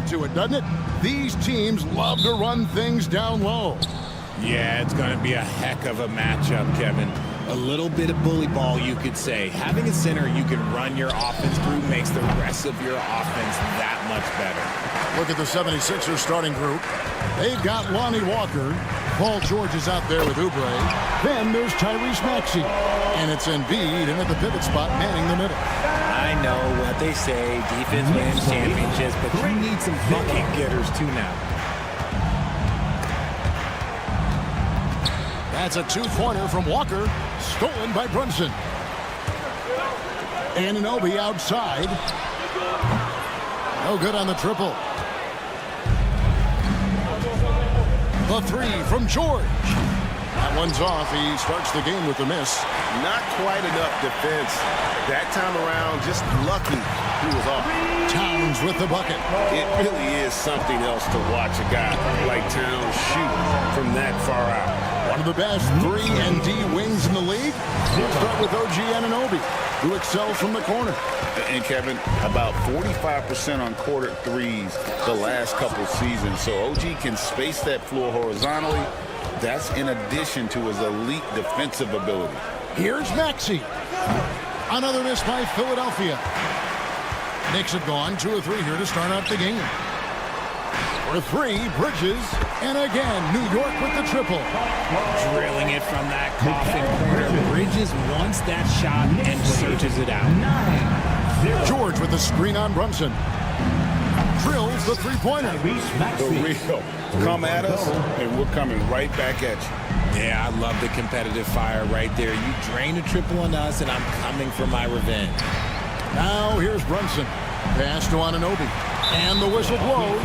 feel to it, doesn't it? These teams love to run things down low. Yeah, it's going to be a heck of a matchup, Kevin. A little bit of bully ball, you could say. Having a center you can run your offense through makes the rest of your offense that much better. Look at the 76ers starting group. They've got Lonnie Walker. Paul George is out there with Oubre. Then there's Tyrese Maxey. And it's Embiid in at the pivot spot, manning the middle. I know what they say, defense wins championships, but you need some bucket getters too now. That's a two-pointer from Walker, stolen by Brunson. Anunoby outside. No good on the triple. The three from George. That one's off. He starts the game with a miss. Not quite enough defense. That time around, just lucky he was off. Towns with the bucket. It really is something else to watch a guy like Towns shoot from that far out. One of the best 3-and-D wings in the league. We'll start with OG Anunoby, who excels from the corner. And Kevin, about 45% on quarter threes the last couple seasons. So OG can space that floor horizontally. That's in addition to his elite defensive ability. Here's Maxey. Another miss by Philadelphia. Knicks have gone 2 of 3 here to start out the game. For 3, Bridges. And again, New York with the triple. Drilling it from that coffin corner. Bridges wants that shot and searches it out. George with the screen on Brunson. Drills the three-pointer. The real. Come at us, and we're coming right back at you. Yeah, I love the competitive fire right there. You drain a triple on us, and I'm coming for my revenge. Now here's Brunson. Pass to Anunoby. And the whistle blows.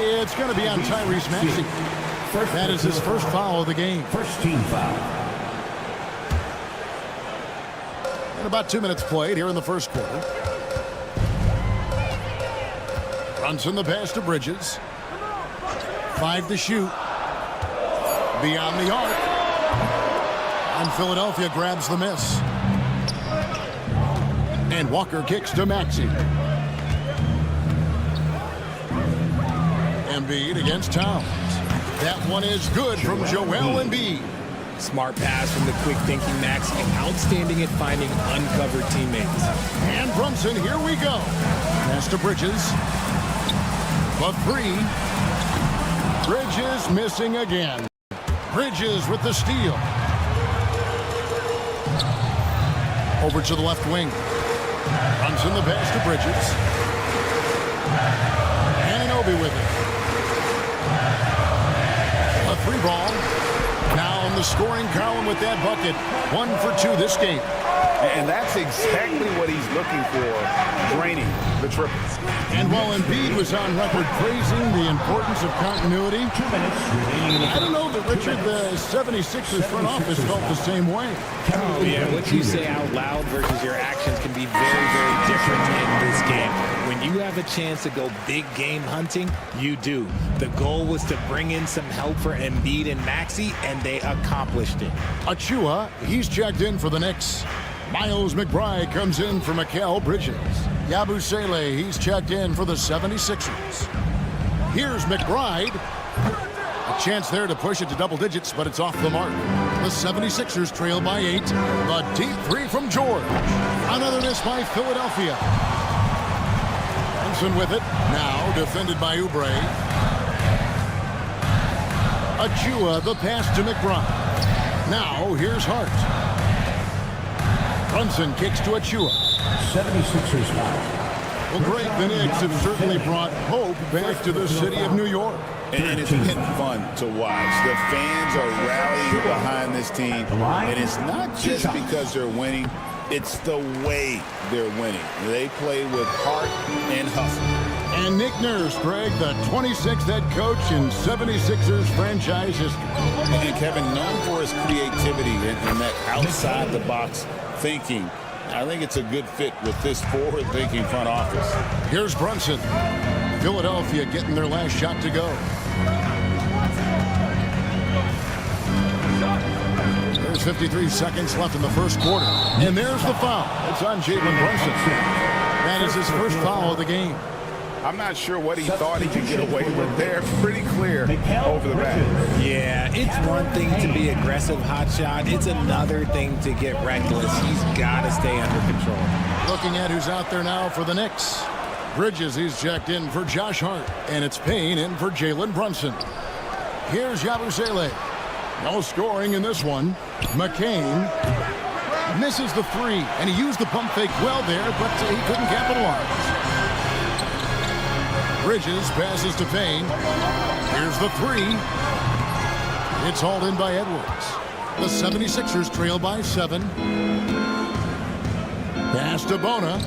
It's going to be on Tyrese Maxey. That is his first foul of the game. First team foul. And about 2 minutes played here in the first quarter. Brunson the pass to Bridges. 5 to shoot. Beyond the arc. And Philadelphia grabs the miss. And Walker kicks to Maxey. Embiid against Towns. That one is good from Joel Embiid. Smart pass from the quick-thinking Max. Outstanding at finding uncovered teammates. And Brunson, here we go. Pass to Bridges. The 3. Bridges missing again. Bridges with the steal. Over to the left wing. Brunson the pass to Bridges. Anunoby with it. A 3 ball. Now in the scoring column with that bucket. 1 for 2 this game. And that's exactly what he's looking for, draining the triples. And while Embiid was on record praising the importance of continuity, I don't know that Richard, the 76ers front office felt the same way. Oh, yeah, what you say out loud versus your actions can be very, very different in this game. When you have a chance to go big game hunting, you do. The goal was to bring in some help for Embiid and Maxey, and they accomplished it. Achua, he's checked in for the Knicks. Miles McBride comes in for Mikal Bridges. Yabusele, he's checked in for the 76ers. Here's McBride. A chance there to push it to double digits, but it's off the mark. The 76ers trail by 8. The deep 3 from George. Another miss by Philadelphia. Brunson with it. Now defended by Oubre. Achua, the pass to McBride. Now here's Hart. Brunson kicks to Achua. 76ers foul. Well, Greg, the Knicks have certainly brought hope back to the city of New York. And it's been fun to watch. The fans are rallying behind this team. And it's not just because they're winning. It's the way they're winning. They play with heart and hustle. And Nick Nurse, Greg, the 26th head coach in 76ers franchise history. And Kevin, known for his creativity and that outside-the-box thinking. I think it's a good fit with this forward-thinking front office. Here's Brunson. Philadelphia getting their last shot to go. There's 53 seconds left in the first quarter. And there's the foul. It's on Jalen Brunson. That is his first foul of the game. I'm not sure what he thought he could get away with there. Pretty clear over the back. Yeah, it's one thing to be aggressive hot shot. It's another thing to get reckless. He's got to stay under control. Looking at who's out there now for the Knicks. Bridges, he's checked in for Josh Hart. And it's Payne in for Jalen Brunson. Here's Yabusele. No scoring in this one. McCain misses the three, and he used the pump fake well there, but he couldn't capitalize. Bridges passes to Payne. Here's the three. It's hauled in by Edwards. The 76ers trail by 7. Pass to Bona.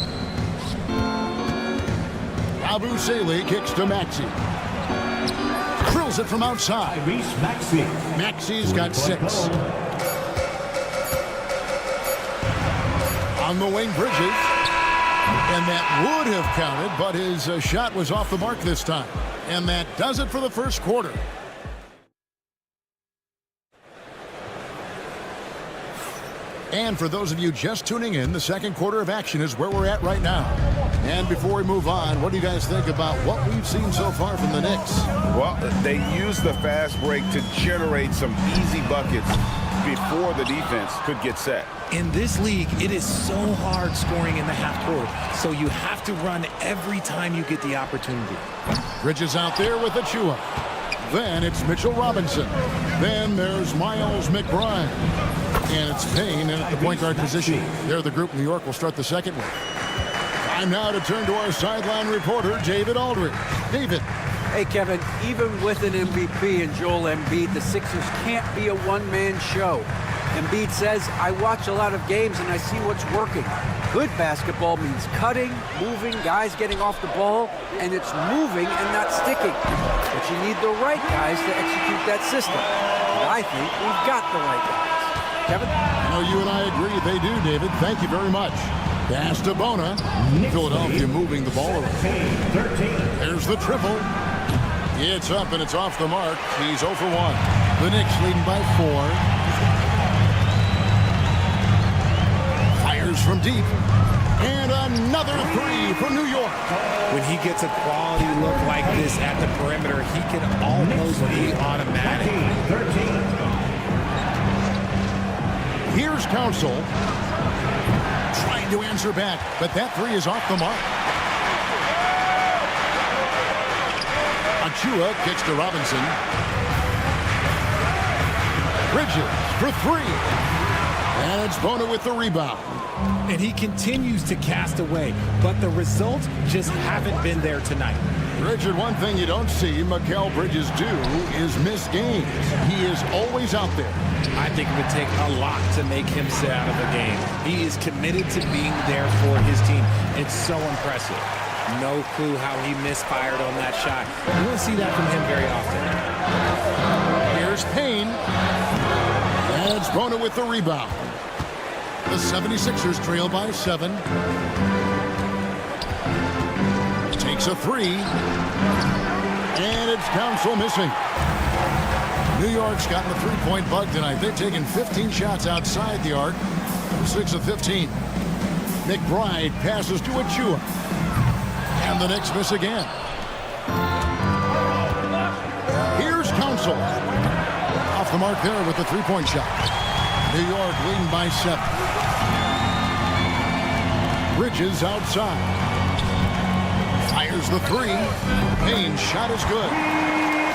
Yabusele kicks to Maxey. Drills it from outside. Maxey's got 6. On the wing, Bridges. And that would have counted, but his shot was off the mark this time. And that does it for the first quarter. And for those of you just tuning in, the second quarter of action is where we're at right now. And before we move on, what do you guys think about what we've seen so far from the Knicks? Well, they used the fast break to generate some easy buckets before the defense could get set. In this league, it is so hard scoring in the half court, so you have to run every time you get the opportunity. Bridges out there with Achua. Then it's Mitchell Robinson. Then there's Miles McBride. And it's Payne in at the point guard position. There, the group New York will start the second one. Time now to turn to our sideline reporter, David Aldridge. David. Hey, Kevin, even with an MVP and Joel Embiid, the Sixers can't be a one-man show. Embiid says, I watch a lot of games and I see what's working. Good basketball means cutting, moving, guys getting off the ball, and it's moving and not sticking. But you need the right guys to execute that system. And I think we've got the right guys. Kevin? I know you and I agree they do, David. Thank you very much. Pass to Bona. Philadelphia moving the ball around. There's the triple. It's up and it's off the mark. He's 0 for 1. The Knicks leading by 4. Fires from deep. And another three for New York. When he gets a quality look like this at the perimeter, he can almost be automatic. Here's Council. Trying to answer back, but that three is off the mark. Achua kicks to Robinson. Bridges for 3. And it's Bona with the rebound. And he continues to cast away, but the results just haven't been there tonight. Richard, one thing you don't see Mikal Bridges do is miss games. He is always out there. I think it would take a lot to make him sit out of a game. He is committed to being there for his team. It's so impressive. No clue how he misfired on that shot. You won't see that from him very often. Here's Payne. And it's Bona with the rebound. The 76ers trail by 7. Takes a 3. And it's Council missing. New York's gotten the three-point bug tonight. They've taken 15 shots outside the arc. 6 of 15. McBride passes to Achua. And the Knicks miss again. Here's Council. Off the mark there with the three-point shot. New York leading by 7. Bridges outside. Fires the 3. Payne's shot is good.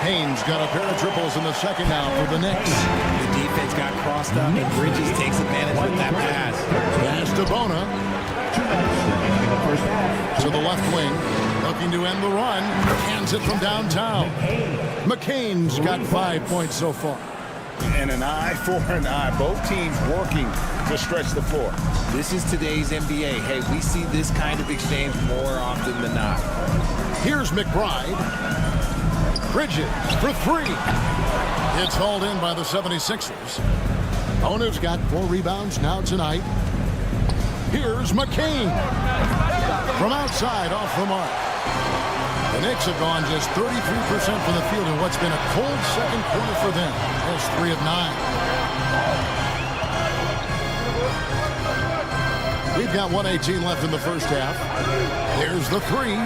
Payne's got a pair of triples in the second now for the Knicks. The defense got crossed up, and Bridges takes advantage with that pass. Pass to Bona. To the left wing. Looking to end the run. Hands it from downtown. McCain's got 5 points so far. And an eye for an eye. Both teams working to stretch the floor. This is today's NBA. Hey, we see this kind of exchange more often than not. Here's McBride. Bridges for 3. It's hauled in by the 76ers. Bona's got 4 rebounds now tonight. Here's McCain. From outside, off the mark. The Knicks have gone just 33% from the field in what's been a cold second quarter for them. That's 3 of 9. We've got 1:18 left in the first half. There's the 3.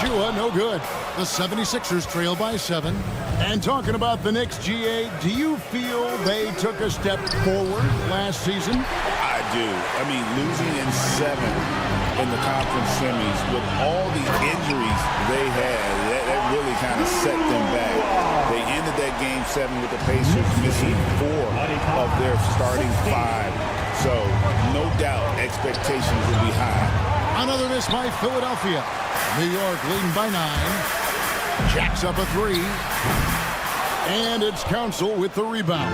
Chua, no good. The 76ers trail by 7. And talking about the Knicks, GA, do you feel they took a step forward last season? I do. I mean, losing in 7 in the conference semis with all the injuries they had, that really kind of set them back. They ended that game 7 with the Pacers missing 4 of their starting 5. So, no doubt, expectations will be high. Another miss by Philadelphia. New York leading by 9. Jacks up a 3. And it's Council with the rebound.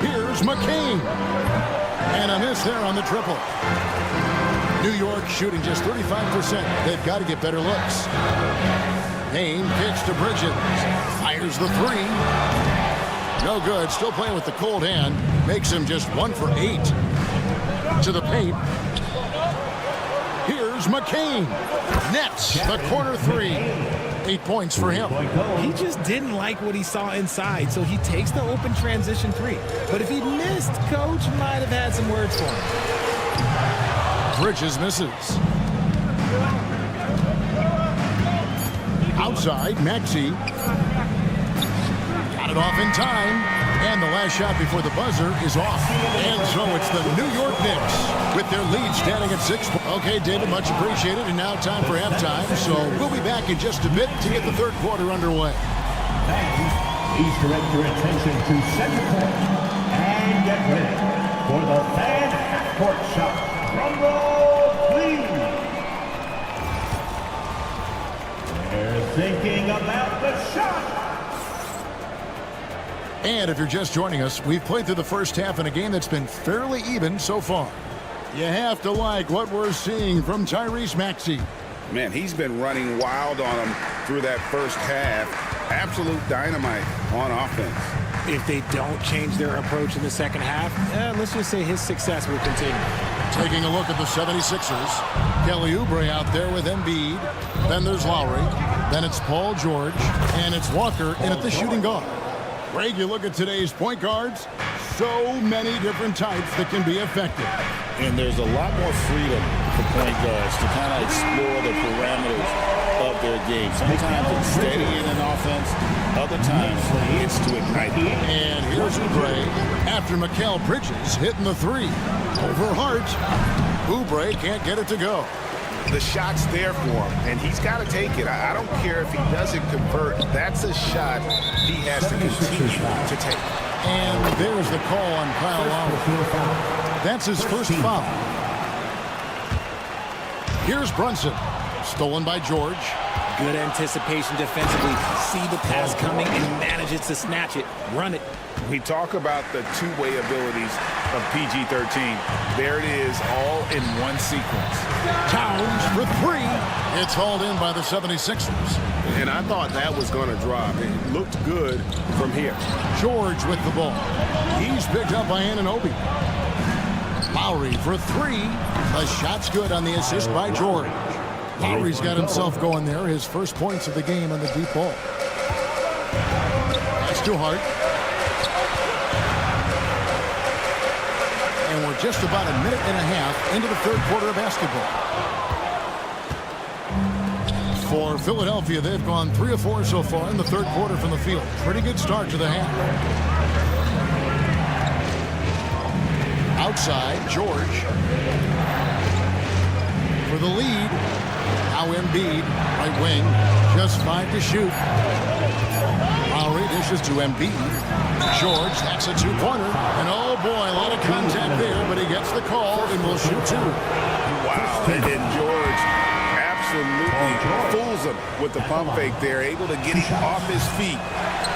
Here's McCain. And a miss there on the triple. New York shooting just 35%. They've got to get better looks. Payne kicks to Bridges. Fires the 3. No good. Still playing with the cold hand. Makes him just 1 for 8. To the paint. Here's McCain. Nets the corner 3. 8 points for him. He just didn't like what he saw inside, so he takes the open transition 3. But if he missed, Coach might have had some words for him. Bridges misses. Outside, Maxey. Got it off in time. And the last shot before the buzzer is off. And so it's the New York Knicks with their lead standing at 6. Okay, David, much appreciated. And now time for halftime. So we'll be back in just a bit to get the third quarter underway. Fans, please direct your attention to center court and get ready for the fan half-court shot. Drum roll, please. They're thinking about the shot. And if you're just joining us, we've played through the first half in a game that's been fairly even so far. You have to like what we're seeing from Tyrese Maxey. Man, he's been running wild on him through that first half. Absolute dynamite on offense. If they don't change their approach in the second half, let's just say his success will continue. Taking a look at the 76ers. Kelly Oubre out there with Embiid. Then there's Lowry. Then it's Paul George. And it's Walker in at the shooting guard. Greg, you look at today's point guards, so many different types that can be effective. And there's a lot more freedom for point guards to kind of explore the parameters of their game. Sometimes it's steadying an offense, other times it's to ignite it. And here's Oubre after Mikal Bridges hitting the 3. Over Hart. Oubre can't get it to go. The shot's there for him, and he's got to take it. I don't care if he doesn't convert. That's a shot he has to continue to take. And there's the call on Kyle Lowry. That's his first foul. Here's Brunson. Stolen by George. Good anticipation defensively. See the pass coming and manages to snatch it. Run it. We talk about the two-way abilities of PG-13. There it is, all in one sequence. Towns for 3. It's hauled in by the 76ers. And I thought that was going to drop. It looked good from here. George with the ball. He's picked up by Anunoby. Lowry for 3. The shot's good on the assist by George. Lowry's got himself going there. His first points of the game on the deep ball. That's to Hart. And we're just about a minute and a half into the third quarter of basketball. For Philadelphia, they've gone 3 of 4 so far in the third quarter from the field. Pretty good start to the half. Outside, George. For the lead. Now Embiid, right wing, just 5 to shoot. Lowry dishes to Embiid. George, that's a 2-pointer. And oh boy, a lot of contact there, but he gets the call and will shoot 2. Wow, and then George absolutely fools him with the pump fake there, able to get him off his feet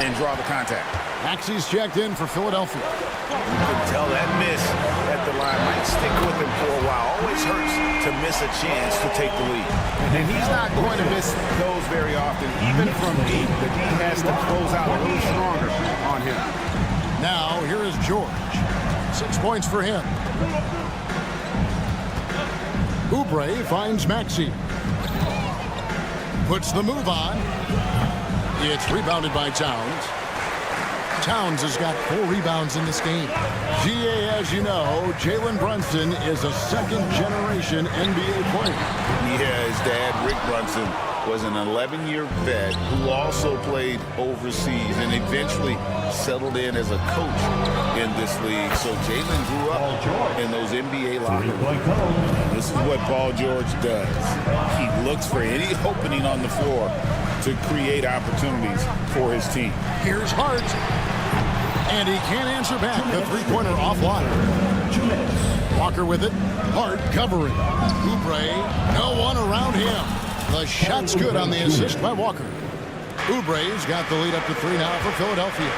and draw the contact. Maxey's checked in for Philadelphia. You can tell that miss at the line might stick with him for a while. Always hurts to miss a chance to take the lead. And he's not going to miss those very often, even from deep. The D has to close out a little stronger on him. Now, here is George. 6 points for him. Oubre finds Maxey. Puts the move on. It's rebounded by Towns. Towns has got 4 rebounds in this game. GA, as you know, Jalen Brunson is a second-generation NBA player. Yeah, his dad, Rick Brunson, was an 11-year vet who also played overseas and eventually settled in as a coach in this league. So Jalen grew up in those NBA locker rooms. This is what Paul George does. He looks for any opening on the floor to create opportunities for his team. Here's Hart. And he can't answer back. The three-pointer offline. Walker with it. Hart covering. Oubre, no one around him. The shot's good on the assist by Walker. Oubre's got the lead up to 3 now for Philadelphia.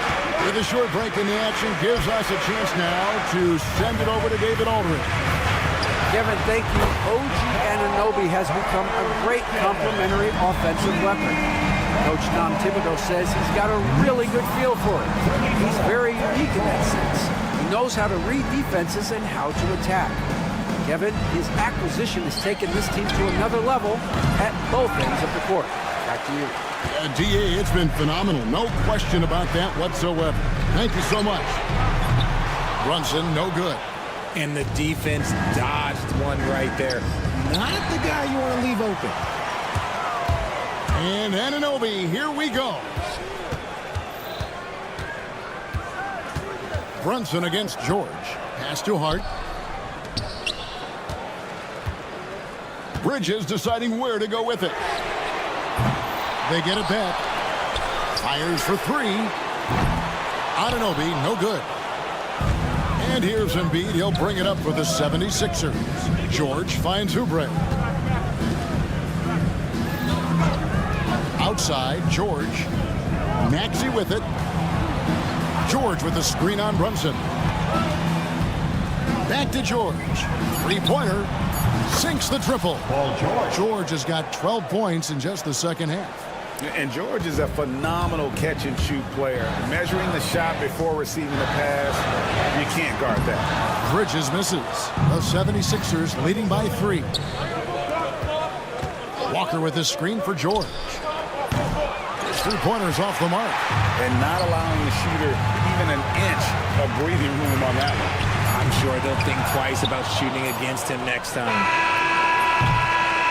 With a short break in the action, gives us a chance now to send it over to David Aldridge. Kevin, thank you. OG Anunoby has become a great complementary offensive weapon. Coach Tom Thibodeau says he's got a really good feel for it. He's very unique in that sense. He knows how to read defenses and how to attack. Kevin, his acquisition has taken this team to another level at both ends of the court. Back to you. DA, it's been phenomenal. No question about that whatsoever. Thank you so much. Brunson, no good. And the defense dodged one right there. Not the guy you want to leave open. And Anunoby, here we go. Brunson against George. Pass to Hart. Bridges deciding where to go with it. They get it back. Fires for 3. Anunoby, no good. And here's Embiid. He'll bring it up for the 76ers. George finds Oubre. Outside, George. Maxey with it. George with the screen on Brunson. Back to George. Three-pointer. Sinks the triple. George has got 12 points in just the second half. And George is a phenomenal catch-and-shoot player. Measuring the shot before receiving the pass, you can't guard that. Bridges misses. The 76ers leading by 3. Walker with his screen for George. His three-pointers off the mark. And not allowing the shooter even an inch of breathing room on that one. I'm sure they'll think twice about shooting against him next time.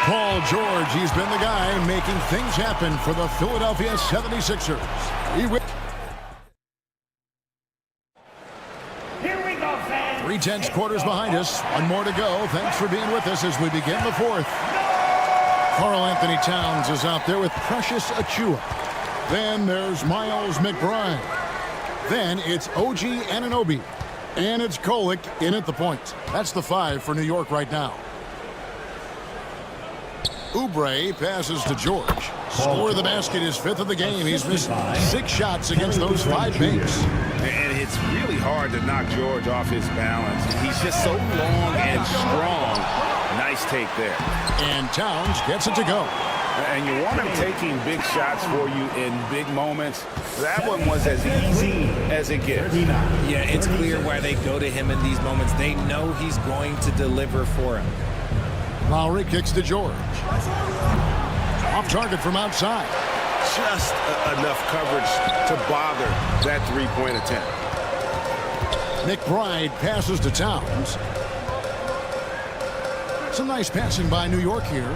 Paul George, he's been the guy making things happen for the Philadelphia 76ers. Here we go, fans. 3 tenths quarters behind us. One more to go. Thanks for being with us as we begin the 4th. Karl Anthony Towns is out there with Precious Achiuwa. Then there's Miles McBride. Then it's OG Anunoby. And it's Kolek in at the point. That's the 5 for New York right now. Oubre passes to George. Score of the basket, his 5th of the game. He's missed 6 shots against those 5 makes. And it's really hard to knock George off his balance. He's just so long and strong. Nice take there. And Towns gets it to go. And you want him taking big shots for you in big moments. That one was as easy as it gets. Yeah, it's clear why they go to him in these moments. They know he's going to deliver for him. Lowry kicks to George. Off target from outside. Just enough coverage to bother that three-point attempt. McBride passes to Towns. Some nice passing by New York here.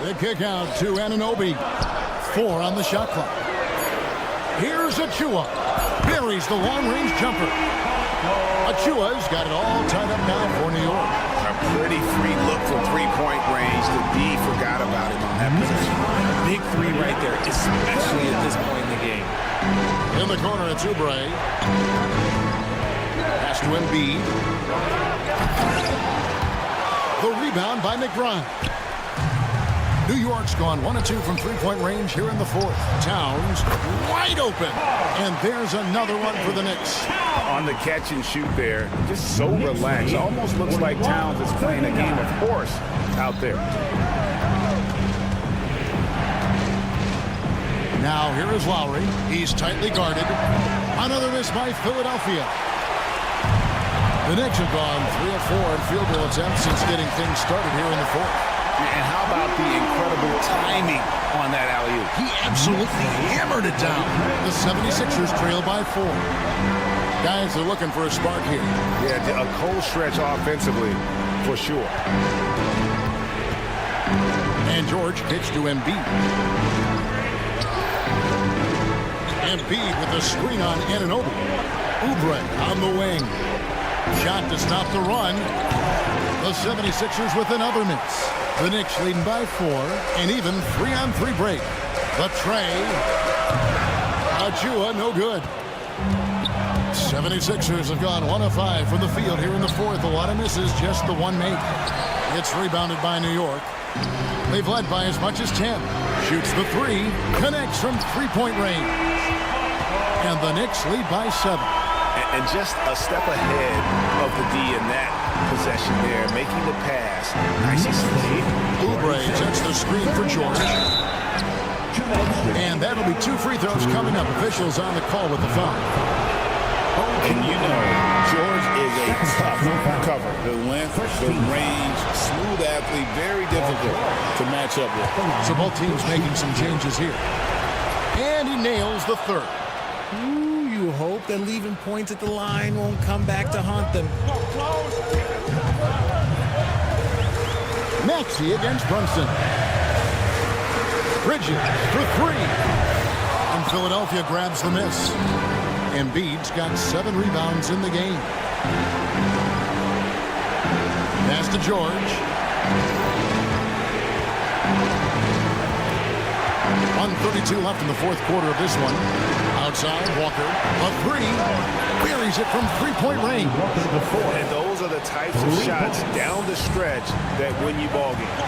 The kick out to Anunoby. 4 on the shot clock. Here's Achiuwa. Buries the long-range jumper. Achiuwa's got it all tied up now for New York. A pretty free look from three-point range. The D forgot about him on that possession. Big 3 right there, especially at this point in the game. In the corner, it's Oubre. Pass to Embiid. The rebound by McBride. New York's gone 1 of 2 from three-point range here in the 4th. Towns wide open. And there's another one for the Knicks. On the catch and shoot there, just so relaxed. Almost looks like Towns is playing a game of horse out there. Now here is Lowry. He's tightly guarded. Another miss by Philadelphia. The Knicks have gone 3 of 4 in field goal attempts since getting things started here in the 4th. And how about the incredible timing on that alley-oop? He absolutely hammered it down. The 76ers trail by 4. Guys are looking for a spark here. Yeah, a cold stretch offensively, for sure. And George pitched to Embiid. Embiid with a screen on Anunoby. Oubre on the wing. Shot to stop the run. The 76ers with another miss. The Knicks leading by 4. And even 3-on-3 break. The tray. Achua, no good. 76ers have gone 1 of 5 from the field here in the fourth. A lot of misses, just the one make. It's rebounded by New York. They've led by as much as 10. Shoots the 3. Connects from three-point range. And the Knicks lead by 7. And just a step ahead of the D in that possession there, making the pass. Nicely played. Oubre sets the screen for George. And that'll be 2 free throws coming up. Officials on the call with the foul. And you know, George is a tough cover. The length, the range, smooth athlete, very difficult to match up with. So both teams making some changes here. And he nails the third. Ooh, you hope that leaving points at the line won't come back to haunt them. Maxey against Brunson. Bridges for 3. And Philadelphia grabs the miss. Embiid's got 7 rebounds in the game. Pass to George. 1:32 left in the fourth quarter of this one. Outside, Walker. A 3. Buries it from three-point range. And those are the types of shots down the stretch that win you ball games.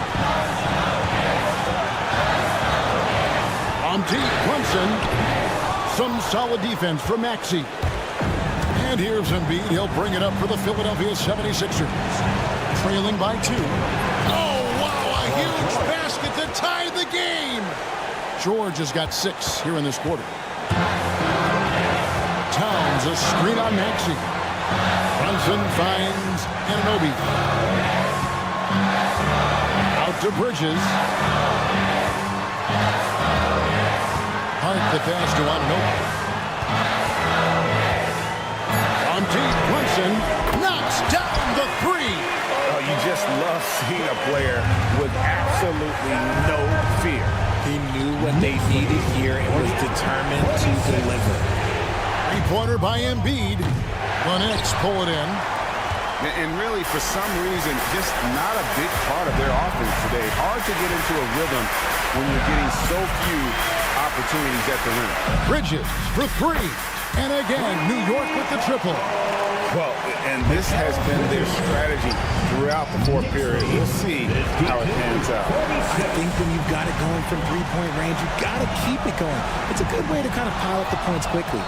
On deep, Brunson. Some solid defense from Maxey. And here's Embiid. He'll bring it up for the Philadelphia 76ers. Trailing by 2. Oh, wow, a huge basket to tie the game. George has got 6 here in this quarter. Towns, a screen on Maxey. Brunson finds Anunoby. Out to Bridges. Hart the pass to Anunoby. On deep, Brunson knocks down the 3. Oh, you just love seeing a player with absolutely no fear. He knew what they needed here and was determined to deliver. Three-pointer by Embiid. The Knicks pull it in. And really, for some reason, just not a big part of their offense today. Hard to get into a rhythm when you're getting so few opportunities at the rim. Bridges for 3. And again, New York with the triple. Well, and this has been their strategy throughout the fourth period. We'll see how it pans out. I think when you've got it going from three-point range, you've got to keep it going. It's a good way to kind of pile up the points quickly.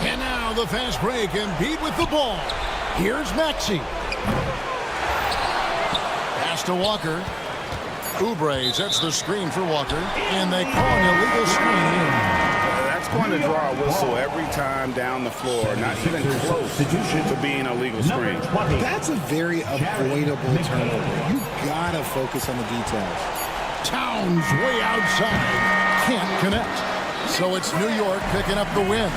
And now the fast break. Embiid with the ball. Here's Maxey. Pass to Walker. Oubre sets the screen for Walker. And they call an illegal screen. That's going to draw a whistle every time down the floor. Not even close to being a legal screen. That's a very avoidable turnover. You've got to focus on the details. Towns way outside. Can't connect. So it's New York picking up the win.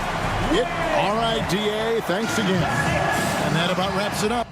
All right, DA, thanks again. And that about wraps it up.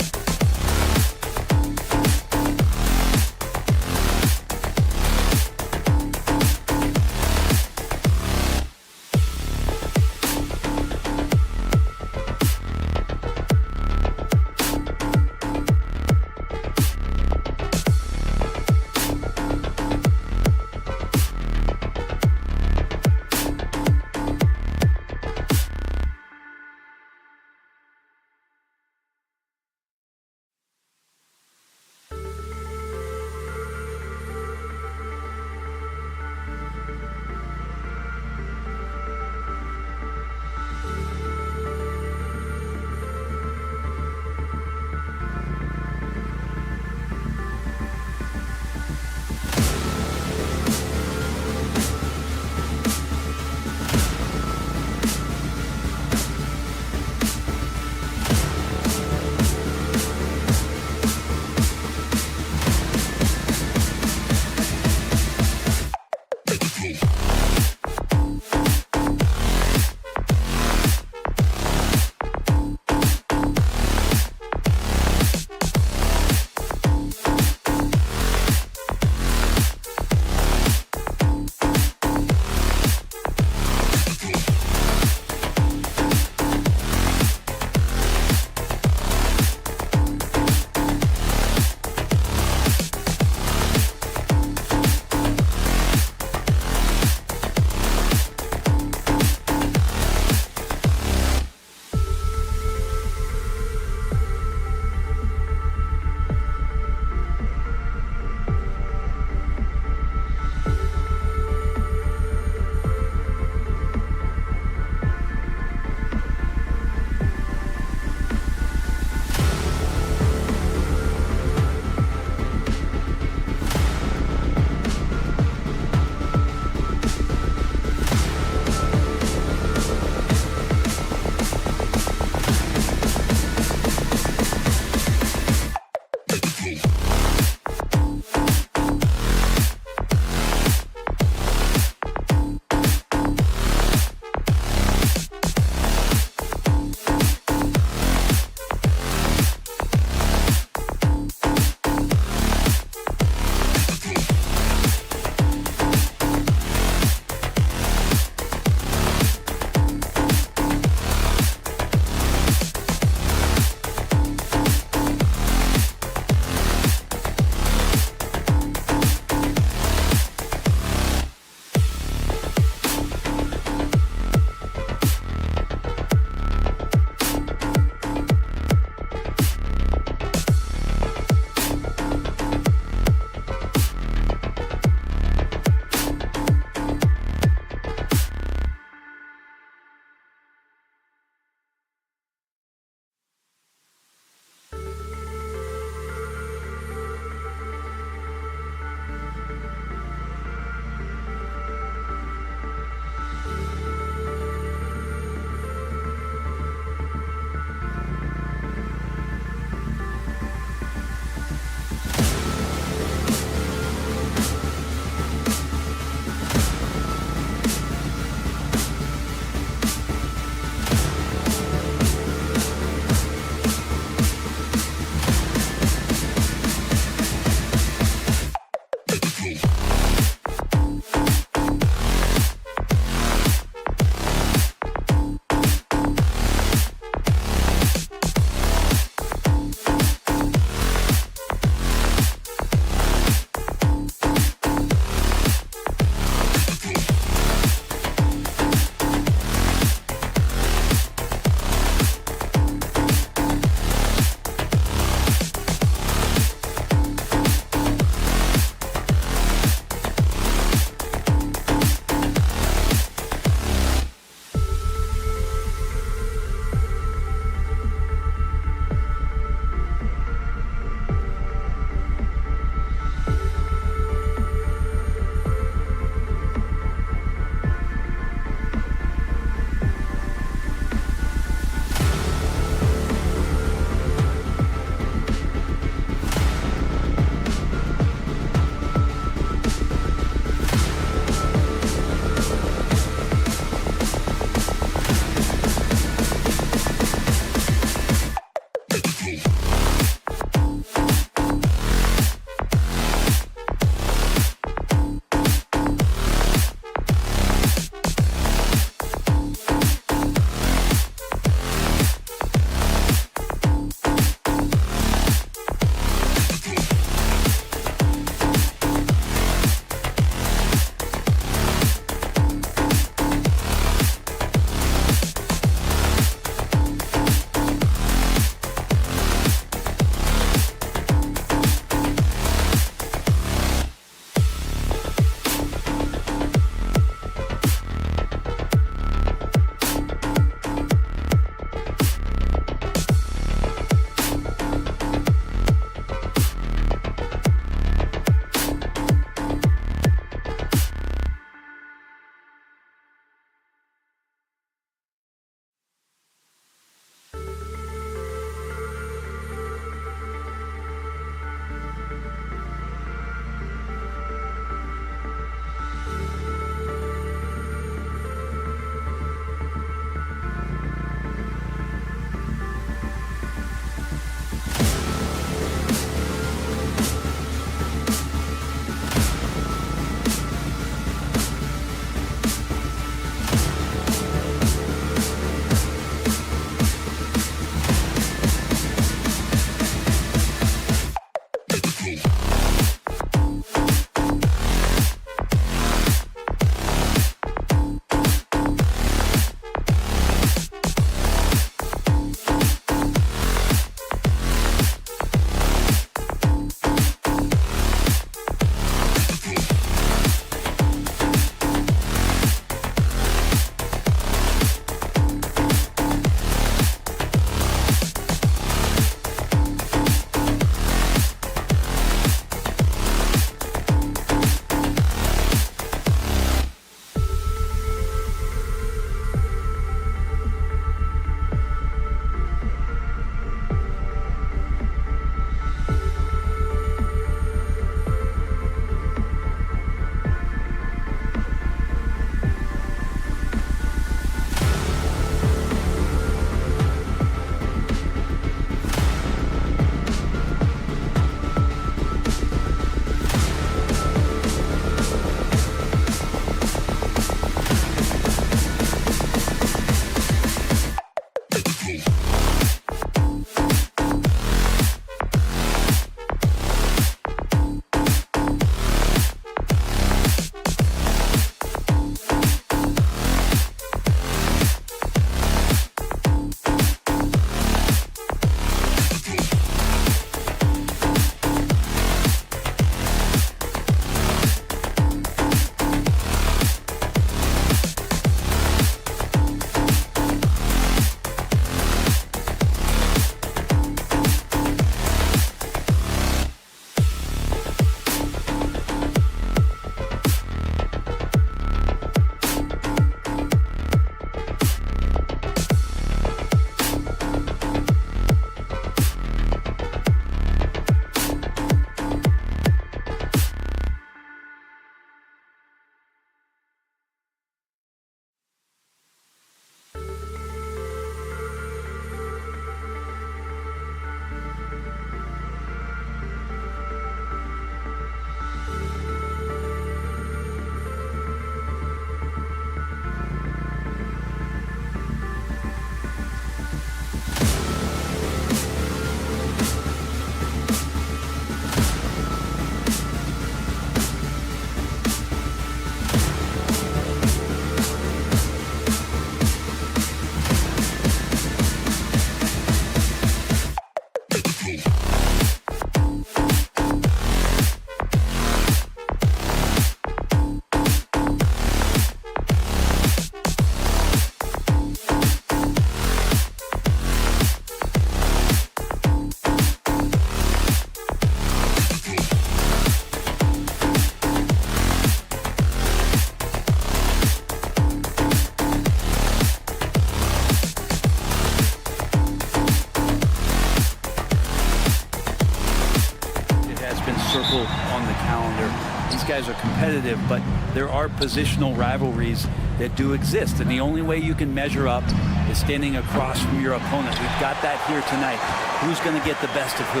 guys are competitive, but there are positional rivalries that do exist, and the only way you can measure up is standing across from your opponent. We've got that here tonight. Who's going to get the best of who?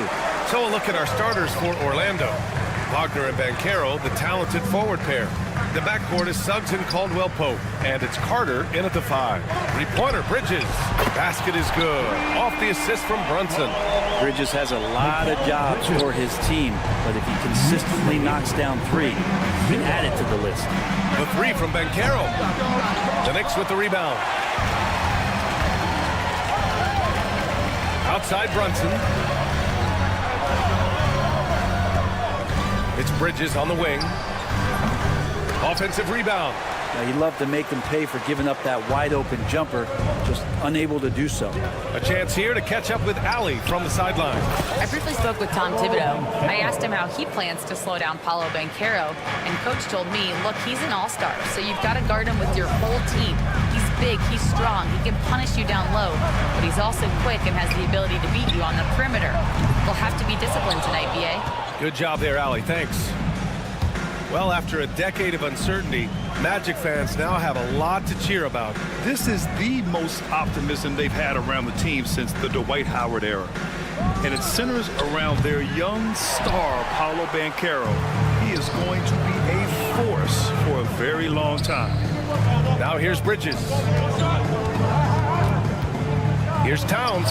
So a look at our starters for Orlando. Wagner and Banchero, the talented forward pair. The backcourt is Suggs and Caldwell-Pope, and it's Carter in at the 5. Three-pointer, Bridges. Basket is good. Off the assist from Brunson. Bridges has a lot of jobs for his team, but if he consistently knocks down 3, he can add it to the list. The 3 from Banchero. The Knicks with the rebound. Outside Brunson. It's Bridges on the wing. Offensive rebound. Now, you love to make them pay for giving up that wide-open jumper, just unable to do so. A chance here to catch up with Allie from the sideline. I briefly spoke with Tom Thibodeau. I asked him how he plans to slow down Paolo Banchero, and Coach told me, look, he's an all-star, so you've got to guard him with your whole team. He's big, he's strong, he can punish you down low, but he's also quick and has the ability to beat you on the perimeter. We'll have to be disciplined tonight, B.A. Good job there, Allie. Thanks. Well, after a decade of uncertainty, Magic fans now have a lot to cheer about. This is the most optimism they've had around the team since the Dwight Howard era. And it centers around their young star, Paolo Banchero. He is going to be a force for a very long time. Now here's Bridges. Here's Towns.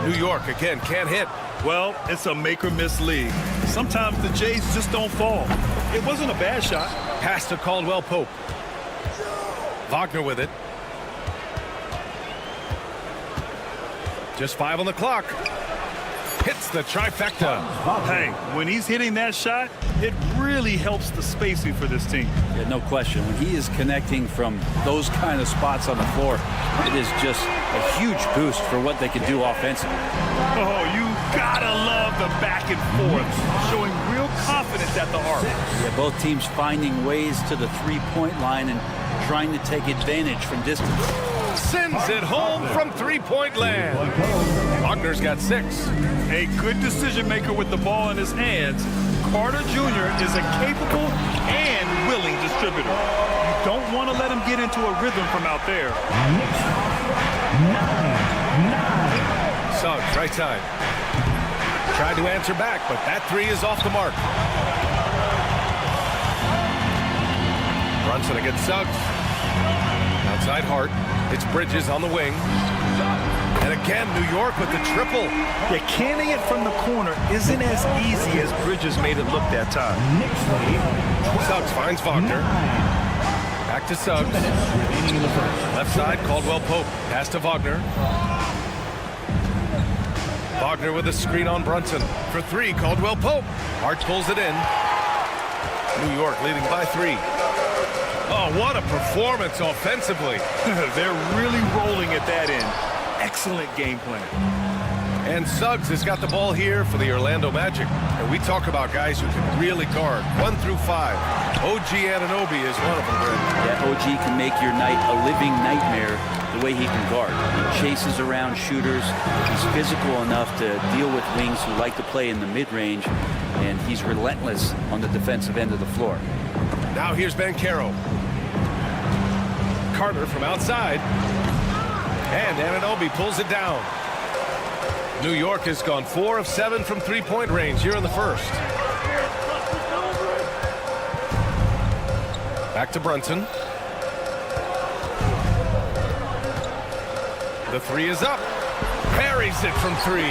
New York again can't hit. Well, it's a make-or-miss league. Sometimes the Jays just don't fall. It wasn't a bad shot. Pass to Caldwell-Pope. Wagner with it. Just 5 on the clock. Hits the trifecta. Hey, when he's hitting that shot, it really helps the spacing for this team. Yeah, no question. When he is connecting from those kind of spots on the floor, it is just a huge boost for what they can do offensively. Oh, you gotta love the back and forth, showing real confidence at the arc. Yeah, both teams finding ways to the three-point line and trying to take advantage from distance. Sends it home from three-point land. Wagner's got 6. A good decision maker with the ball in his hands. Carter Jr. is a capable and willing distributor. You don't want to let him get into a rhythm from out there. Suggs, right side. Tried to answer back, but that 3 is off the mark. Brunson against Suggs. Outside Hart. It's Bridges on the wing. And again, New York with the triple. Yeah, canning it from the corner isn't as easy as Bridges made it look that time. Suggs finds Wagner. Back to Suggs. Left side, Caldwell-Pope. Pass to Wagner. Wagner with a screen on Brunson. For 3, Caldwell-Pope. Hart pulls it in. New York leading by 3. Oh, what a performance offensively. They're really rolling at that end. Excellent game plan. And Suggs has got the ball here for the Orlando Magic. And we talk about guys who can really guard 1 through 5. OG Anunoby is one of them. Yeah, OG can make your night a living nightmare the way he can guard. He chases around shooters. He's physical enough to deal with wings who like to play in the mid-range. And he's relentless on the defensive end of the floor. Now here's Banchero. Carter from outside. And Anunoby pulls it down. New York has gone 4 of 7 from three-point range here in the first. Back to Brunson. The 3 is up. Parries it from 3.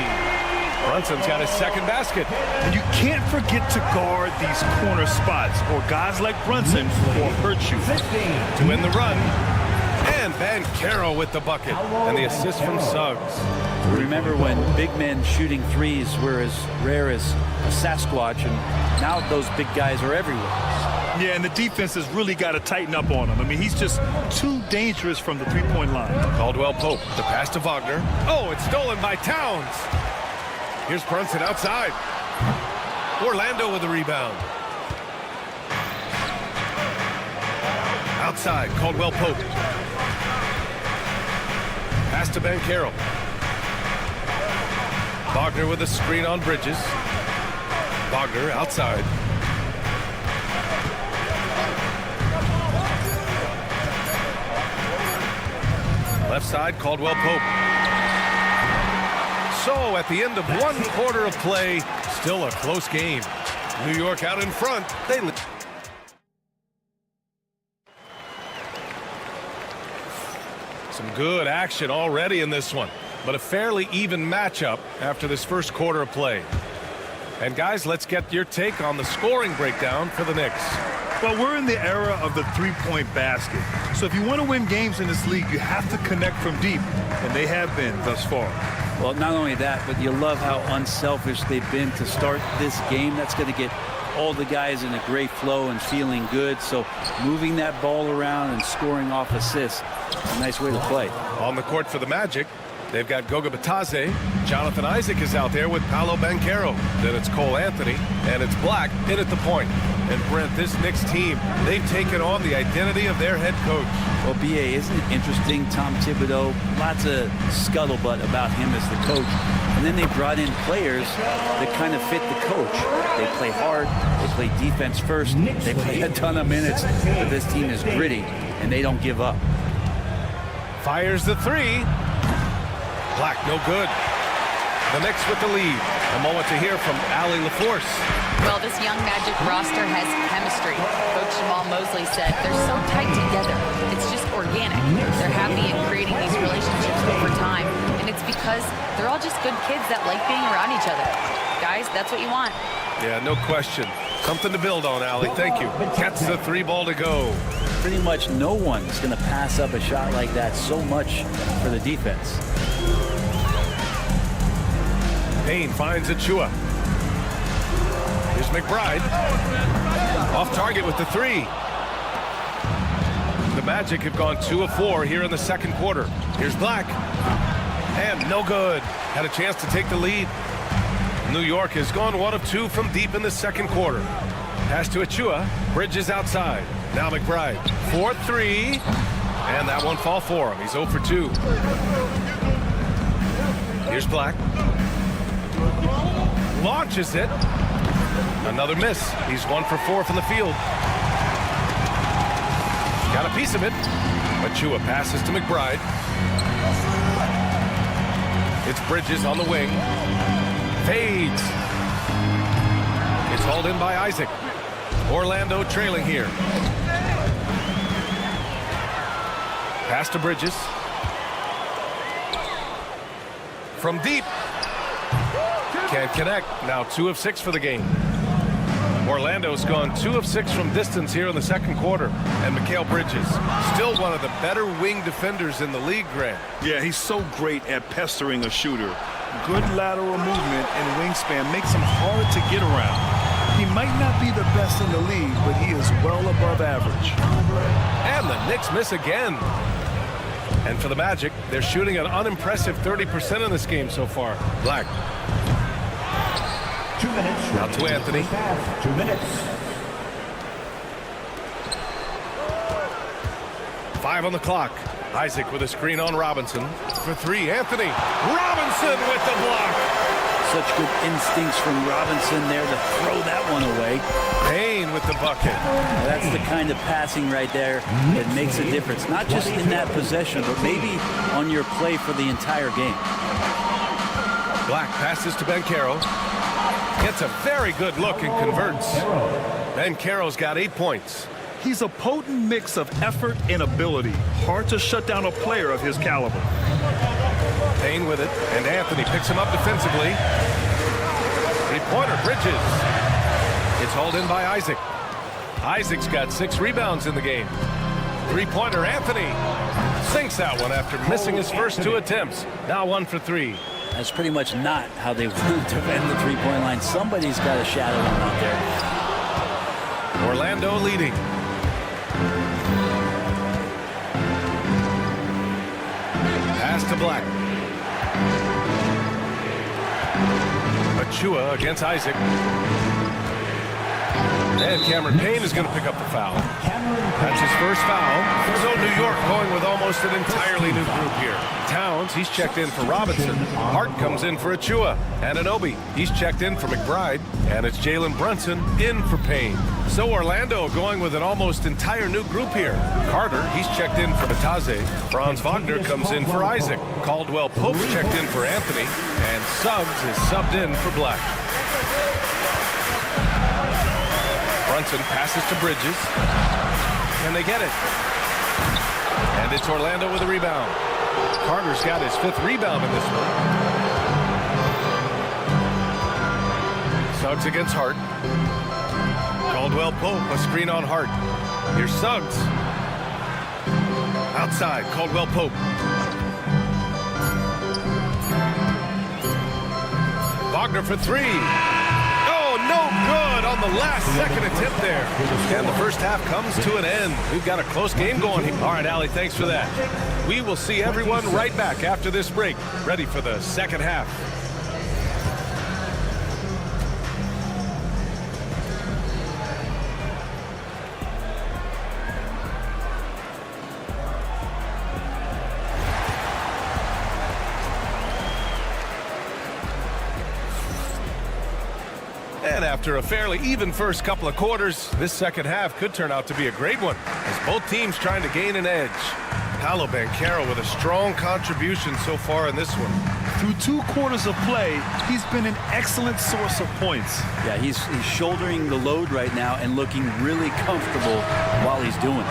Brunson's got his second basket. And you can't forget to guard these corner spots, or guys like Brunson will hurt you. To win the run. And Banchero with the bucket. And the assist from Suggs. Remember when big men shooting threes were as rare as a Sasquatch, and now those big guys are everywhere. Yeah, and the defense has really got to tighten up on him. I mean, he's just too dangerous from the three-point line. Caldwell-Pope, the pass to Wagner. Oh, it's stolen by Towns. Here's Brunson outside. Orlando with the rebound. Outside, Caldwell-Pope. Pass to Banchero. Wagner with a screen on Bridges. Wagner outside. left side, Caldwell Pope. So at the end of 1 quarter of play, still a close game. New York out in front. Some good action already in this one, but a fairly even matchup after this first quarter of play. And guys, let's get your take on the scoring breakdown for the Knicks. Well, we're in the era of the three-point basket. So if you want to win games in this league, you have to connect from deep, and they have been thus far. Well, not only that, but you love how unselfish they've been to start this game. That's going to get all the guys in a great flow and feeling good. So moving that ball around and scoring off assists, a nice way to play. On the court for the Magic, they've got Goga Bitadze. Jonathan Isaac is out there with Paolo Banchero. Then it's Cole Anthony, and it's Black in at the point. And Brent, this Knicks team, they've taken on the identity of their head coach. Well, B.A., isn't it interesting? Tom Thibodeau, lots of scuttlebutt about him as the coach. And then they brought in players that kind of fit the coach. They play hard. They play defense first. They play a ton of minutes. But this team is gritty, and they don't give up. Fires the three. Black, no good. The Knicks with the lead. A moment to hear from Allie LaForce. Well, this young Magic roster has chemistry. Coach Jamal Mosley said they're so tight together. It's just organic. They're happy in creating these relationships over time. And it's because they're all just good kids that like being around each other. Guys, that's what you want. Yeah, no question. Something to build on, Allie. Thank you. Gets the 3 ball to go. Pretty much no one's going to pass up a shot like that so much for the defense. Payne finds Achua. Here's McBride. Off target with the 3. The Magic have gone 2 of 4 here in the second quarter. Here's Black. And no good. Had a chance to take the lead. New York has gone 1 of 2 from deep in the second quarter. Pass to Achua. Bridges outside. Now McBride. 4-3. And that one fall for him. He's 0 for 2. Here's Black. Launches it. Another miss. He's 1 for 4 from the field. Got a piece of it. Achua passes to McBride. It's Bridges on the wing. Fades. It's hauled in by Isaac. Orlando trailing here. Pass to Bridges. From deep. Can't connect. Now 2 of 6 for the game. Orlando's gone 2 of 6 from distance here in the second quarter. And Mikal Bridges, still one of the better wing defenders in the league, Grant. Yeah, he's so great at pestering a shooter. Good lateral movement and wingspan makes him hard to get around. He might not be the best in the league, but he is well above average. And the Knicks miss again. And for the Magic, they're shooting an unimpressive 30% in this game so far. Black. 2 minutes. Now to Anthony. 2 minutes. 5 on the clock. Isaac with a screen on Robinson. For 3, Anthony. Robinson with the block. Such good instincts from Robinson there to throw that one away. Payne with the bucket. That's the kind of passing right there that makes a difference. Not just in that possession, but maybe on your play for the entire game. Black passes to Banchero. Gets a very good look and converts. Banchero's got 8 points. He's a potent mix of effort and ability. Hard to shut down a player of his caliber. Payne with it, and Anthony picks him up defensively. 3-pointer, Bridges. It's hauled in by Isaac. Isaac's got 6 rebounds in the game. 3-pointer, Anthony. Sinks that one after missing his first 2 attempts. Now 1 for 3. That's pretty much not how they want to defend the three-point line. Somebody's got to shadow them out there. Orlando leading. Pass to Black. Achua against Isaac. And Cameron Payne is going to pick up the foul. That's his first foul. So New York going with almost an entirely new group here. Towns, he's checked in for Robinson. Hart comes in for Achua. Anunoby, he's checked in for McBride. And it's Jalen Brunson in for Payne. So Orlando going with an almost entire new group here. Carter, he's checked in for Bataze. Franz Wagner comes in for Isaac. Caldwell Pope's checked in for Anthony. And Suggs is subbed in for Black. Brunson passes to Bridges. And they get it. And it's Orlando with a rebound. Carter's got his 5th rebound in this one. Suggs against Hart. Caldwell Pope, a screen on Hart. Here's Suggs. Outside, Caldwell Pope. Wagner for 3. Oh, no good on the last second attempt there. And the first half comes to an end. We've got a close game going here. All right, Allie, thanks for that. We will see everyone right back after this break, ready for the second half. And after a fairly even first couple of quarters, this second half could turn out to be a great one, as both teams trying to gain an edge. Paolo Banchero with a strong contribution so far in this one. Through 2 quarters of play, he's been an excellent source of points. Yeah, he's shouldering the load right now and looking really comfortable while he's doing it.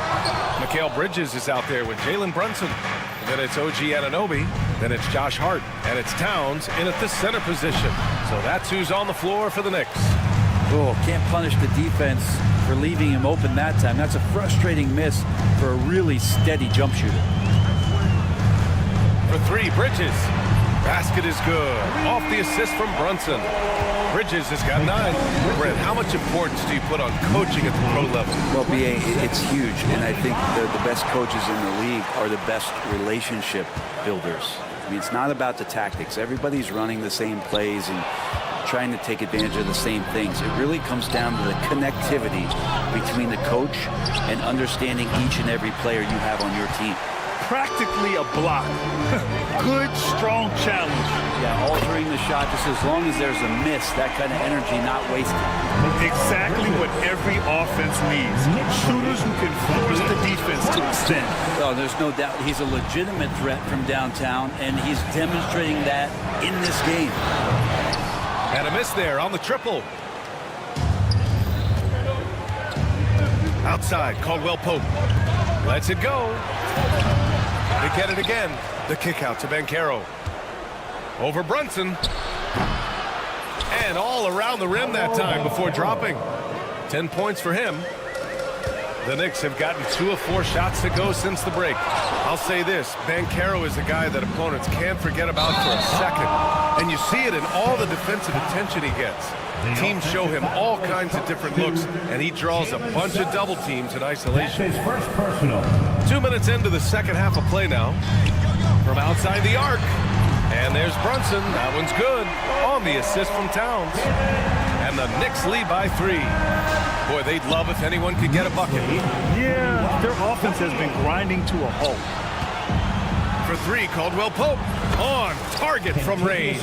Mikal Bridges is out there with Jalen Brunson. Then it's OG Anunoby. Then it's Josh Hart. And it's Towns in at the center position. So that's who's on the floor for the Knicks. Oh, can't punish the defense for leaving him open that time. That's a frustrating miss for a really steady jump shooter. For 3, Bridges. Basket is good. Off the assist from Brunson. Bridges has got 9. Brent, how much importance do you put on coaching at the pro level? Well, BA, it's huge, and I think the best coaches in the league are the best relationship builders. I mean, it's not about the tactics. Everybody's running the same plays and trying to take advantage of the same things. It really comes down to the connectivity between the coach and understanding each and every player you have on your team. Practically a block. Good, strong challenge. Yeah, altering the shot just as long as there's a miss, that kind of energy not wasted. Exactly what every offense needs. Shooters who can force the defense to extend. Oh, there's no doubt he's a legitimate threat from downtown, and he's demonstrating that in this game. And a miss there on the triple. Outside, Caldwell Pope. Lets it go. They get it again. The kick out to Banchero. Over Brunson. And all around the rim that time before dropping. 10 points for him. The Knicks have gotten 2 of 4 shots to go since the break. I'll say this, Banchero is a guy that opponents can't forget about for a second. And you see it in all the defensive attention he gets. Teams show him all kinds of different looks, and he draws a bunch of double teams in isolation. 2 minutes into the second half of play now. From outside the arc. And there's Brunson. That one's good. On the assist from Towns. And the Knicks lead by 3. Boy, they'd love if anyone could get a bucket. Yeah, their offense has been grinding to a halt. For 3, Caldwell Pope. On target from range.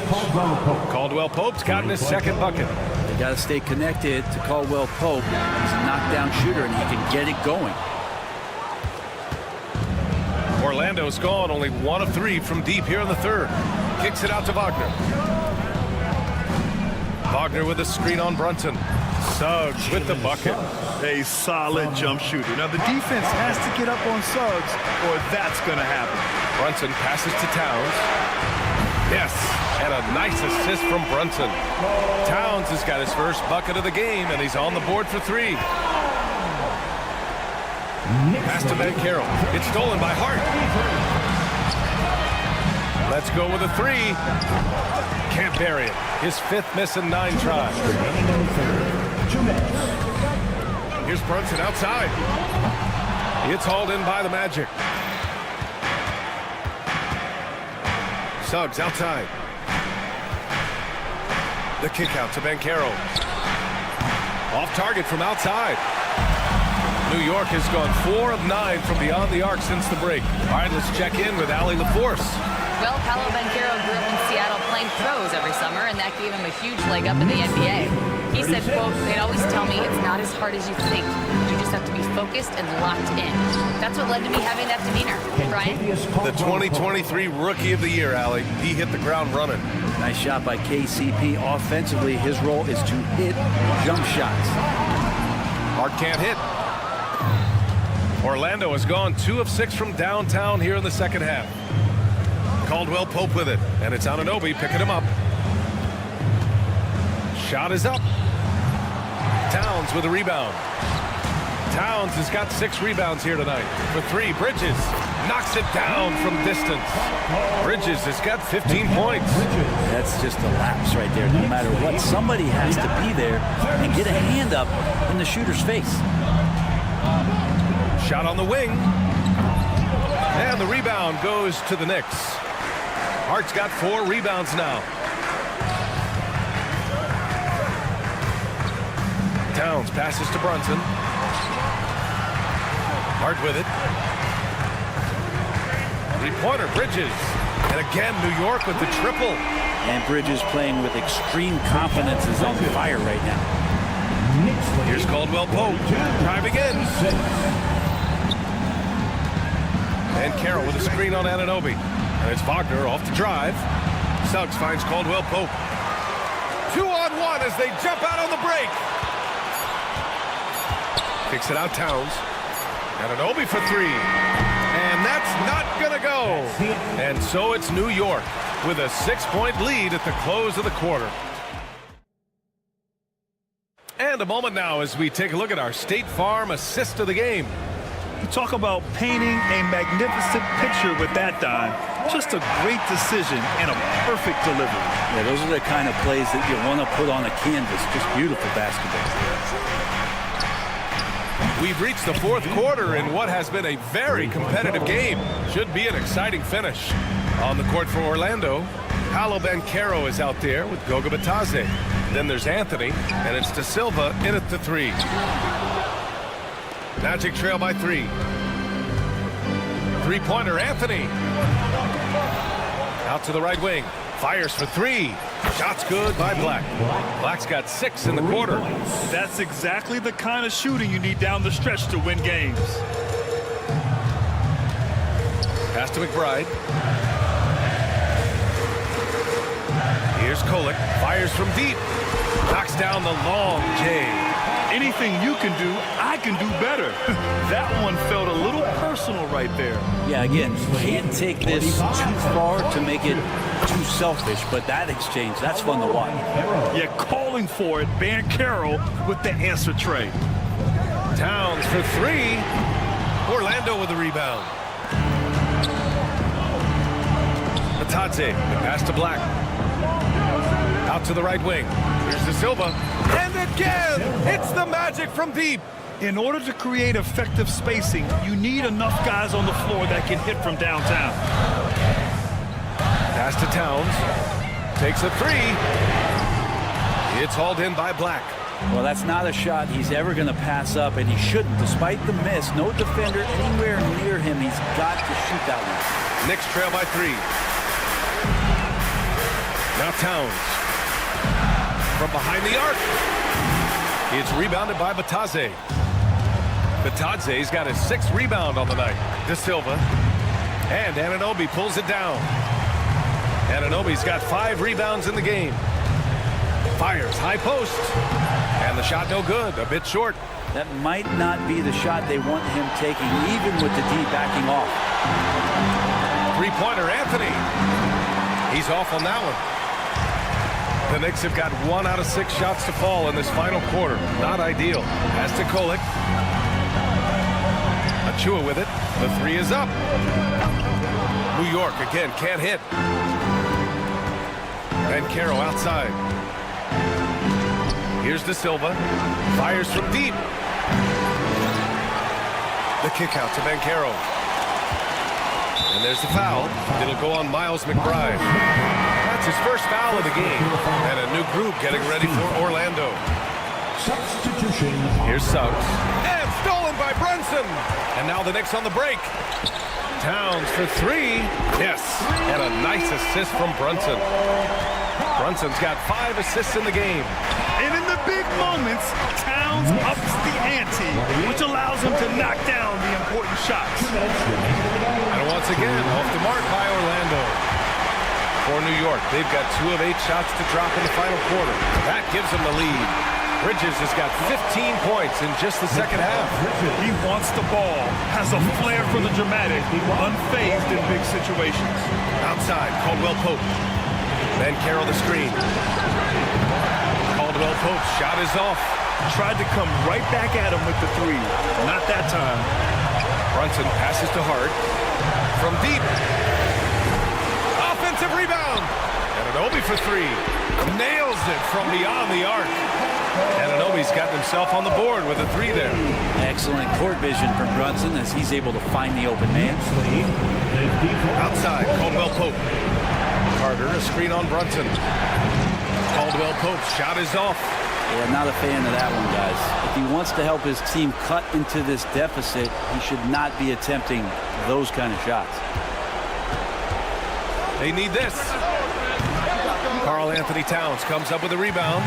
Caldwell Pope's gotten his second bucket. You got to stay connected to Caldwell Pope. He's a knockdown shooter, and he can get it going. Orlando's gone only 1 of 3 from deep here in the third. Kicks it out to Wagner. Wagner with a screen on Brunson. Suggs with the bucket. A solid jump shooter. Now the defense has to get up on Suggs or that's going to happen. Brunson passes to Towns. Yes, and a nice assist from Brunson. Towns has got his first bucket of the game, and he's on the board for 3. Pass to Banchero. It's stolen by Hart. Let's go with a 3. Can't bury it. His 5th miss in 9 tries. Here's Brunson outside. It's hauled in by the Magic. Suggs outside. The kick out to Banchero. Off target from outside. New York has gone 4 of 9 from beyond the arc since the break. All right, let's check in with Allie LaForce. Well, Paolo Banchero grew up in Seattle playing pros every summer, and that gave him a huge leg up in the NBA. He said, quote, "They'd always tell me it's not as hard as you think. You just have to be focused and locked in." That's what led to me having that demeanor. Brian? The 2023 Rookie of the Year, Allie. He hit the ground running. Nice shot by KCP. Offensively, his role is to hit jump shots. Hart can't hit. Orlando has gone 2 of 6 from downtown here in the second half. Caldwell Pope with it, and it's Anunoby picking him up. Shot is up. Towns with a rebound. Towns has got 6 rebounds here tonight. For 3, Bridges knocks it down from distance. Bridges has got 15 points. That's just a lapse right there. No matter what, somebody has to be there and get a hand up in the shooter's face. Shot on the wing. And the rebound goes to the Knicks. Hart's got 4 rebounds now. Towns passes to Brunson. Hart with it. 3-pointer, Bridges. And again, New York with the triple. And Bridges playing with extreme confidence is on fire right now. Here's Caldwell Pope driving in. And Carroll with a screen on Anunoby. And it's Wagner off the drive. Suggs finds Caldwell Pope. 2-on-1 as they jump out on the break. Kicks it out, Towns. Anunoby for 3. And that's not gonna go. And so it's New York with a 6-point lead at the close of the quarter. And a moment now as we take a look at our State Farm assist of the game. You talk about painting a magnificent picture with that dime. Just a great decision and a perfect delivery. Yeah, those are the kind of plays that you want to put on a canvas. Just beautiful basketball. We've reached the 4th quarter in what has been a very competitive game. Should be an exciting finish. On the court for Orlando, Paolo Banchero is out there with Goga Bitadze. Then there's Anthony, and it's De Silva in at the 3. Magic trail by 3. 3-pointer, Anthony. Out to the right wing. Fires for 3. Shots good by Black. Black's got 6 in the quarter. That's exactly the kind of shooting you need down the stretch to win games. Pass to McBride. Here's Kolek. Fires from deep. Knocks down the long J. Anything you can do, I can do better. That one felt a little personal right there. Yeah, again, you can't take this too far to make it too selfish, but that exchange, that's fun to watch. Yeah, calling for it, Banchero with the answer tray. Towns for 3. Orlando with the rebound. Bitadze, the pass to Black. Out to the right wing. Here's De Silva. And again, it's the Magic from deep. In order to create effective spacing, you need enough guys on the floor that can hit from downtown. Pass to Towns. Takes a 3. It's hauled in by Black. Well, that's not a shot he's ever going to pass up, and he shouldn't. Despite the miss, no defender anywhere near him. He's got to shoot that one. Knicks trail by 3. Now Towns. From behind the arc. It's rebounded by Bitadze. Bitadze's got his 6th rebound on the night. De Silva. And Anunoby pulls it down. Anunoby's got 5 rebounds in the game. Fires high post. And the shot no good. A bit short. That might not be the shot they want him taking, even with the D backing off. 3-pointer, Anthony. He's off on that one. The Knicks have got 1 out of 6 shots to fall in this final quarter. Not ideal. Pass to Kolek. Achua with it. The 3 is up. New York again can't hit. And Carroll outside. Here's De Silva. Fires from deep. The kick out to Banchero. And there's the foul. It'll go on Miles McBride. That's his first foul of the game. And a new group getting ready for Orlando. Substitution. Here's Suggs. And Stolen by Brunson. And now the Knicks on the break. Towns for three. Yes, and a nice assist from Brunson. Brunson's got 5 assists in the game. And in the big moments, Towns ups the ante, which allows him to knock down the important shots. And once again, off the mark by Orlando. For New York, they've got 2 of 8 shots to drop in the final quarter. That gives them the lead. Bridges has got 15 points in just the second half. He wants the ball, has a flair for the dramatic, unfazed in big situations. Outside, Caldwell Pope. Banchero the screen. Caldwell Pope's shot is off. Tried to come right back at him with the three. Not that time. Brunson passes to Hart. From deep. Offensive rebound. Anunoby for 3. Nails it from beyond the arc. Anunoby's gotten himself on the board with a 3 there. Excellent court vision from Brunson as he's able to find the open man. Outside, Caldwell Pope. Carter, a screen on Brunson. Caldwell Pope's shot is off. Yeah, not a fan of that one, guys. If he wants to help his team cut into this deficit, he should not be attempting those kind of shots. They need this. Karl Anthony Towns comes up with a rebound.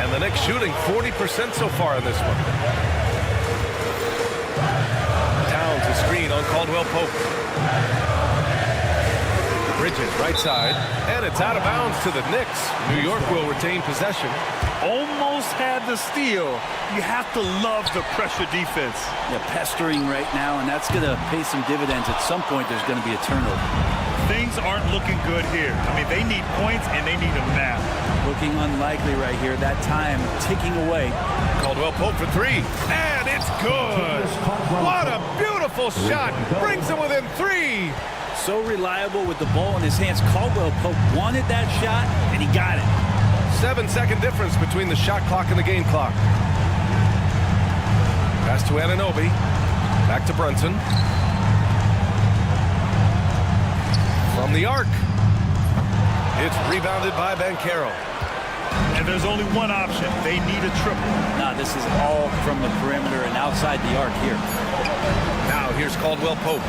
And the Knicks shooting 40% so far in this one. Towns, a screen on Caldwell Pope. Bridges, right side. And it's out of bounds to the Knicks. New York will retain possession. Almost had the steal. You have to love the pressure defense. Yeah, pestering right now, and that's going to pay some dividends. At some point, there's going to be a turnover. Things aren't looking good here. I mean, they need points, and they need them now. Looking unlikely right here. That time ticking away. Caldwell Pope for 3. And it's good. What a beautiful shot. Brings him within 3. So reliable with the ball in his hands. Caldwell Pope wanted that shot, and he got it. 7-second difference between the shot clock and the game clock. Pass to Anunoby. Back to Brunson. From the arc. It's rebounded by Banchero. And there's only one option. They need a triple. Nah, this is all from the perimeter and outside the arc here. Now here's Caldwell Pope.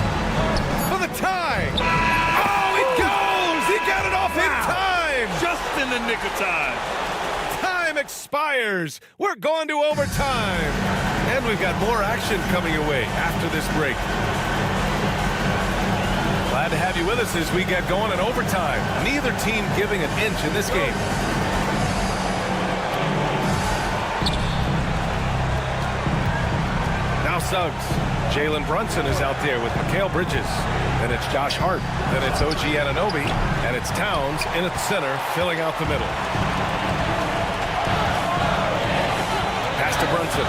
For the tie. Oh, it goes! He got it off in time! Just in the nick of time. Time expires. We're going to overtime. And we've got more action coming away after this break. Glad to have you with us as we get going in overtime. Neither team giving an inch in this game. Now Suggs. Jalen Brunson is out there with Mikal Bridges. Then it's Josh Hart. Then it's OG Anunoby. And it's Towns in at center, filling out the middle. Pass to Brunson.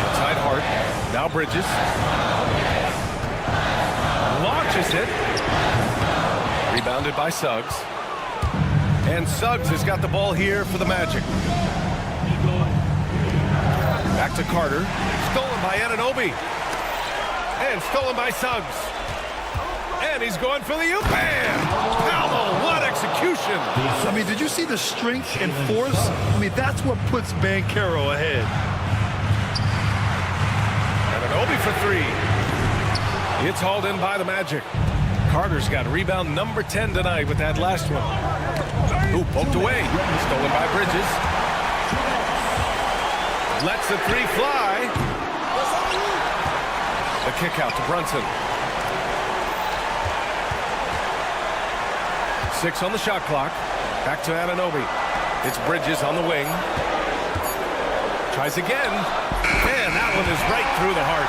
Outside Hart. Now Bridges. Launches it. Rebounded by Suggs. And Suggs has got the ball here for the Magic. Back to Carter. Stolen by Anunoby. And stolen by Suggs. And he's going for the bam! Powell, what execution! I mean, did you see the strength and force? I mean, that's what puts Banchero ahead. Anunoby for 3. It's hauled in by the Magic. Carter's got rebound number 10 tonight with that last one. Ooh, poked away. Stolen by Bridges. Lets the 3 fly. The kick out to Brunson. 6 on the shot clock. Back to Anunoby. It's Bridges on the wing. Tries again. And that one is right through the heart.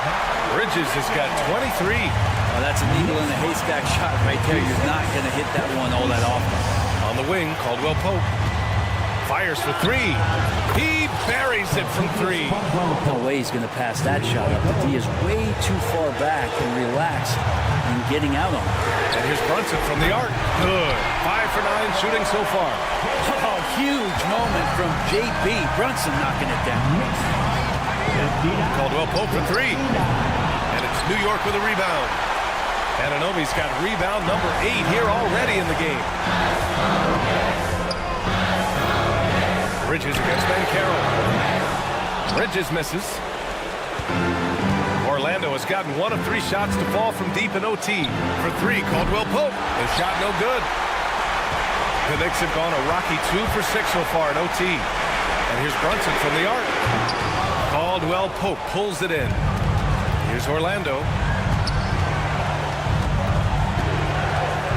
Bridges has got 23. Well, that's a needle in the haystack shot right there. You're not going to hit that one all that often. On the wing, Caldwell Pope. Fires for 3. He buries it from 3. No way he's going to pass that shot up. But he is way too far back and relaxed in getting out on it. And here's Brunson from the arc. Good. 5 for 9 shooting so far. Oh, huge moment from JB. Brunson knocking it down. Caldwell Pope for 3. And it's New York with a rebound. Anunoby's got rebound number 8 here already in the game. Bridges against Banchero. Bridges misses. Orlando has gotten 1 of 3 shots to fall from deep in OT. For 3, Caldwell Pope. The shot no good. The Knicks have gone a rocky 2 for 6 so far in OT. And here's Brunson from the arc. Caldwell Pope pulls it in. Here's Orlando.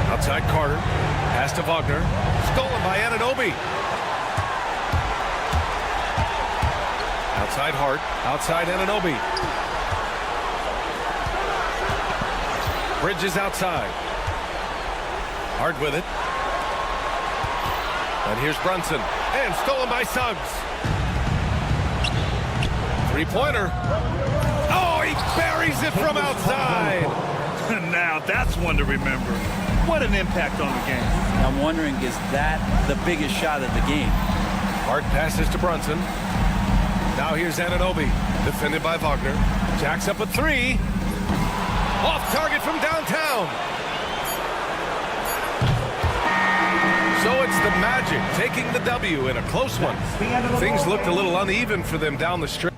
Outside Carter. Pass to Wagner. Stolen by Anunoby. Outside Hart. Outside Anunoby. Bridges outside. Hart with it. And here's Brunson. And stolen by Suggs. Three-pointer. Oh, he buries it from outside. Now that's one to remember. What an impact on the game. I'm wondering, is that the biggest shot of the game? Hart passes to Brunson. Now here's Anunoby. Defended by Wagner. Jacks up a 3. Off target from downtown. So it's the Magic taking the W in a close one. Things looked a little uneven for them down the stretch.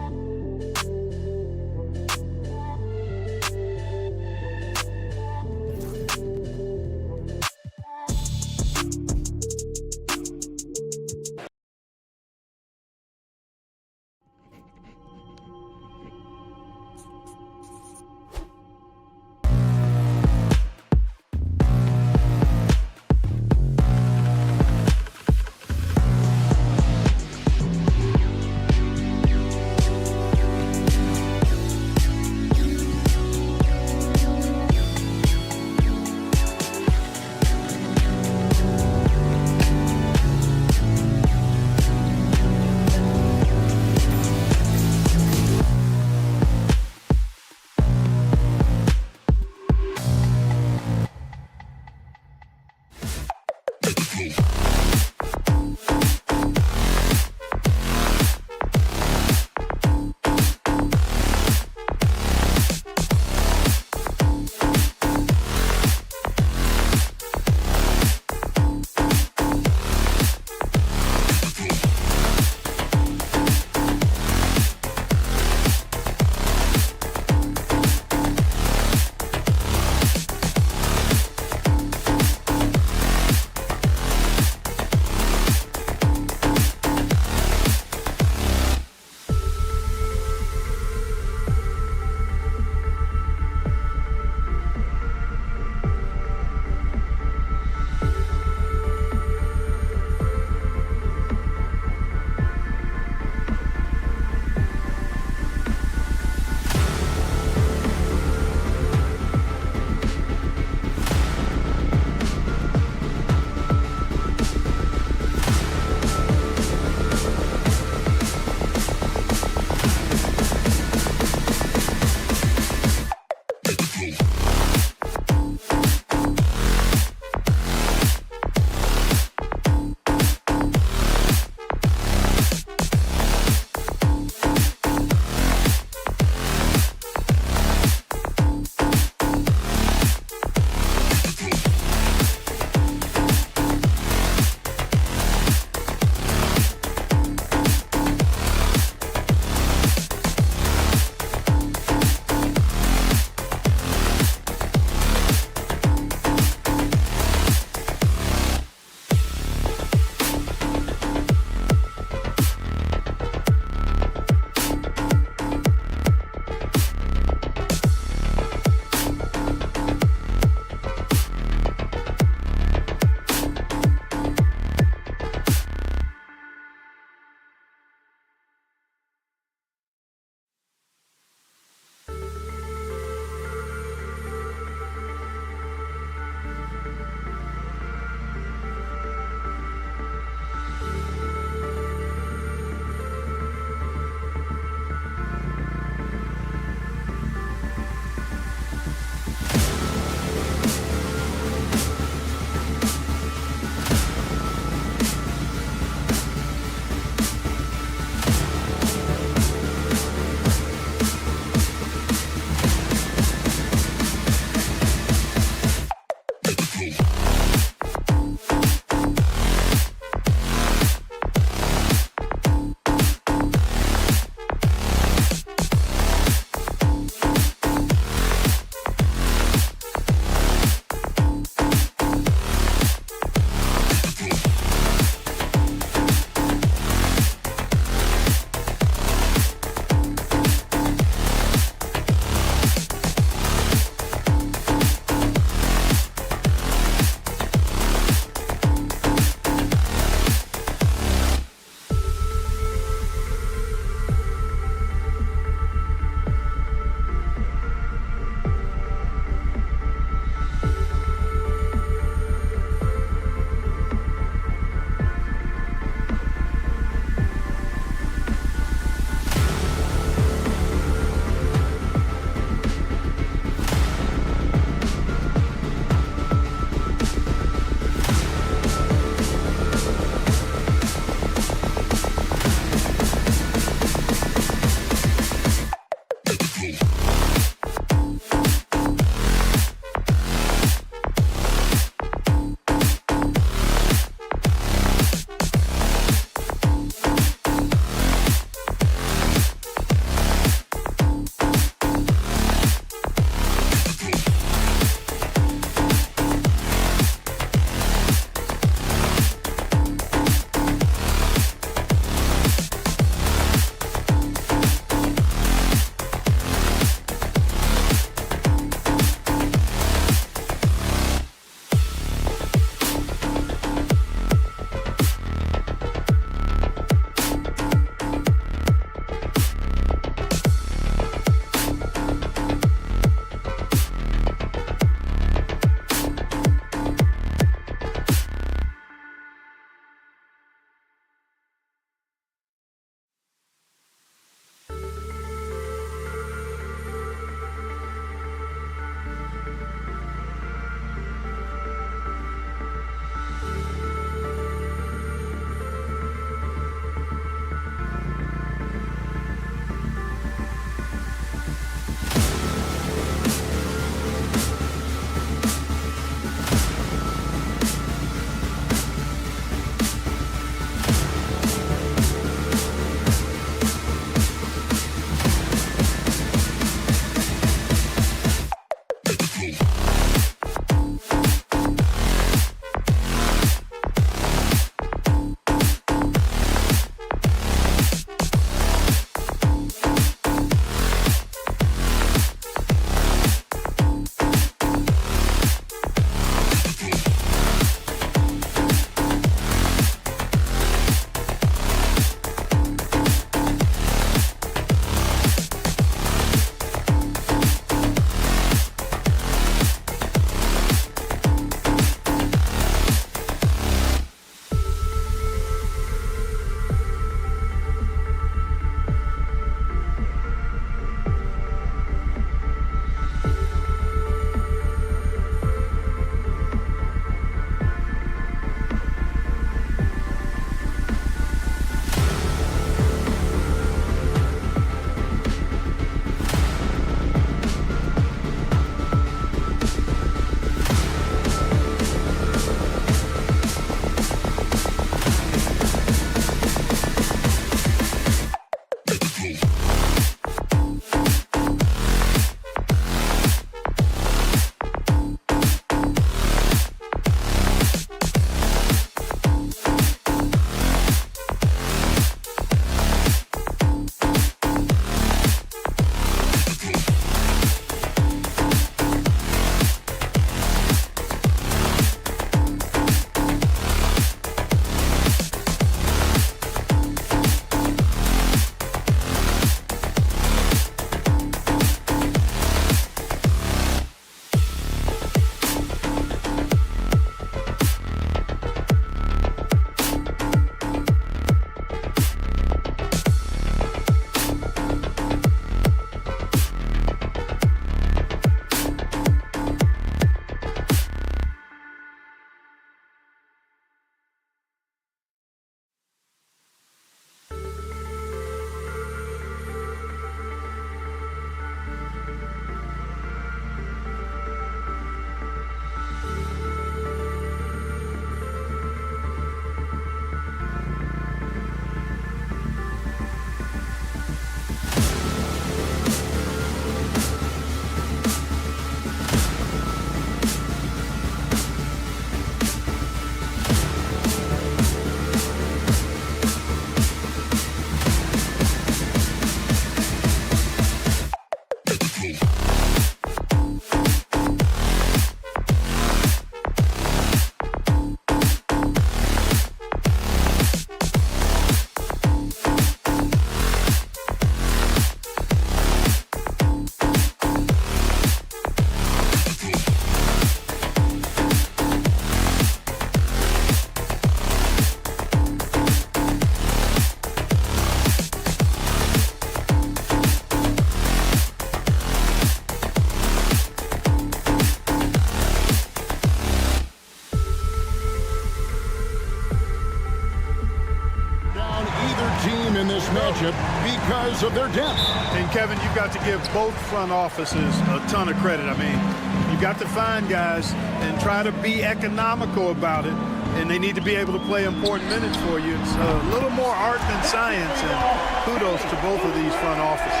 championship because of their depth. And Kevin, you've got to give both front offices a ton of credit. I mean, you've got to find guys and try to be economical about it, and they need to be able to play important minutes for you. It's a little more art than science, and kudos to both of these front offices.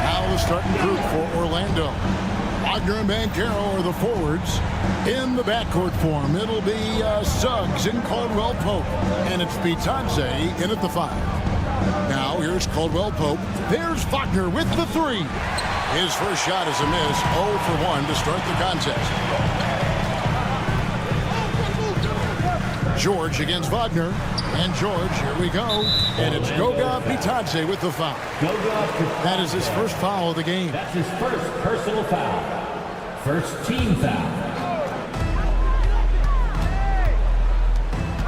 Now the starting group for Orlando. Wagner and Banchero are the forwards. In the backcourt form, it'll be Suggs and Caldwell Pope. And it's Bitadze in at the 5. Now here's Caldwell Pope. There's Wagner with the 3. His first shot is a miss. 0 for 1 to start the contest. George against Wagner. And George, here we go. And it's Goga Bitadze with the foul. That is his first foul of the game. That's his first personal foul. First team foul.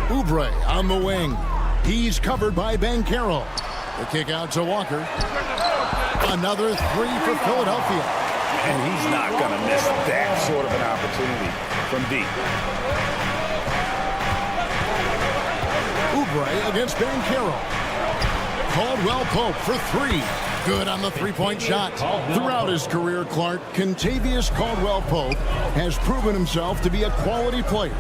Oubre on the wing. He's covered by Banchero. The kick out to Walker. Another 3 for Philadelphia. And he's not going to miss that sort of an opportunity from deep. Oubre against Banchero. Caldwell Pope for 3. Good on the three-point shot. Throughout his career, Clark, Kentavious Caldwell Pope has proven himself to be a quality player.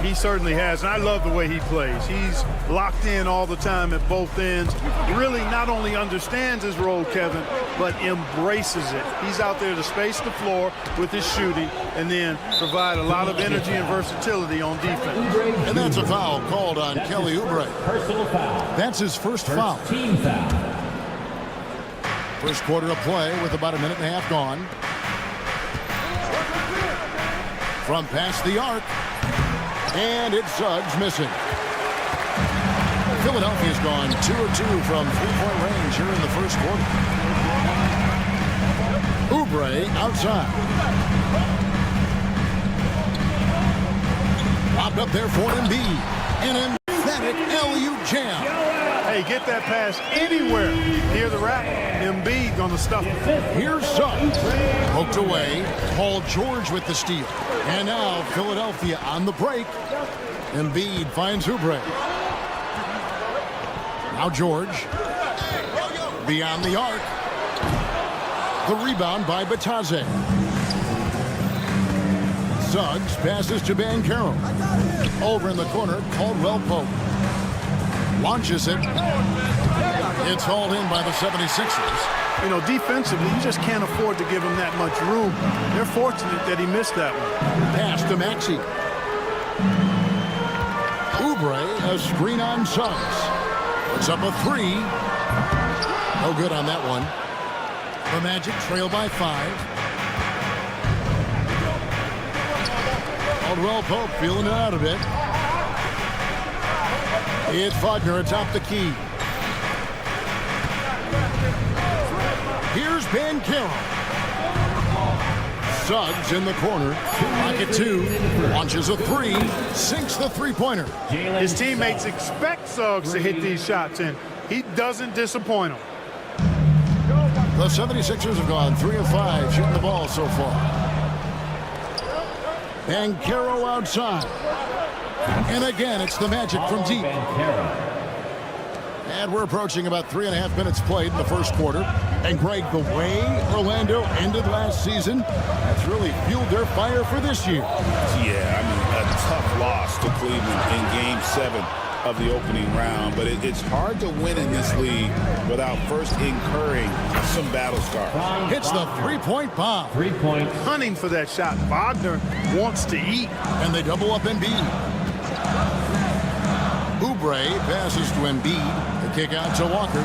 He certainly has, and I love the way he plays. He's locked in all the time at both ends. Really not only understands his role, Kevin, but embraces it. He's out there to space the floor with his shooting and then provide a lot of energy and versatility on defense. And that's a foul called on Kelly Oubre. Personal foul. That's his first foul. Team foul. First quarter of play with about a minute and a half gone. From past the arc. And it's Suggs missing. Philadelphia's gone 2 of 2 from three-point range here in the first quarter. Oubre outside. Lobbed up there for Embiid. An emphatic LU jam. Hey, get that pass anywhere near the rack. Embiid gonna stuff it. Here's Suggs. Poked away. Paul George with the steal. And now Philadelphia on the break. Embiid finds Oubre. Now George. Beyond the arc. The rebound by Bitadze. Suggs passes to Banchero. Over in the corner, Caldwell Pope. Launches it. It's hauled in by the 76ers. You know, defensively, you just can't afford to give him that much room. They're fortunate that he missed that one. Pass to Maxey. Oubre, a screen on Suggs. Puts up a 3. No good on that one. The Magic trail by 5. Caldwell Pope feeling it out a bit. It's Wagner atop the key. Here's Banchero. Suggs in the corner. Pocket 2. Launches a 3. Sinks the three-pointer. His teammates expect Suggs to hit these shots, and he doesn't disappoint them. The 76ers have gone 3 of 5 shooting the ball so far. Banchero outside. And again, it's the Magic from deep. And we're approaching about 3.5 minutes played in the first quarter. And Greg, the way Orlando ended last season, that's really fueled their fire for this year. Yeah, I mean, a tough loss to Cleveland in Game 7 of the opening round. But it's hard to win in this league without first incurring some battle scars. Hits the three-point bomb. 3 points. Hunting for that shot. Wagner wants to eat. And they double up Embiid. Oubre passes to Embiid. The kick out to Walker.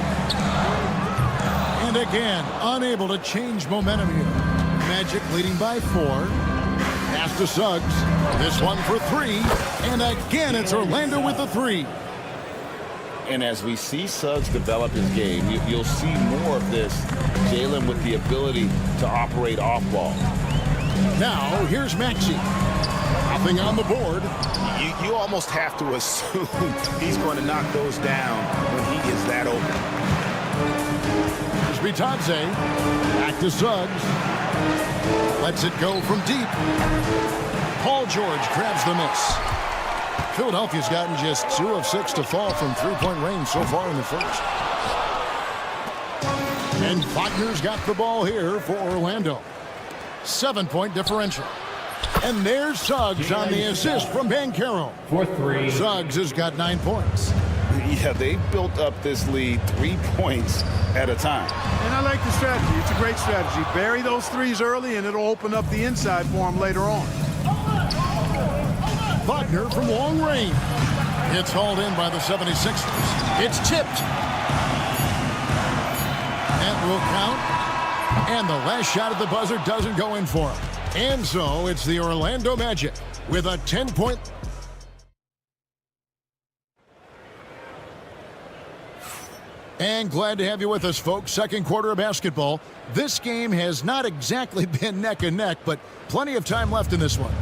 And again, unable to change momentum here. Magic leading by 4. Pass to Suggs. This one for 3. And again, it's Orlando with the 3. And as we see Suggs develop his game, you'll see more of this. Jalen with the ability to operate off ball. Now, here's Maxey. Nothing on the board. You almost have to assume he's going to knock those down when he is that open. Here's Bitadze. Back to Suggs. Lets it go from deep. Paul George grabs the miss. Philadelphia's gotten just 2 of 6 to fall from three-point range so far in the first. And Wagner's got the ball here for Orlando. 7-point differential. And there's Suggs on the assist from Banchero. For 3. Suggs has got 9 points. Yeah, they built up this lead 3 points at a time. And I like the strategy. It's a great strategy. Bury those threes early, and it'll open up the inside for him later on. Wagner from long range. It's hauled in by the 76ers. It's tipped. That will count. And the last shot at the buzzer doesn't go in for him. And so it's the Orlando Magic with a 10-point. And glad to have you with us, folks. Second quarter of basketball. This game has not exactly been neck and neck, but plenty of time left in this one.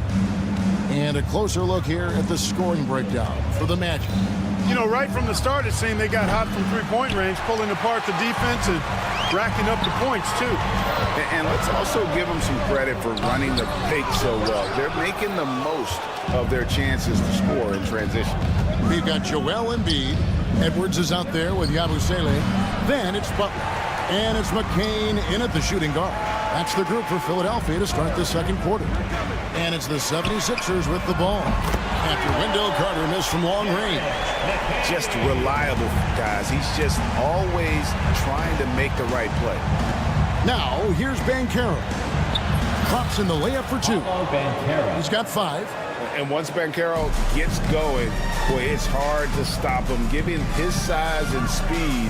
And a closer look here at the scoring breakdown for the Magic. You know, right from the start, it seemed they got hot from three-point range, pulling apart the defense and racking up the points, too. And let's also give them some credit for running the pick so well. They're making the most of their chances to score in transition. We've got Joel Embiid. Edwards is out there with Yabusele. Then it's Butler. And it's McCain in at the shooting guard. That's the group for Philadelphia to start the second quarter. And it's the 76ers with the ball. After Wendell Carter missed from long range. Just reliable, guys. He's just always trying to make the right play. Now, here's Banchero. Drops in the layup for 2. He's got 5. And once Banchero gets going, boy, it's hard to stop him. Given his size and speed,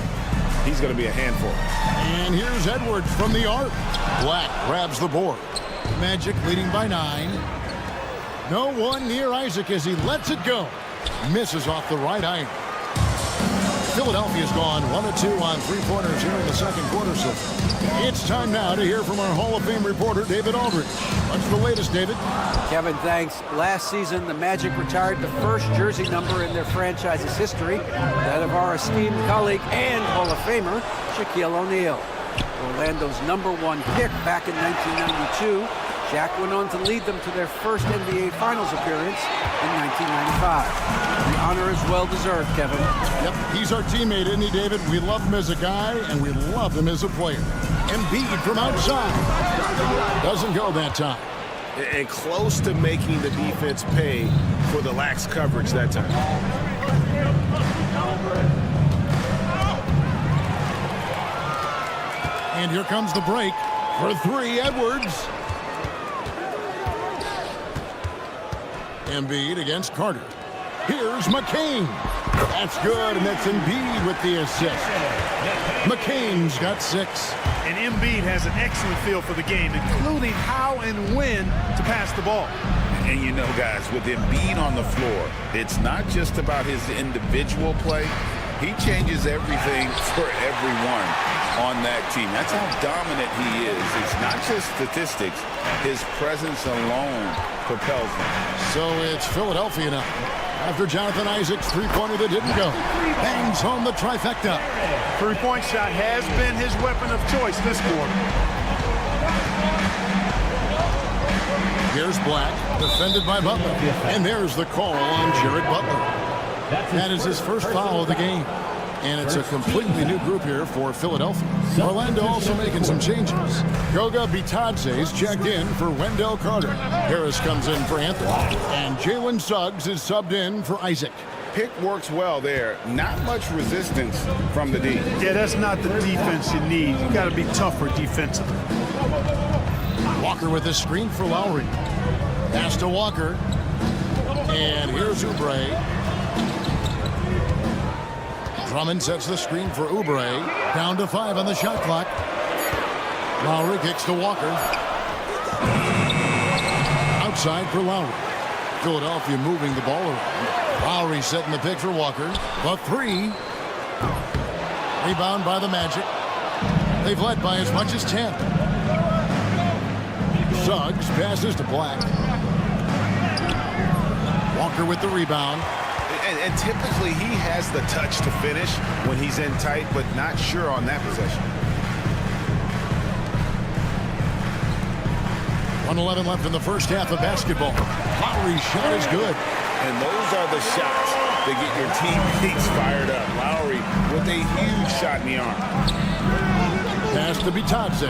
he's going to be a handful. And here's Edwards from the arc. Black grabs the board. Magic leading by 9. No one near Isaac as he lets it go. Misses off the right iron. Philadelphia's gone 1 of 2 on three-pointers here in the second quarter. So it's time now to hear from our Hall of Fame reporter, David Aldridge. What's the latest, David? Kevin, thanks. Last season, the Magic retired the first jersey number in their franchise's history, that of our esteemed colleague and Hall of Famer, Shaquille O'Neal. Orlando's #1 pick back in 1992, Shaq went on to lead them to their first NBA Finals appearance in 1995. The honor is well-deserved, Kevin. Yep, he's our teammate, isn't he, David? We love him as a guy, and we love him as a player. Embiid from outside. Doesn't go that time. And close to making the defense pay for the lax coverage that time. And here comes the break for 3, Edwards. Embiid against Carter. Here's McCain. That's good, and that's Embiid with the assist. McCain's got 6. And Embiid has an excellent feel for the game, including how and when to pass the ball. And you know, guys, with Embiid on the floor, it's not just about his individual play. He changes everything for everyone on that team. That's how dominant he is. It's not just statistics. His presence alone propels them. So it's Philadelphia now. After Jonathan Isaac's three-pointer that didn't go. Bangs home the trifecta. Three-point shot has been his weapon of choice this quarter. Here's Black, defended by Butler. And there's the call on Jared Butler. That is his first foul of the game. And it's a completely new group here for Philadelphia. Orlando also making some changes. Goga Bitadze's checked in for Wendell Carter. Harris comes in for Anthony. And Jalen Suggs is subbed in for Isaac. Pick works well there. Not much resistance from the D. Yeah, that's not the defense you need. You got to be tougher defensively. Walker with a screen for Lowry. Pass to Walker. And here's Oubre. Drummond sets the screen for Oubre. Down to 5 on the shot clock. Lowry kicks to Walker. Outside for Lowry. Philadelphia moving the ball around. Lowry setting the pick for Walker. The 3. Rebound by the Magic. They've led by as much as 10. Suggs passes to Black. Walker with the rebound. And typically he has the touch to finish when he's in tight, but not sure on that possession. 1:11 left in the first half of basketball. Lowry's shot is good. And those are the shots that get your teammates fired up. Lowry with a huge shot in the arm. Pass to Bitadze.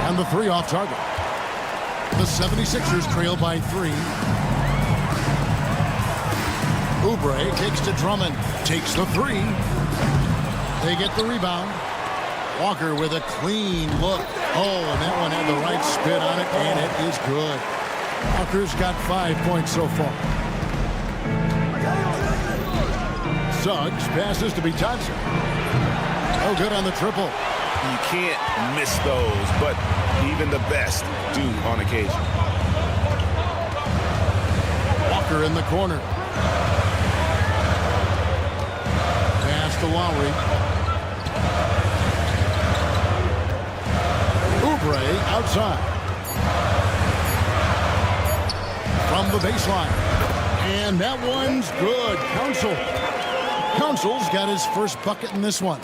And the 3 off target. The 76ers trail by 3. Oubre takes to Drummond. Takes the 3. They get the rebound. Walker with a clean look. Oh, and that one had the right spin on it, and it is good. Walker's got 5 points so far. Suggs passes to Bitadze. Oh, good on the triple. You can't miss those, but even the best do on occasion. Walker in the corner. Pass to Lowry. Oubre outside. From the baseline. And that one's good. Council's got his first bucket in this one.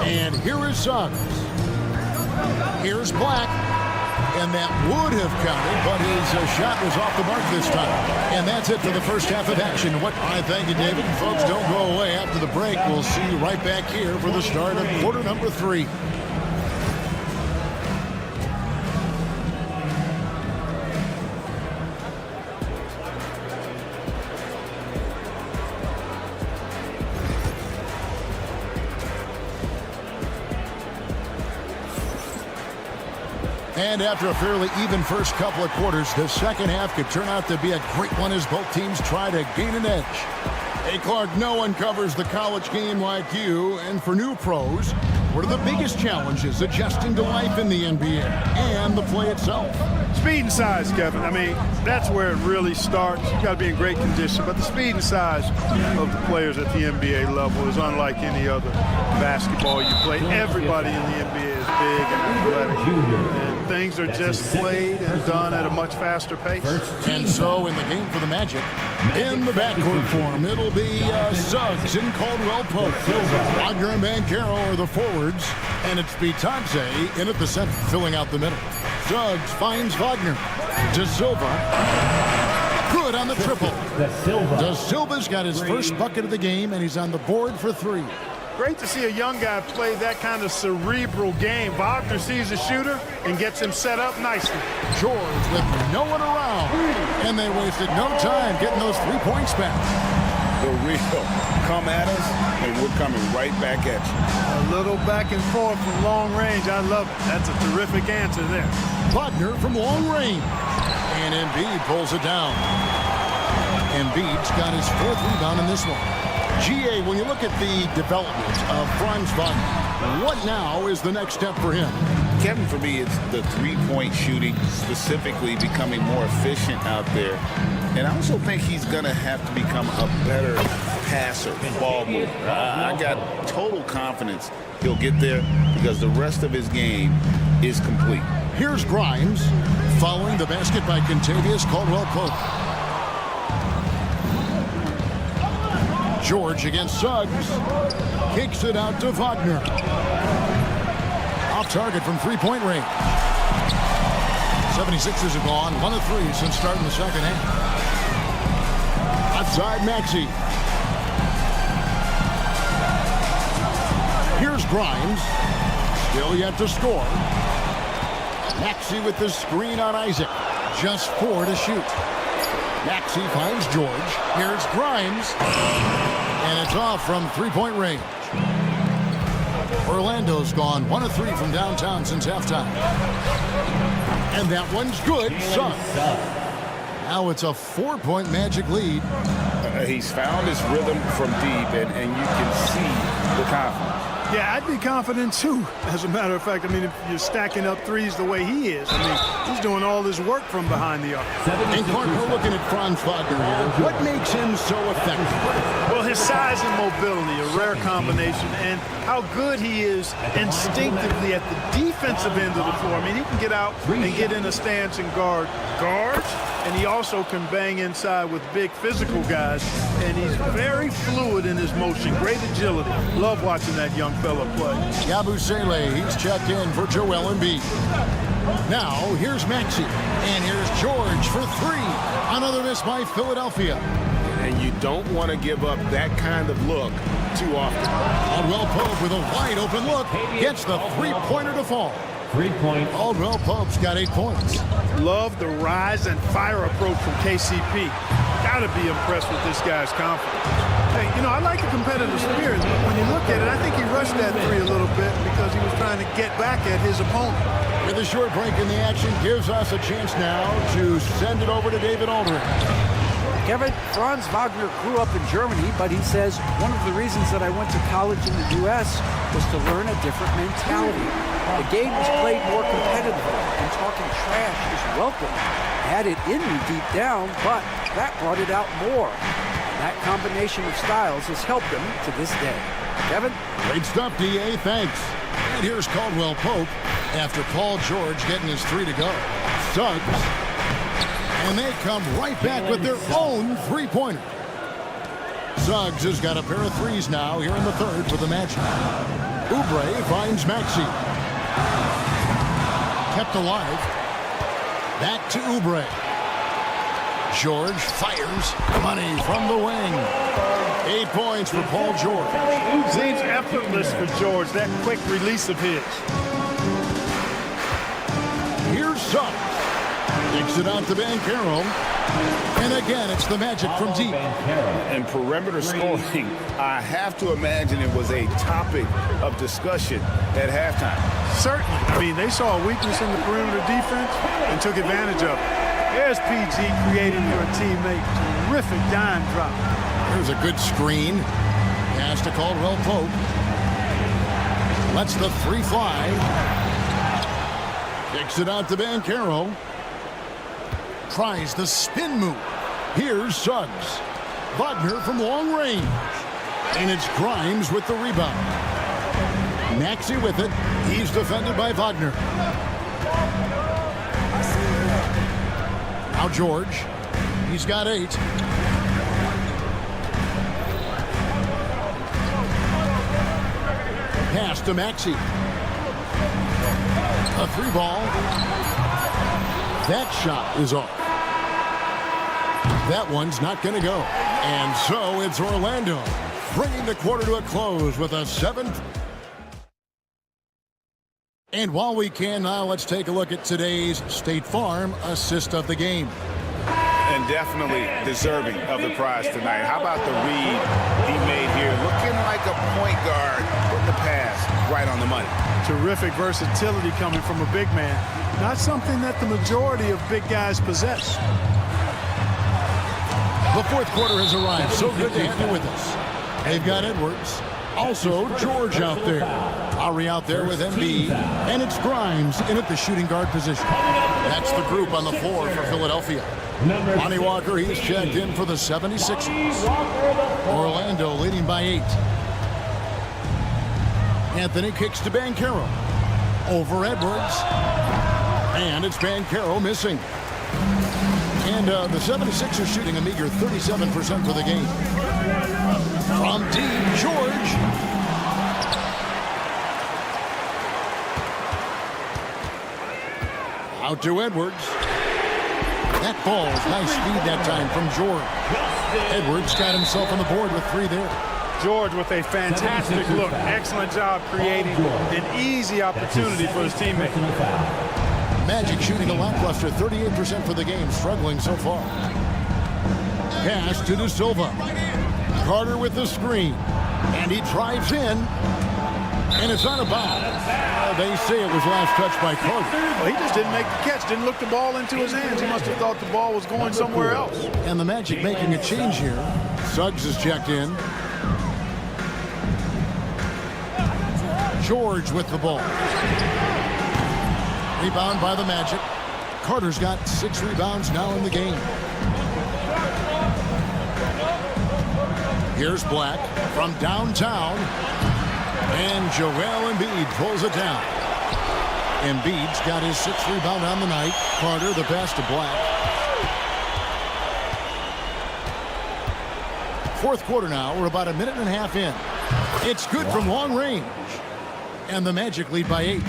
And here is Suggs. Here's Black. And that would have counted, but his shot was off the mark this time. And that's it for the first half of action. I thank you, David. Folks, don't go away. After the break, we'll see you right back here for the start of quarter number 3. And after a fairly even first couple of quarters, the second half could turn out to be a great one as both teams try to gain an edge. Hey, Clark, no one covers the college game like you. And for new pros, what are the biggest challenges adjusting to life in the NBA and the play itself? Speed and size, Kevin. I mean, that's where it really starts. You got to be in great condition. But the speed and size of the players at the NBA level is unlike any other basketball you play. Everybody in the NBA is big and athletic. And things are just played and done at a much faster pace. And so in the game for the Magic, in the backcourt form, it'll be Suggs and Caldwell Pope. Wagner and Banchero are the forwards, and it's Bitadze in at the center, filling out the middle. Suggs finds Wagner. De Silva. Good on the triple. De Silva's got his first bucket of the game, and he's on the board for 3. Great to see a young guy play that kind of cerebral game. Wagner sees a shooter and gets him set up nicely. George with no one around, and they wasted no time getting those 3 points back. The real come at us, and we're coming right back at you. A little back and forth from long range. I love it. That's a terrific answer there. Wagner from long range, and Embiid pulls it down. Embiid's got his 4th rebound in this one. GA, when you look at the development of Franz Wagner, what now is the next step for him? Kevin, for me, it's the 3-point shooting, specifically becoming more efficient out there. And I also think he's going to have to become a better passer, ball mover. I got total confidence he'll get there because the rest of his game is complete. Here's Grimes, following the basket by Kentavious Caldwell-Pope. George against Suggs. Kicks it out to Wagner. Off target from 3-point range. 76ers have gone 1 of 3 since starting the second half. Outside Maxey. Here's Grimes. Still yet to score. Maxey with the screen on Isaac. Just 4 to shoot. Maxey finds George. Here's Grimes. And it's off from 3-point range. Orlando's gone 1 of 3 from downtown since halftime. And that one's good. Suggs. Now it's a 4-point Magic lead. He's found his rhythm from deep, and you can see the confidence. Yeah, I'd be confident too. As a matter of fact, I mean, if you're stacking up threes the way he is, I mean, he's doing all this work from behind the arc. And Clark, we're looking at Franz Wagner here. What makes him so effective? Well, his size and mobility, a rare combination, and how good he is instinctively at the defensive end of the floor. I mean, he can get out and get in a stance and guard guards, and he also can bang inside with big physical guys, and he's very fluid in his motion, great agility. Love watching that young fella play. Yabusele, he's checked in for Joel Embiid. Now, here's Maxey. And here's George for three. Another miss by Philadelphia. And you don't want to give up that kind of look too often. Caldwell Pope with a wide open look. Gets the three-pointer to fall. 3-point. Caldwell Pope's got 8 points. Love the rise and fire approach from KCP. Gotta be impressed with this guy's confidence. Hey, you know, I like the competitive spirit. When you look at it, I think he rushed that three a little bit because he was trying to get back at his opponent. With a short break in the action, gives us a chance now to send it over to David Aldridge. Kevin, Franz Wagner grew up in Germany, but he says one of the reasons that I went to college in the U.S. was to learn a different mentality. The game is played more competitively, and talking trash is welcome. I had it in me deep down, but that brought it out more. That combination of styles has helped him to this day. Kevin? Great stuff, D.A. Thanks. And here's Caldwell Pope after Paul George getting his 3 to go. Suggs. And they come right back with their own three-pointer. Suggs has got a pair of threes now here in the third for the Magic. Oubre finds Maxey. Kept alive. Back to Oubre. George fires. Money from the wing. 8 points for Paul George. Seems effortless for George, that quick release of his. Here's Suggs. Kicks it out to Banchero. And again, it's the Magic from deep. And perimeter scoring, I have to imagine it was a topic of discussion at halftime. Certainly. I mean, they saw a weakness in the perimeter defense and took advantage of it. There's PG creating for a teammate. Terrific dime drop. There's a good screen. Pass to Caldwell Pope. Lets the three fly. Kicks it out to Banchero. Tries the spin move. Here's Suggs. Wagner from long range. And it's Grimes with the rebound. Maxey with it. He's defended by Wagner. Now George. He's got 8. Pass to Maxey. A 3-ball. That shot is off. That one's not going to go. And so it's Orlando bringing the quarter to a close with a 7th. And while we can now, let's take a look at today's State Farm assist of the game. And definitely deserving of the prize tonight. How about the read he made here? Looking like a point guard, putting the pass right on the money. Terrific versatility coming from a big man. Not something that the majority of big guys possess. The fourth quarter has arrived. So good to have you with us. They've got Edwards. Also, George out there. Lowry out there with Embiid. And it's Grimes in at the shooting guard position. That's the group on the floor for Philadelphia. Lonnie Walker, he's checked in for the 76ers. Orlando leading by 8. Anthony kicks to Banchero. Over Edwards. And it's Banchero missing. And the 76ers shooting a meager 37% for the game. From deep, George. Out to Edwards. That ball's nice speed that time from George. Edwards got himself on the board with 3 there. George with a fantastic look. Excellent job creating an easy opportunity for his teammate. Magic shooting a lackluster 38% for the game, struggling so far. Pass to De Silva. Carter with the screen. And he drives in. And it's out of bounds. They say it was last touched by Carter. Well, he just didn't make the catch, didn't look the ball into his hands. He must have thought the ball was going somewhere else. And the Magic making a change here. Suggs is checked in. George with the ball. Rebound by the Magic. Carter's got 6 rebounds now in the game. Here's Black from downtown. And Joel Embiid pulls it down. Embiid's got his 6th rebound on the night. Carter the pass to Black. Fourth quarter now. We're about a minute and a half in. It's good from long range. And the Magic lead by 8.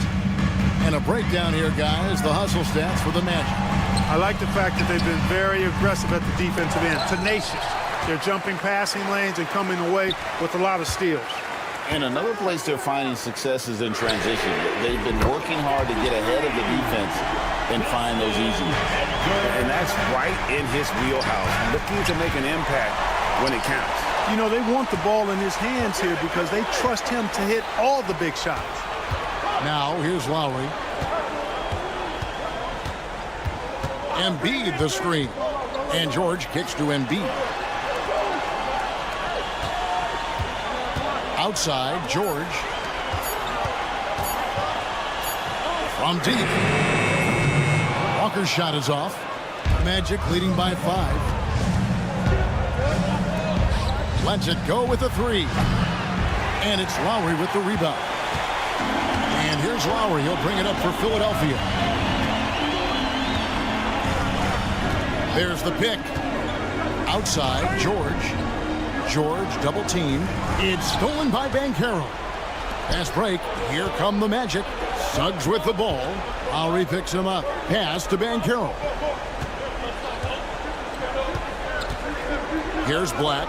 And a breakdown here, guys. The hustle stats for the Magic. I like the fact that they've been very aggressive at the defensive end. Tenacious. They're jumping passing lanes and coming away with a lot of steals. And another place they're finding success is in transition. They've been working hard to get ahead of the defense and find those easy ones. And that's right in his wheelhouse, looking to make an impact when it counts. You know, they want the ball in his hands here because they trust him to hit all the big shots. Now, here's Lowry. Embiid the screen. And George kicks to Embiid. Outside, George. From deep. Walker's shot is off. Magic leading by 5. Lets it go with a 3. And it's Lowry with the rebound. And here's Lowry. He'll bring it up for Philadelphia. There's the pick. Outside, George. George double team. It's stolen by Banchero. Pass break. Here come the Magic. Suggs with the ball. Lowry picks him up. Pass to Banchero. Here's Black.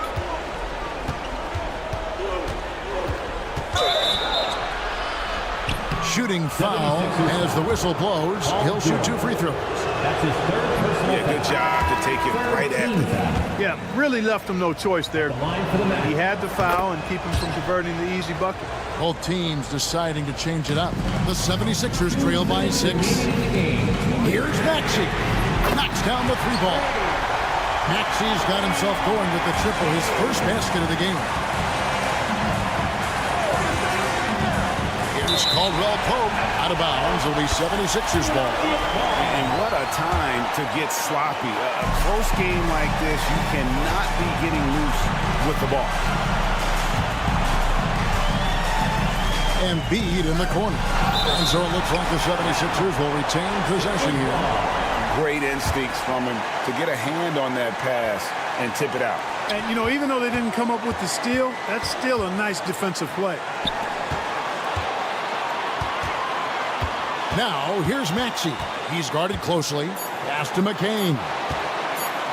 Shooting foul as the whistle blows. He'll shoot 2 free throws. That's his third personal. Yeah, good job to take it right after that. Yeah, really left him no choice there. The line for the Magic. He had to foul and keep him from converting the easy bucket. Both teams deciding to change it up. The 76ers trail by 6. Here's Maxey. Knocks down the 3 ball. Maxey's got himself going with the triple, his first basket of the game. Here's Caldwell Pope. Out of bounds. It'll be 76ers ball. And what a time to get sloppy. A close game like this, you cannot be getting loose with the ball. Embiid in the corner. And so it looks like the 76ers will retain possession here. Great instincts from him to get a hand on that pass and tip it out. And, you know, even though they didn't come up with the steal, that's still a nice defensive play. Now, here's Maxey. He's guarded closely. Pass to McCain.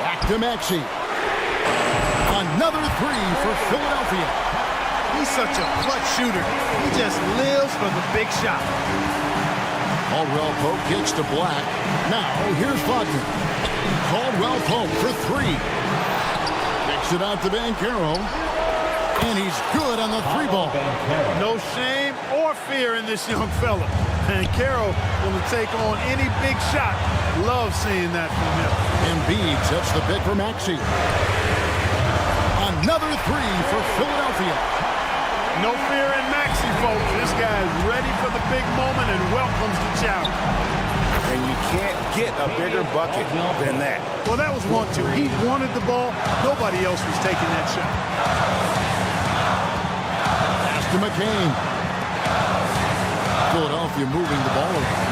Back to Maxey. Another 3 for Philadelphia. He's such a clutch shooter. He just lives for the big shot. Caldwell Pope kicks to Black. Now, here's Wagner. Caldwell Pope for 3. Kicks it out to Banchero. And he's good on the 3 ball. No shame or fear in this young fella. And Banchero will take on any big shot. Love seeing that from him. Embiid sets the pick for Maxey. Another 3 for Philadelphia. No fear in Maxey, folks. This guy is ready for the big moment and welcomes the challenge. And you can't get a bigger bucket than that. Well, that was 1-2. He wanted the ball. Nobody else was taking that shot. Pass to McCain. Philadelphia moving the ball around.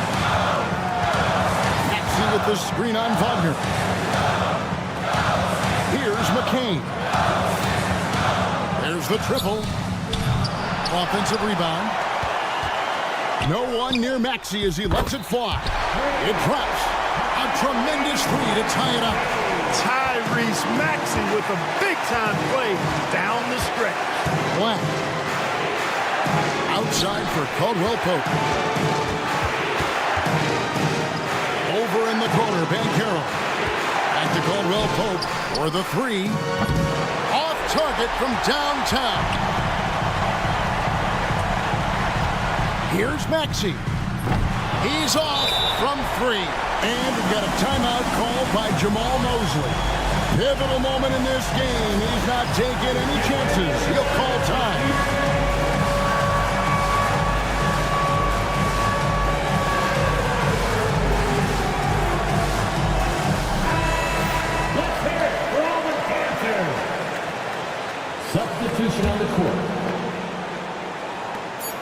Maxey with the screen on Wagner. Here's McCain. There's the triple. Offensive rebound. No one near Maxey as he lets it fly. It drops. A tremendous 3 to tie it up. Tyrese Maxey with a big-time play down the stretch. Black. Outside for Caldwell Pope. Over in the corner, Banchero. Back to Caldwell Pope for the 3. Off target from downtown. Here's Maxey. He's off from 3. And we've got a timeout called by Jamal Mosley. Pivotal moment in this game. He's not taking any chances. He'll call time. Substitution on the court.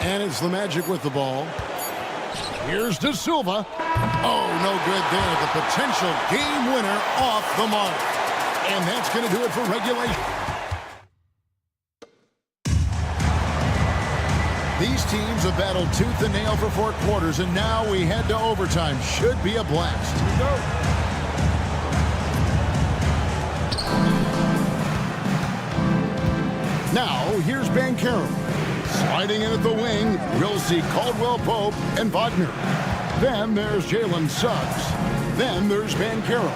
And it's the Magic with the ball. Here's De Silva. Oh, no good there. The potential game winner off the mark. And that's going to do it for regulation. These teams have battled tooth and nail for 4 quarters, and now we head to overtime. Should be a blast. Here we go. Now, here's Banchero. Sliding in at the wing, we'll see Caldwell Pope and Wagner. Then there's Jalen Suggs. Then there's Banchero.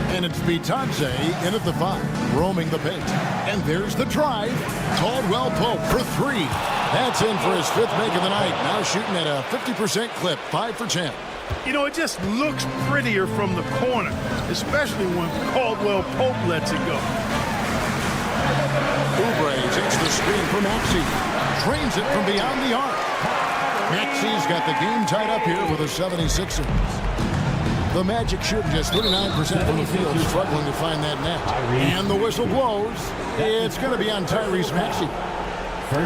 And it's Bitadze in at the 5, roaming the paint. And there's the drive. Caldwell Pope for 3. That's in for his 5th make of the night. Now shooting at a 50% clip, 5 for 10. You know, it just looks prettier from the corner, especially when Caldwell Pope lets it go. Oubre takes the screen for Maxey. Drains it from beyond the arc. Maxey's got the game tied up here for the 76ers. The Magic shooting just 39% from the field, struggling to find that net. And the whistle blows. It's going to be on Tyrese Maxey.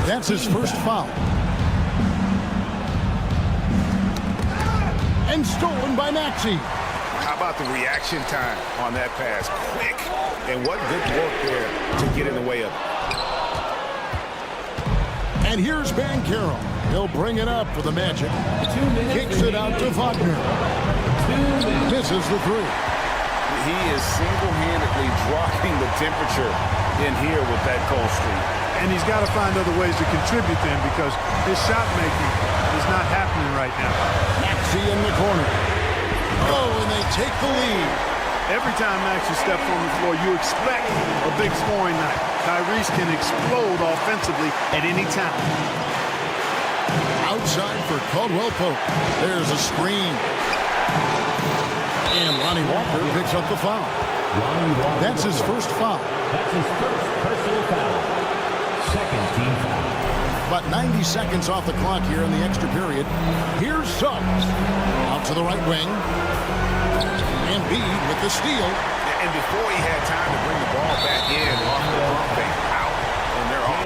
That's his first foul. And stolen by Maxey. How about the reaction time on that pass? Quick. And what good work there to get in the way of it. And here's Banchero. He'll bring it up for the Magic. Kicks it out to Wagner. Misses the 3. He is single-handedly dropping the temperature in here with that cold streak. And he's got to find other ways to contribute then, because his shot making is not happening right now. Maxey in the corner. Oh, and they take the lead. Every time Maxey steps on the floor, you expect a big scoring night. Tyrese can explode offensively at any time. Outside for Caldwell Pope. There's a screen. And Lonnie Walker picks up the foul. That's his first foul. That's his first personal foul. Second team foul. About 90 seconds off the clock here in the extra period. Here's Suggs. Out to the right wing. Embiid with the steal. And before he had time to bring the ball back in, off the pump fake out, and they're off.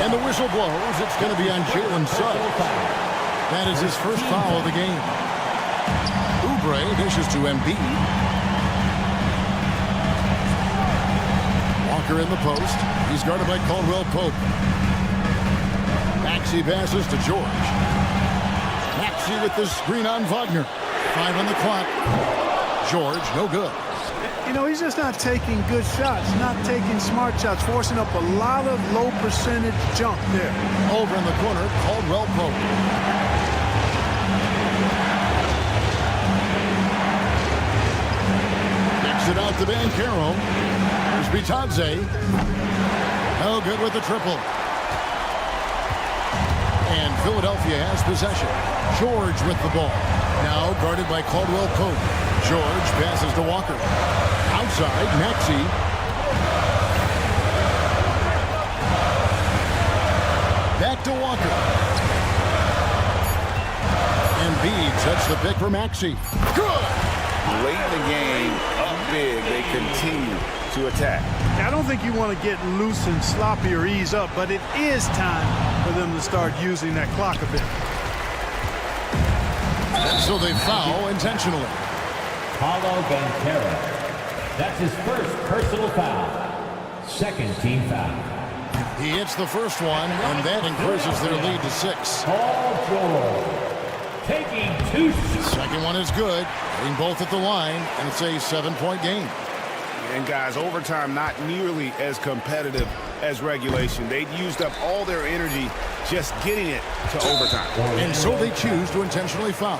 And the whistle blows. It's going to be on Jalen Suggs. That is his first foul of the game. Oubre dishes to Embiid. Walker in the post. He's guarded by Caldwell Pope. Maxey passes to George. Maxey with the screen on Wagner. 5 on the clock. George, no good. You know, he's just not taking good shots, not taking smart shots, forcing up a lot of low percentage jump there. Over in the corner, Caldwell Pope. Kicks it out to Banchero. Here's Bitadze. No good with the triple. And Philadelphia has possession. George with the ball. Now guarded by Caldwell Pope. George passes to Walker. Outside, Maxey. Back to Walker. Embiid sets the pick for Maxey. Good! Late in the game, up big, they continue to attack. I don't think you want to get loose and sloppy or ease up, but it is time for them to start using that clock a bit. And so they foul intentionally. Paulo Banchero. That's his first personal foul. Second team foul. He hits the first one, and that increases their lead to 6. Paul George taking 2 shots. Second one is good. Hitting both at the line, and it's a 7-point game. And guys, overtime not nearly as competitive as regulation. They'd used up all their energy just getting it to overtime. And so they choose to intentionally foul.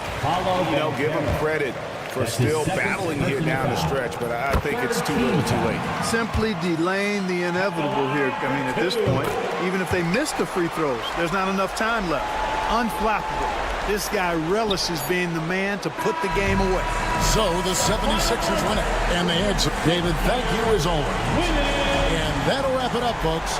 You know, give them credit for still battling here down the stretch, but I think it's too little too late. Simply delaying the inevitable here. I mean, at this point, even if they miss the free throws, there's not enough time left. Unflappable. This guy relishes being the man to put the game away. So the 76ers win it. And the answer, David, thank you as always. And that'll wrap it up, folks.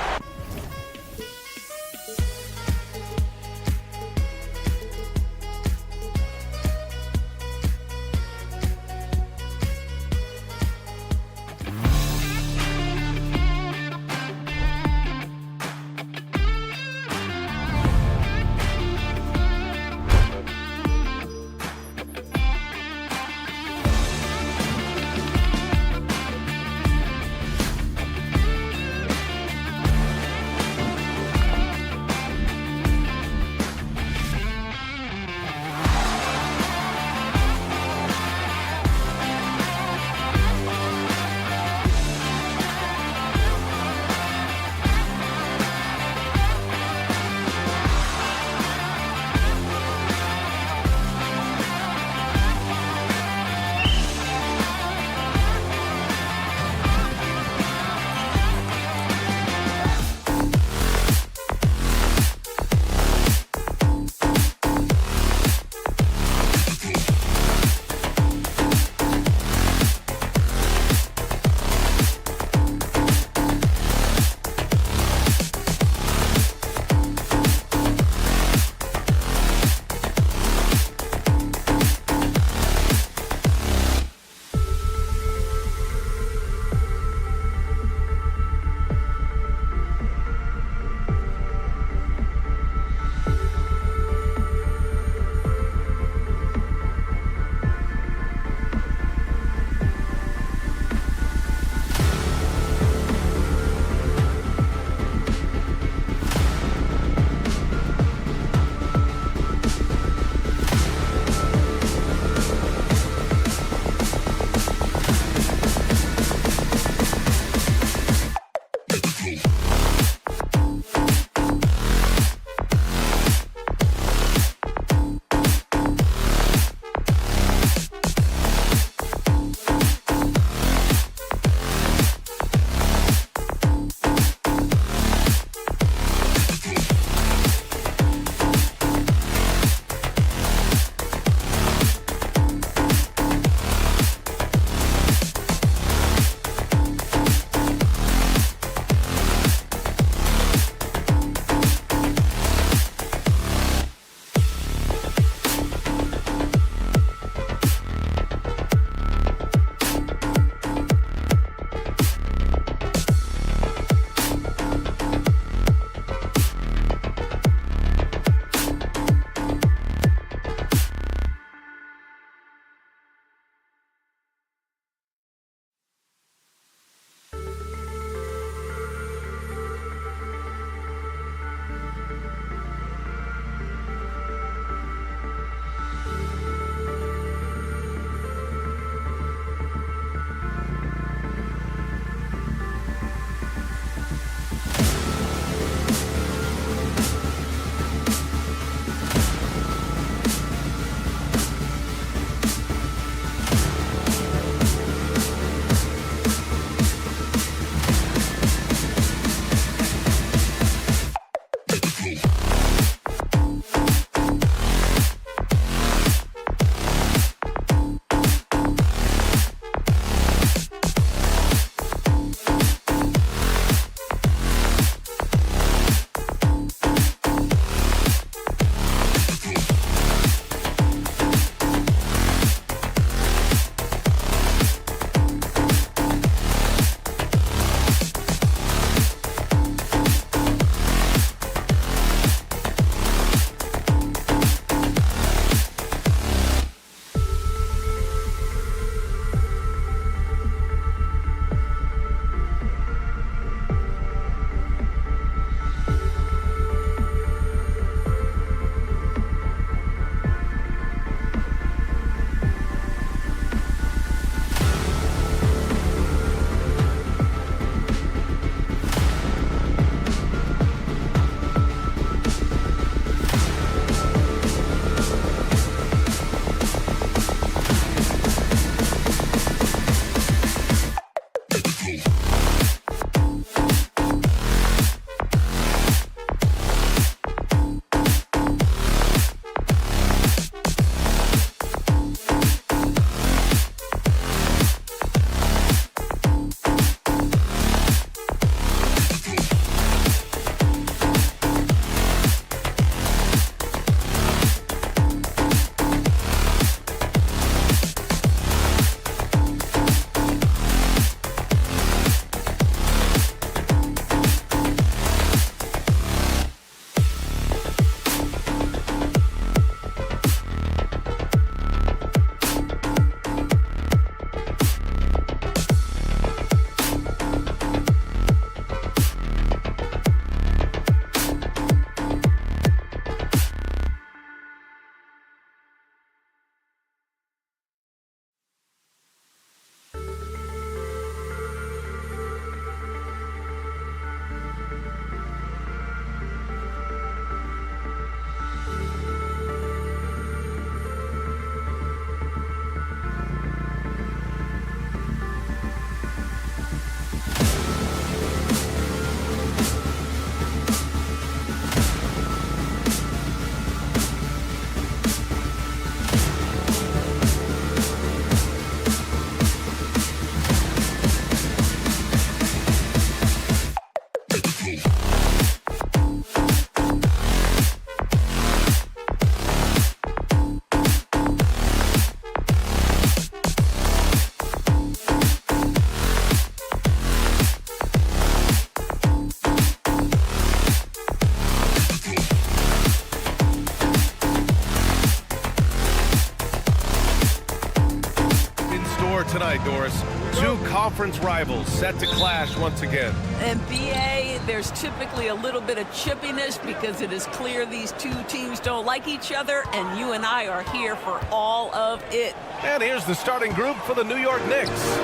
tonight, Doris. Two conference rivals set to clash once again. And BA, there's typically a little bit of chippiness because it is clear these two teams don't like each other, and you and I are here for all of it. And here's the starting group for the New York Knicks.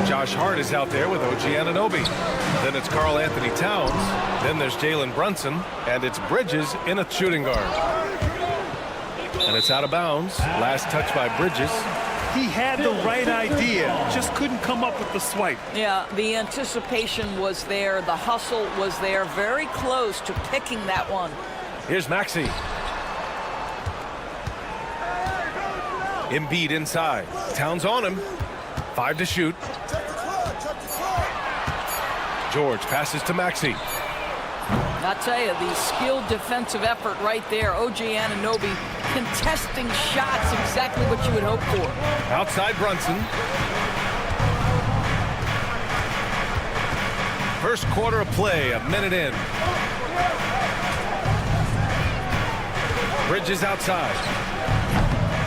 Josh Hart is out there with OG Anunoby. Then it's Karl Anthony Towns. Then there's Jalen Brunson. And it's Bridges in a shooting guard. And it's out of bounds. Last touch by Bridges. He had the right idea, just couldn't come up with the swipe. Yeah, the anticipation was there. The hustle was there. Very close to picking that one. Here's Maxey. Embiid inside. Towns on him. 5 to shoot. George passes to Maxey. I tell you, the skilled defensive effort right there. OG Anunoby contesting shots, exactly what you would hope for. Outside Brunson. First quarter of play, a minute in. Bridges outside.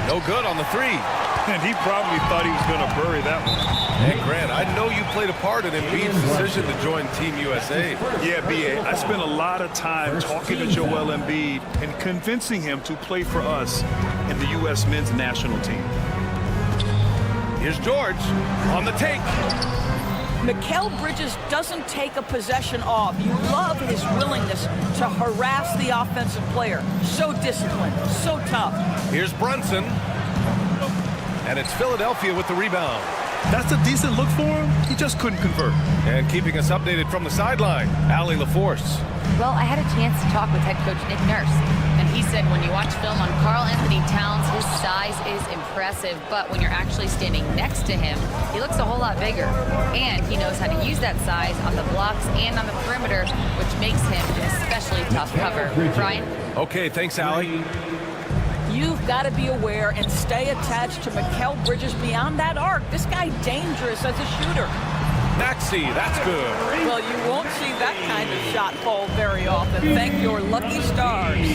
No good on the three. And he probably thought he was going to bury that one. Hey, Grant, I know you played a part in Embiid's decision to join Team USA. Yeah, B.A., I spent a lot of time talking to Joel Embiid and convincing him to play for us in the U.S. men's national team. Here's George on the take. Mikal Bridges doesn't take a possession off. You love his willingness to harass the offensive player. So disciplined, so tough. Here's Brunson. And it's Philadelphia with the rebound. That's a decent look for him. He just couldn't convert. And keeping us updated from the sideline, Allie LaForce. Well, I had a chance to talk with head coach Nick Nurse, and he said when you watch film on Karl Anthony Towns, his size is impressive, but when you're actually standing next to him, he looks a whole lot bigger. And he knows how to use that size on the blocks and on the perimeter, which makes him an especially tough cover. Brian? Okay, thanks, Allie. You've got to be aware and stay attached to Mikal Bridges beyond that arc. This guy dangerous as a shooter. Maxey, that's good. Well, you won't see that kind of shot fall very often. Thank your lucky stars.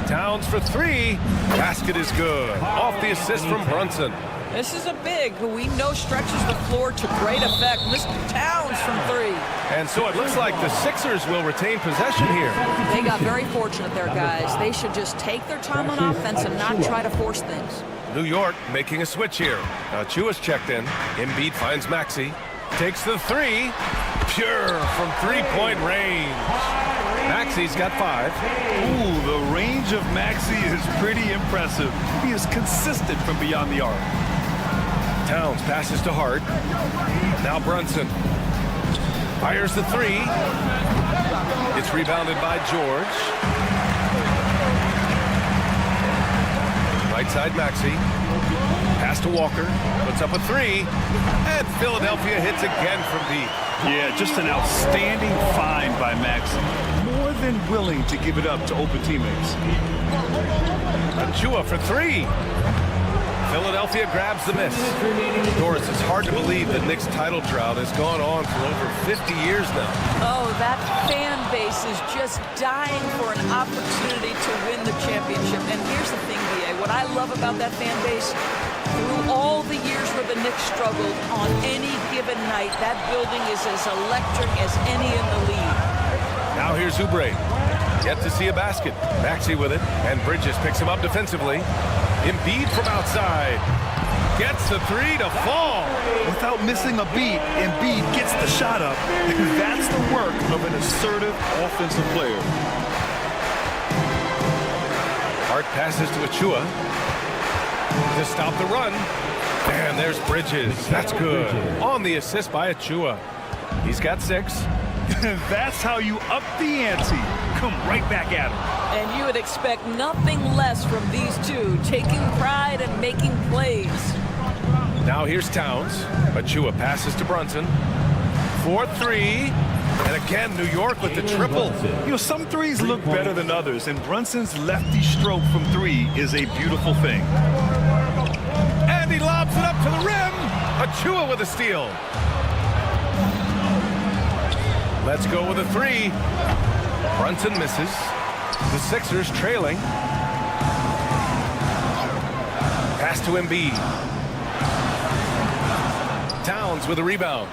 Towns for three. Basket is good. Off the assist from Brunson. This is a big who we know stretches the floor to great effect. Mr. Towns from three. And so it looks like the Sixers will retain possession here. They got very fortunate there, guys. They should just take their time on offense and not try to force things. New York making a switch here. Chua's checked in. Embiid finds Maxey. Takes the three. Pure from three-point range. Maxey's got 5. Ooh, the range of Maxey is pretty impressive. He is consistent from beyond the arc. Towns passes to Hart. Now Brunson. Fires the three. It's rebounded by George. Right side Maxey. Pass to Walker. Puts up a three. And Philadelphia hits again from deep. Yeah, just an outstanding find by Maxey. More than willing to give it up to open teammates. Chua for three. Philadelphia grabs the miss. Doris, it's hard to believe the Knicks title drought has gone on for over 50 years now. Oh, that fan base is just dying for an opportunity to win the championship. And here's the thing, B.A., what I love about that fan base, through all the years where the Knicks struggled, on any given night, that building is as electric as any in the league. Now here's Oubre. Yet to see a basket. Maxey with it, and Bridges picks him up defensively. Embiid from outside. Gets the three to fall. Without missing a beat, Embiid gets the shot up. That's the work of an assertive offensive player. Hart passes to Achua to stop the run. And there's Bridges. That's good. On the assist by Achua. He's got 6. That's how you up the ante. Come right back at him. And you would expect nothing less from these two, taking pride and making plays. Now here's Towns. Achua passes to Brunson. 4-3. And again, New York with the triple. You know, some threes look better than others, and Brunson's lefty stroke from 3 is a beautiful thing. And he lobs it up to the rim. Achua with a steal. Let's go with a 3. Brunson misses. The Sixers trailing. Pass to Embiid. Towns with a rebound.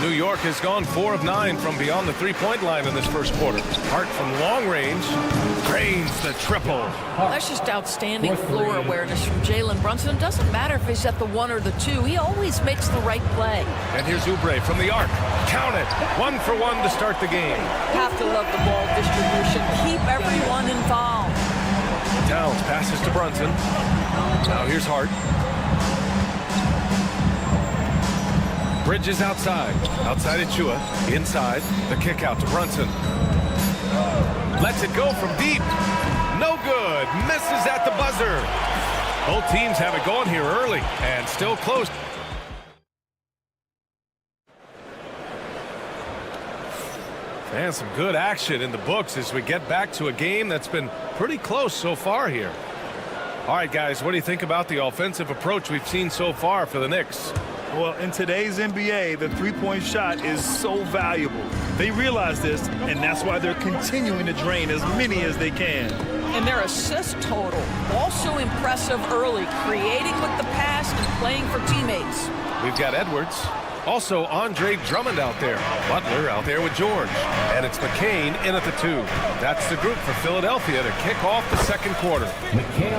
New York has gone 4 of 9 from beyond the three-point line in this first quarter. Hart from long range drains the triple. That's just outstanding floor awareness from Jalen Brunson. It doesn't matter if he's at the 1 or the 2. He always makes the right play. And here's Oubre from the arc. Count it. 1 for 1 to start the game. Have to love the ball distribution. Keep everyone involved. Towns passes to Brunson. Now here's Hart. Bridges outside. Outside Achua. Inside. The kick out to Brunson. Lets it go from deep. No good. Misses at the buzzer. Both teams have it going here early and still close. And some good action in the books as we get back to a game that's been pretty close so far here. All right, guys, what do you think about the offensive approach we've seen so far for the Knicks? Well, in today's NBA, the three-point shot is so valuable. They realize this, and that's why they're continuing to drain as many as they can. And their assist total, also impressive early, creating with the pass and playing for teammates. We've got Edwards. Also, Andre Drummond out there. Butler out there with George. And it's McCain in at the 2. That's the group for Philadelphia to kick off the second quarter.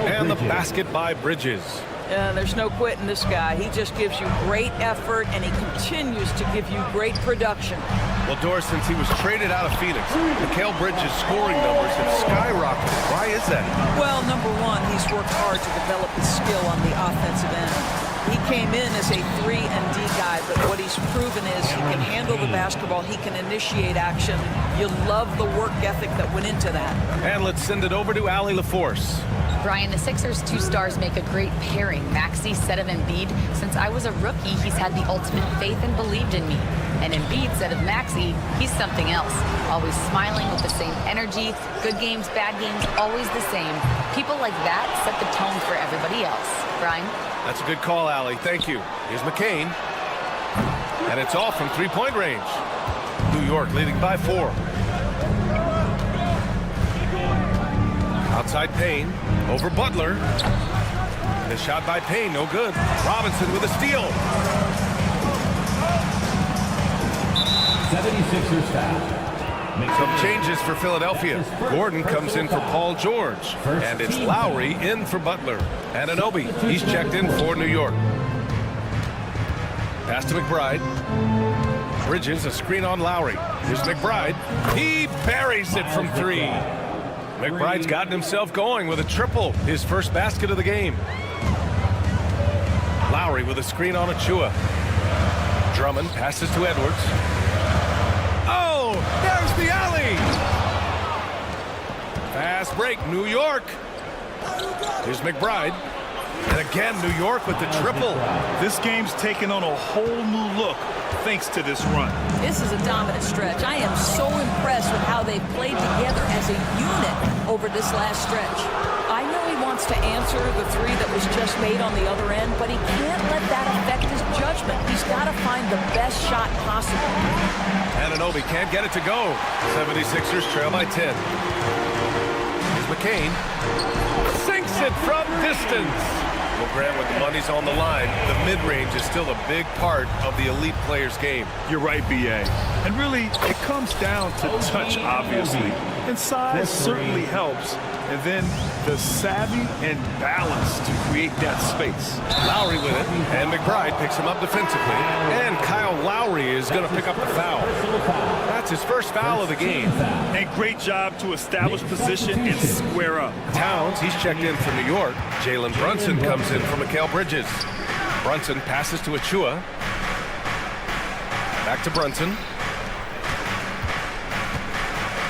And the basket by Bridges. There's no quitting this guy. He just gives you great effort, and he continues to give you great production. Well, Doris, since he was traded out of Phoenix, Mikal Bridges' scoring numbers have skyrocketed. Why is that? Well, number one, he's worked hard to develop his skill on the offensive end. He came in as a 3-and-D guy, but what he's proven is he can handle the basketball, he can initiate action. You love the work ethic that went into that. And let's send it over to Allie LaForce. Brian, the Sixers' 2 stars make a great pairing. Maxey, said of Embiid, since I was a rookie, he's had the ultimate faith and believed in me. And Embiid said of Maxey, he's something else. Always smiling with the same energy. Good games, bad games, always the same. People like that set the tone for everybody else. Brian? That's a good call, Allie. Thank you. Here's McCain. And it's off from three-point range. New York leading by 4. Outside Payne. Over Butler. And a shot by Payne. No good. Robinson with a steal. 76ers foul. Some changes for Philadelphia. Gordon comes in for Paul George. And it's Lowry in for Butler. Anunoby, he's checked in for New York. Pass to McBride. Bridges, a screen on Lowry. Here's McBride. He buries it from 3. McBride's gotten himself going with a triple. His first basket of the game. Lowry with a screen on Achua. Drummond passes to Edwards. Oh, there's the alley. Fast break, New York. Here's McBride. And again, New York with the triple. This game's taken on a whole new look thanks to this run. This is a dominant stretch. I am so impressed with how they've played together as a unit over this last stretch. I know he wants to answer the 3 that was just made on the other end, but he can't let that affect his judgment. He's got to find the best shot possible. Anunoby can't get it to go. 76ers trail by 10. Here's McCain. Sinks it from distance. Well, Grant, with the money's on the line, the mid-range is still a big part of the elite player's game. You're right, B.A. And really, it comes down to touch, obviously. And size certainly helps. And then the savvy and balance to create that space. Lowry with it, and McBride picks him up defensively. And Kyle Lowry is going to pick up the foul. That's his first foul of the game. And great job to establish position and square up. Towns, he's checked in for New York. Jalen Brunson comes in for Mikal Bridges. Brunson passes to Achua. Back to Brunson.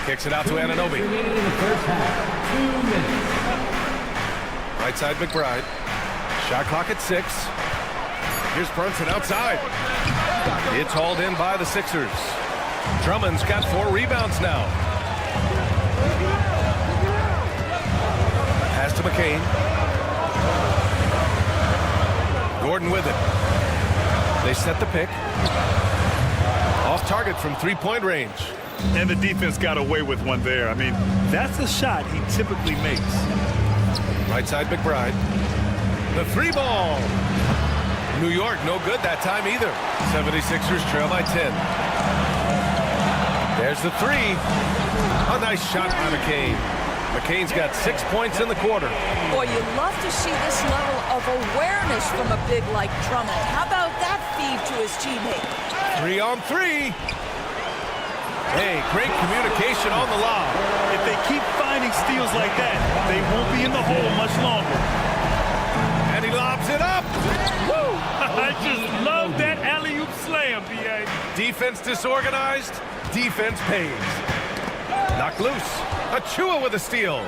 Kicks it out to Anunoby. Right side McBride. Shot clock at 6. Here's Brunson outside. It's hauled in by the Sixers. Drummond's got 4 rebounds now. Pass to McCain. Gordon with it. They set the pick. Off target from three-point range. And the defense got away with one there. I mean, that's a shot he typically makes. Right side McBride. The 3 ball. New York, no good that time either. 76ers trail by 10. There's the three. A nice shot by McCain. McCain's got 6 points in the quarter. Boy, you love to see this level of awareness from a big like Drummond. How about that feed to his teammate? 3 on 3. Hey, great communication on the lob. If they keep finding steals like that, they won't be in the hole much longer. And he lobs it up. Woo! I just love that alley-oop slam, B.A. Defense disorganized. Defense pays. Knocked loose. Achua with a steal.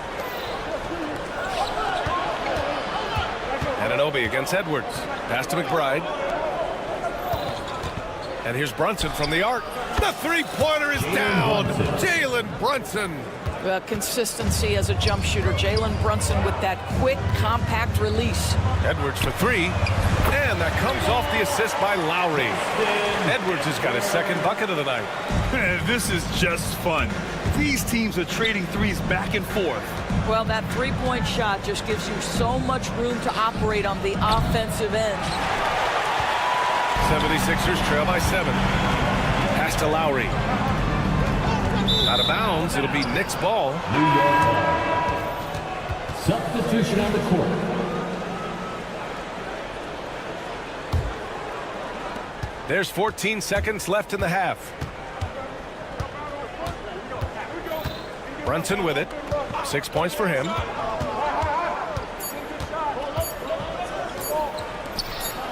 Anunoby against Edwards. Pass to McBride. And here's Brunson from the arc. The three-pointer is down. Jalen Brunson. Consistency as a jump shooter. Jalen Brunson with that quick, compact release. Edwards for three. And that comes off the assist by Lowry. Edwards has got his second bucket of the night. This is just fun. These teams are trading threes back and forth. Well, that three-point shot just gives you so much room to operate on the offensive end. 76ers trail by 7. Pass to Lowry. Out of bounds. It'll be Knicks ball. New York ball. Substitution on the court. There's 14 seconds left in the half. Brunson with it. 6 points for him.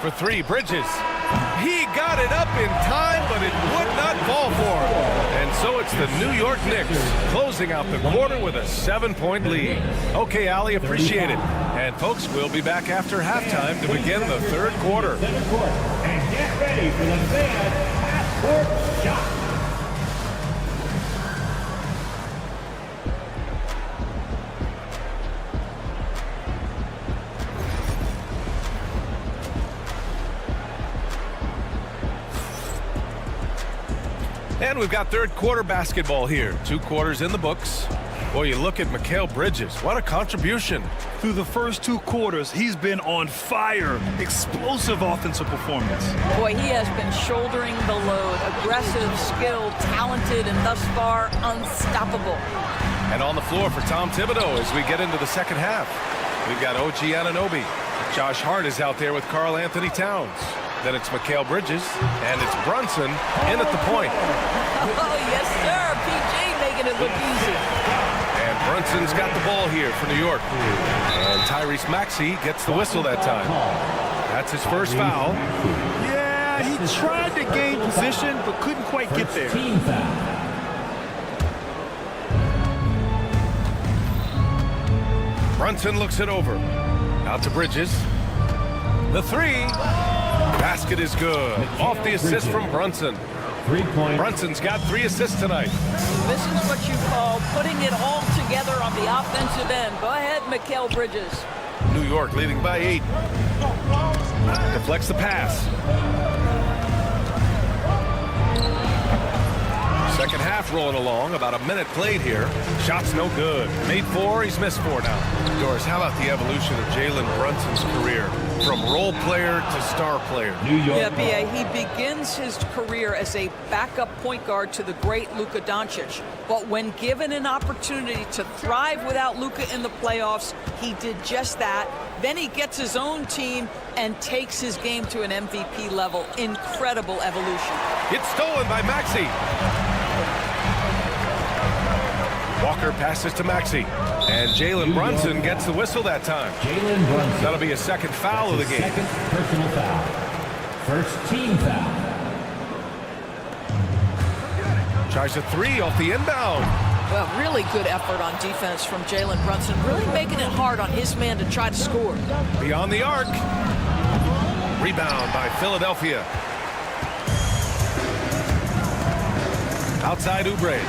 For three, Bridges. He got it up in time, but it would not fall for him. And so it's the New York Knicks closing out the quarter with a 7-point lead. Okay, Ali, appreciate it. And folks, we'll be back after halftime to begin the third quarter. And get ready for the fan half-court shot. And we've got third quarter basketball here. 2 quarters in the books. Boy, you look at Mikal Bridges. What a contribution. Through the first 2 quarters, he's been on fire. Explosive offensive performance. Boy, he has been shouldering the load. Aggressive, skilled, talented, and thus far unstoppable. And on the floor for Tom Thibodeau as we get into the second half. We've got OG Anunoby. Josh Hart is out there with Karl Anthony Towns. Then it's Mikal Bridges, and it's Brunson in at the point. Oh, yes, sir. PJ making it look easy. And Brunson's got the ball here for New York. And Tyrese Maxey gets the whistle that time. That's his first foul. Yeah, he tried to gain position, but couldn't quite get there. Team foul. Brunson looks it over. Out to Bridges. The three. Basket is good. Off the assist from Brunson. 3 points. Brunson's got 3 assists tonight. This is what you call putting it all together on the offensive end. Go ahead, Mikal Bridges. New York leading by 8. Deflects the pass. Second half rolling along. About a minute played here. Shot's no good. Made 4. He's missed 4 now. Doris, how about the evolution of Jalen Brunson's career? From role player to star player. New York. Yeah, B.A., he begins his career as a backup point guard to the great Luka Doncic. But when given an opportunity to thrive without Luka in the playoffs, he did just that. Then he gets his own team and takes his game to an MVP level. Incredible evolution. It's stolen by Maxey. Walker passes to Maxey. And Jalen Brunson gets the whistle that time. Jalen Brunson. That'll be a second foul of the game. Second personal foul. First team foul. Tries a 3 off the inbound. Well, really good effort on defense from Jalen Brunson. Really making it hard on his man to try to score. Beyond the arc. Rebound by Philadelphia. Outside Oubre.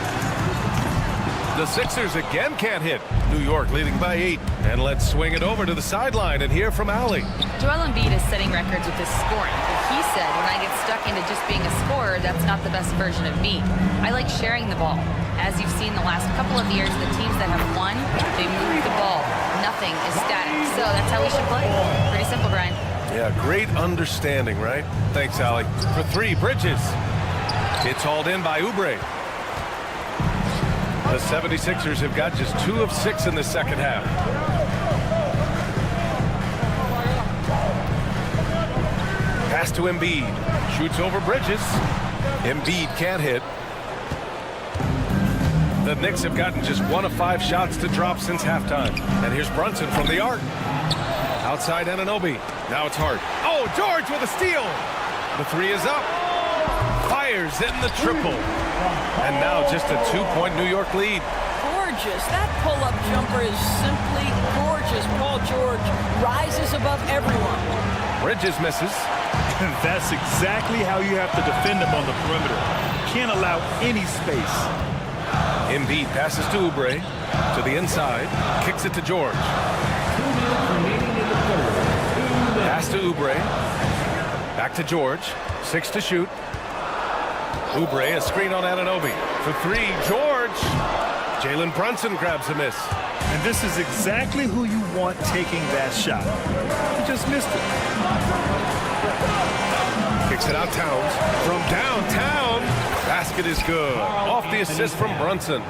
The Sixers again can't hit. New York leading by 8. And let's swing it over to the sideline and hear from Ali. Joel Embiid is setting records with his scoring. But he said, when I get stuck into just being a scorer, that's not the best version of me. I like sharing the ball. As you've seen the last couple of years, the teams that have won, they move the ball. Nothing is static. So that's how we should play. Pretty simple, Brian. Yeah, great understanding, right? Thanks, Allie. For three, Bridges. It's hauled in by Oubre. The 76ers have got just 2 of 6 in the second half. Pass to Embiid. Shoots over Bridges. Embiid can't hit. The Knicks have gotten just 1 of 5 shots to drop since halftime. And here's Brunson from the arc. Outside Anunoby. Now it's Hart. Oh, George with a steal. The 3 is up. Fires in the triple. And now just a 2-point New York lead. Gorgeous. That pull-up jumper is simply gorgeous. Paul George rises above everyone. Bridges misses. And that's exactly how you have to defend him on the perimeter. Can't allow any space. Embiid passes to Oubre. To the inside. Kicks it to George. Pass to Oubre. Back to George. 6 to shoot. Oubre, a screen on Anunoby. For 3, George. Jalen Brunson grabs a miss. And this is exactly who you want taking that shot. He just missed it. Kicks it out Towns. From downtown. Basket is good. Off the assist from Brunson.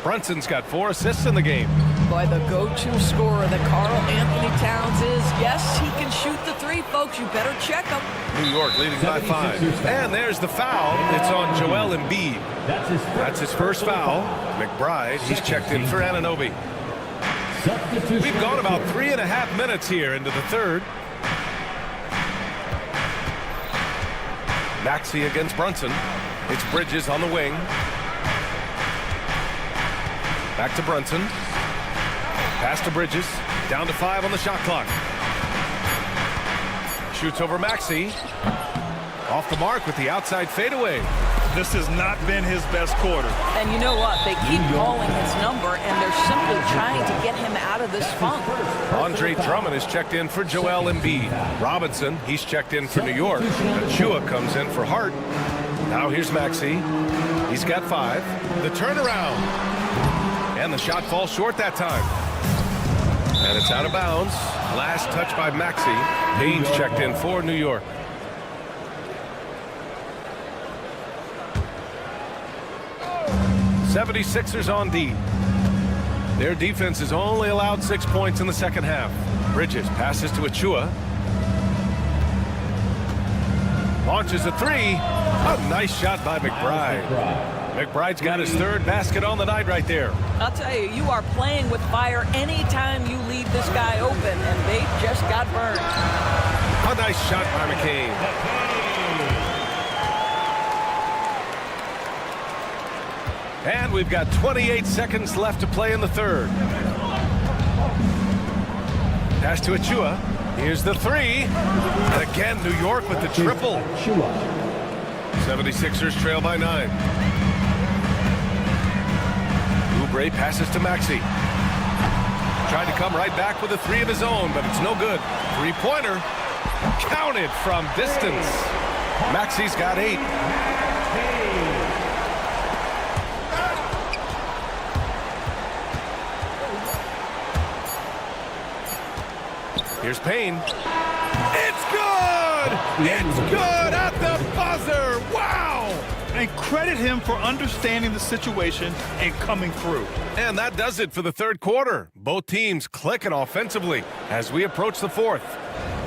Brunson's got 4 assists in the game. Boy, the go-to scorer that Karl Anthony Towns is. Yes, he can shoot the 3, folks. You better check him. New York leading by 5. And there's the foul. It's on Joel Embiid. That's his first foul. McBride, he's checked in for Anunoby. We've gone about 3.5 minutes here into the third. Maxey against Brunson. It's Bridges on the wing. Back to Brunson. Pass to Bridges. Down to 5 on the shot clock. Shoots over Maxey. Off the mark with the outside fadeaway. This has not been his best quarter. And you know what? They keep calling his number, and they're simply trying to get him out of this funk. Andre Drummond is checked in for Joel Embiid. Robinson, he's checked in for New York. Achua comes in for Hart. Now here's Maxey. He's got 5. The turnaround. And the shot falls short that time. And it's out of bounds. Last touch by Maxey. Haynes checked in for New York. '76ers on D. Their defense has only allowed 6 points in the second half. Bridges passes to Achua. Launches a 3. A nice shot by McBride. McBride's got his 3rd basket on the night right there. I'll tell you, you are playing with fire anytime you leave this guy open, and they just got burned. A nice shot by McCain. And we've got 28 seconds left to play in the third. Pass to Achua. Here's the 3. And again, New York with the triple. 76ers trail by 9. Oubre passes to Maxey. Tried to come right back with a 3 of his own, but it's no good. 3-pointer. Counted from distance. Maxey's got 8. Here's Payne. It's good! It's good at the buzzer! Wow! And credit him for understanding the situation and coming through. And that does it for the third quarter. Both teams clicking offensively as we approach the fourth.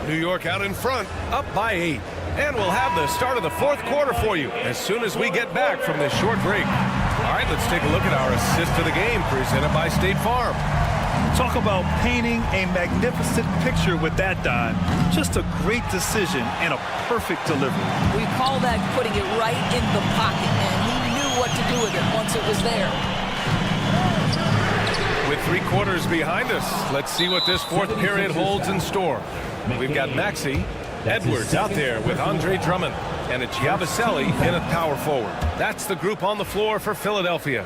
New York out in front, up by 8. And we'll have the start of the fourth quarter for you as soon as we get back from this short break. All right, let's take a look at our assist of the game presented by State Farm. Talk about painting a magnificent picture with that dime. Just a great decision and a perfect delivery. We call that putting it right in the pocket, and he knew what to do with it once it was there. With 3 quarters behind us, let's see what this fourth period holds in store. We've got Maxey, Edwards out there with Andre Drummond, and it's Yabusele in at power forward. That's the group on the floor for Philadelphia.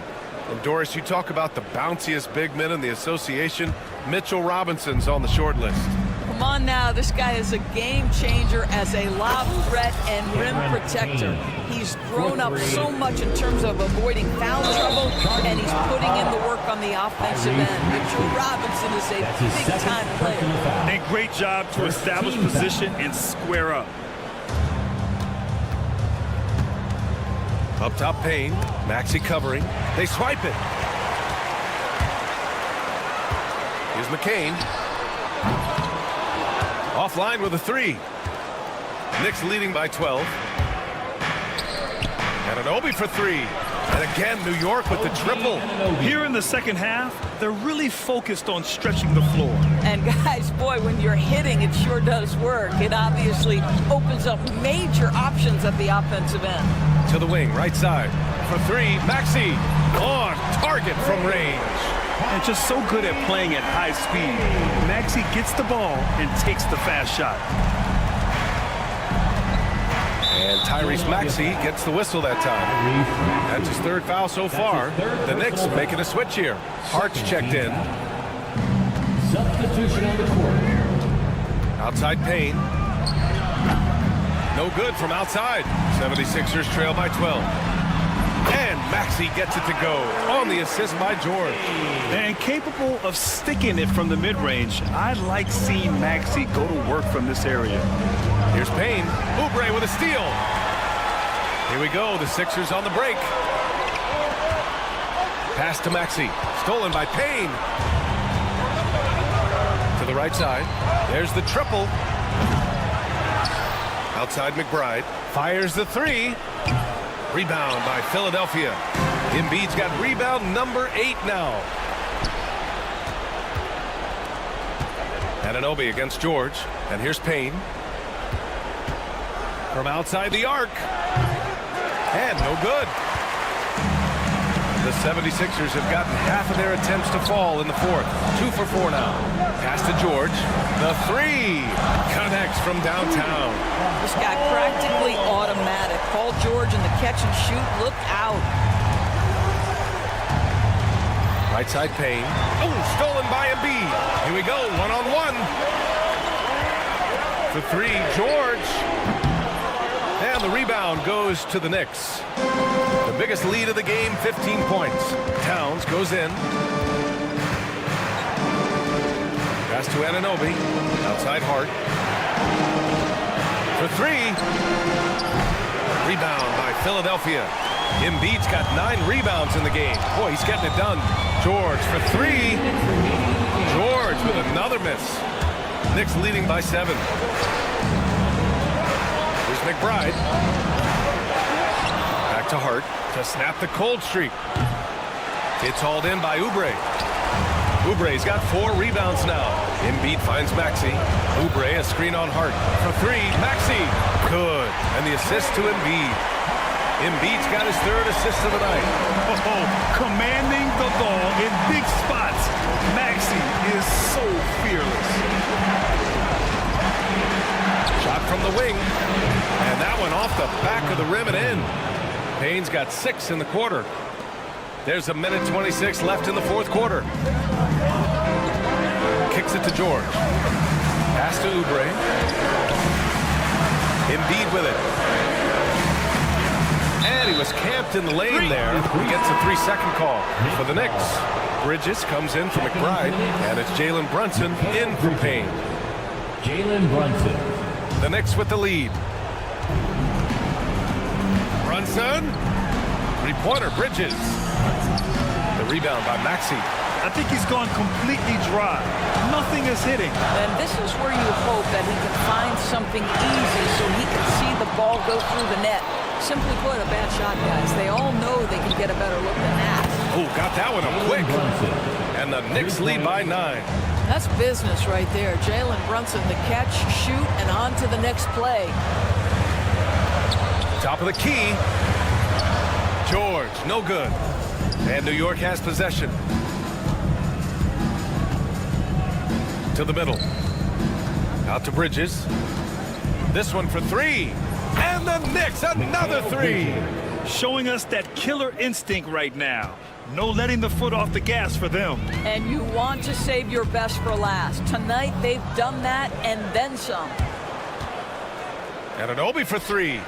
And Doris, you talk about the bounciest big men in the association. Mitchell Robinson's on the short list. Come on now, this guy is a game changer as a lob threat and rim protector. He's grown up so much in terms of avoiding foul trouble, and he's putting in the work on the offensive end. Mitchell Robinson is a big-time player. And great job to establish position and square up. Up top, Payne. Maxey covering. They swipe it. Here's McCain. Offline with a 3. Knicks leading by 12. Anunoby for 3. And again, New York with the triple. Here in the second half, they're really focused on stretching the floor. And guys, boy, when you're hitting, it sure does work. It obviously opens up major options at the offensive end. To the wing, right side. For 3, Maxey on target from range. And just so good at playing at high speed. Maxey gets the ball and takes the fast shot. And Tyrese Maxey gets the whistle that time. That's his 3rd foul so far. The Knicks making a switch here. Hart's checked in. Substitution on the court. Outside Payne. No good from outside. 76ers trail by 12. And Maxey gets it to go on the assist by George. And capable of sticking it from the mid-range. I like seeing Maxey go to work from this area. Here's Payne. Oubre with a steal. Here we go. The Sixers on the break. Pass to Maxey. Stolen by Payne. To the right side. There's the triple. Outside McBride. Fires the 3. Rebound by Philadelphia. Embiid's got rebound number 8 now. Anunoby against George. And here's Payne. From outside the arc. And no good. The 76ers have gotten half of their attempts to fall in the 4th. 2 for 4 now. Pass to George. The 3 connects from downtown. This guy practically automatic. Paul George in the catch and shoot. Look out. Right side Payne. Oh, stolen by Embiid. Here we go. 1-on-1. For 3, George. And the rebound goes to the Knicks. The biggest lead of the game, 15 points. Towns goes in. Pass to Anunoby. Outside Hart. For 3. Rebound by Philadelphia. Embiid's got 9 rebounds in the game. Boy, he's getting it done. George for 3. George with another miss. Knicks leading by 7. Here's McBride. Back to Hart to snap the cold streak. It's hauled in by Oubre. Oubre's got 4 rebounds now. Embiid finds Maxey. Oubre a screen on Hart. For 3, Maxey. Good. And the assist to Embiid. Embiid's got his 3rd assist of the night. Oh, commanding the ball in big spots. Maxey is so fearless. Shot from the wing. And that one off the back of the rim and in. Payne's got 6 in the quarter. There's a minute 26 left in the 4th quarter. Kicks it to George. Pass to Oubre. Embiid with it. And he was camped in the lane there. He gets a 3-second call for the Knicks. Bridges comes in for McBride. And it's Jalen Brunson in for Payne. Jalen Brunson. The Knicks with the lead. Brunson. 3-pointer, Bridges. The rebound by Maxey. I think he's gone completely dry. Nothing is hitting. And this is where you hope that he can find something easy so he can see the ball go through the net. Simply put, a bad shot, guys. They all know they can get a better look than that. Oh, got that one up quick. And the Knicks lead by 9. That's business right there. Jalen Brunson, the catch, shoot, and on to the next play. Top of the key. George, no good. And New York has possession. To the middle. Out to Bridges. This one for 3. And the Knicks, another 3. Showing us that killer instinct right now. No letting the foot off the gas for them. And you want to save your best for last. Tonight, they've done that and then some. Anunoby for 3.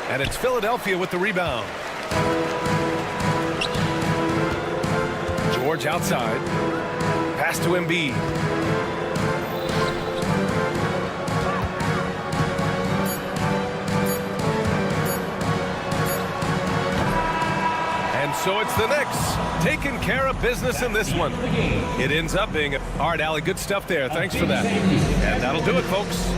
And it's Philadelphia with the rebound. George outside. Pass to Embiid. And so it's the Knicks taking care of business in this one. It ends up being a hard alley. Good stuff there. Thanks for that. And that'll do it, folks.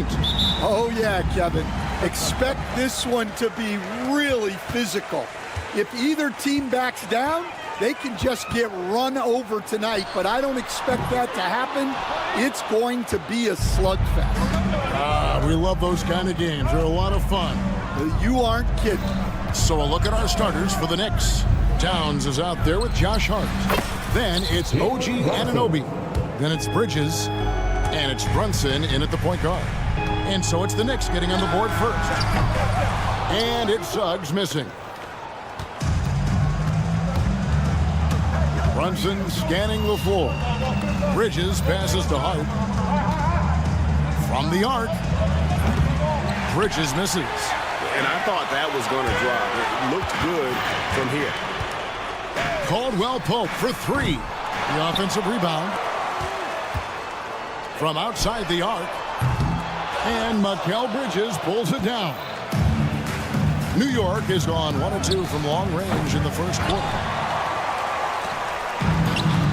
paint. Oh, yeah, Kevin. Expect this one to be really physical. If either team backs down, they can just get run over tonight, but I don't expect that to happen. It's going to be a slugfest. We love those kind of games. They're a lot of fun. You aren't kidding. So a look at our starters for the Knicks. Towns is out there with Josh Hart. Then it's OG Anunoby. Then it's Bridges. And it's Brunson in at the point guard. And so it's the Knicks getting on the board first. And it's Suggs missing. Brunson scanning the floor. Bridges passes to Hart. From the arc. Bridges misses. And I thought that was going to drop. It looked good from here. Caldwell Pope for three. The offensive rebound. From outside the arc. And Mikal Bridges pulls it down. New York has gone 1 of 2 from long range in the first quarter.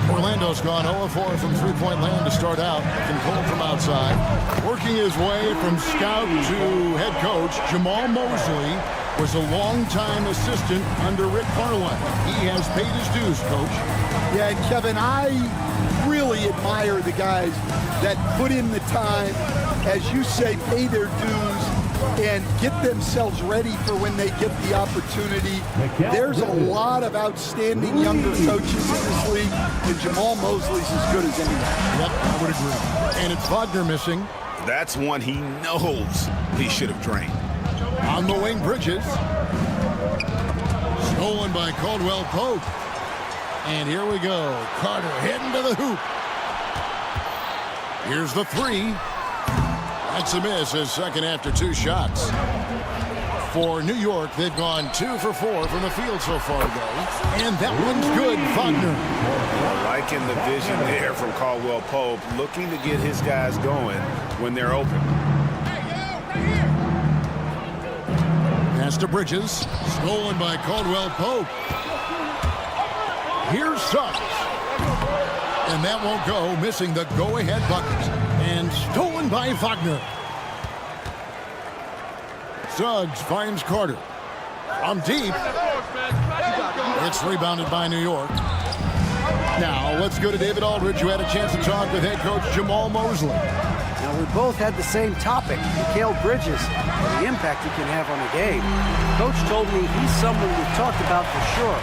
Orlando's gone 0 of 4 from three-point land to start out. Controlled from outside. Working his way from scout to head coach, Jamal Mosley was a longtime assistant under Rick Carlisle. He has paid his dues, Coach. Yeah, and Kevin, I really admire the guys that put in the time, as you say, pay their dues, and get themselves ready for when they get the opportunity. There's a lot of outstanding younger coaches in this league, and Jamal Mosley's as good as anyone. Yep, I would agree. And it's Wagner missing. That's one he knows he should have drained. On the wing, Bridges. Stolen by Caldwell Pope. And here we go. Carter heading to the hoop. Here's the three. That's a miss, his second after 2 shots. For New York, they've gone 2 for 4 from the field so far, though. And that one's good, Wagner. Liking the vision there from Caldwell Pope, looking to get his guys going when they're open. Pass to Bridges. Stolen by Caldwell Pope. Here's Suggs. And that won't go, missing the go-ahead bucket. And stolen by Wagner. Suggs finds Carter. From deep. It's rebounded by New York. Now, let's go to David Aldridge, who had a chance to talk with head coach Jamal Mosley. Now, we both had the same topic, Mikal Bridges, and the impact he can have on a game. Coach told me he's someone we've talked about for sure.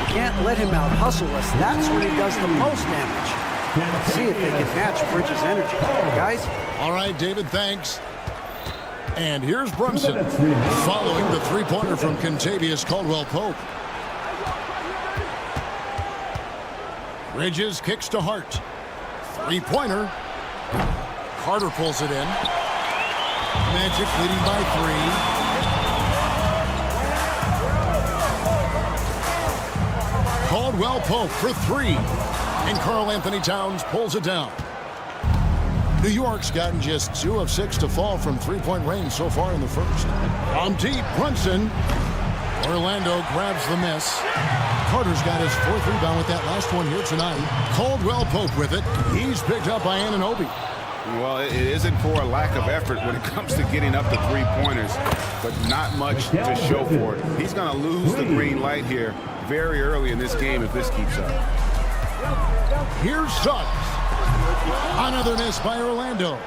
We can't let him out-hustle us. That's when he does the most damage. Let's see if they can match Bridges' energy. Guys? All right, David, thanks. And here's Brunson, following the three-pointer from Kentavious Caldwell-Pope. Bridges kicks to Hart. Three-pointer. Carter pulls it in. Magic leading by 3. Caldwell Pope for 3. And Karl Anthony Towns pulls it down. New York's gotten just 2 of 6 to fall from three-point range so far in the first. From deep, Brunson. Orlando grabs the miss. Carter's got his 4th rebound with that last one here tonight. Caldwell Pope with it. He's picked up by Anunoby. Well, it isn't for a lack of effort when it comes to getting up the three-pointers, but not much to show for it. He's going to lose the green light here very early in this game if this keeps up. Here's Suggs. Another miss by Orlando.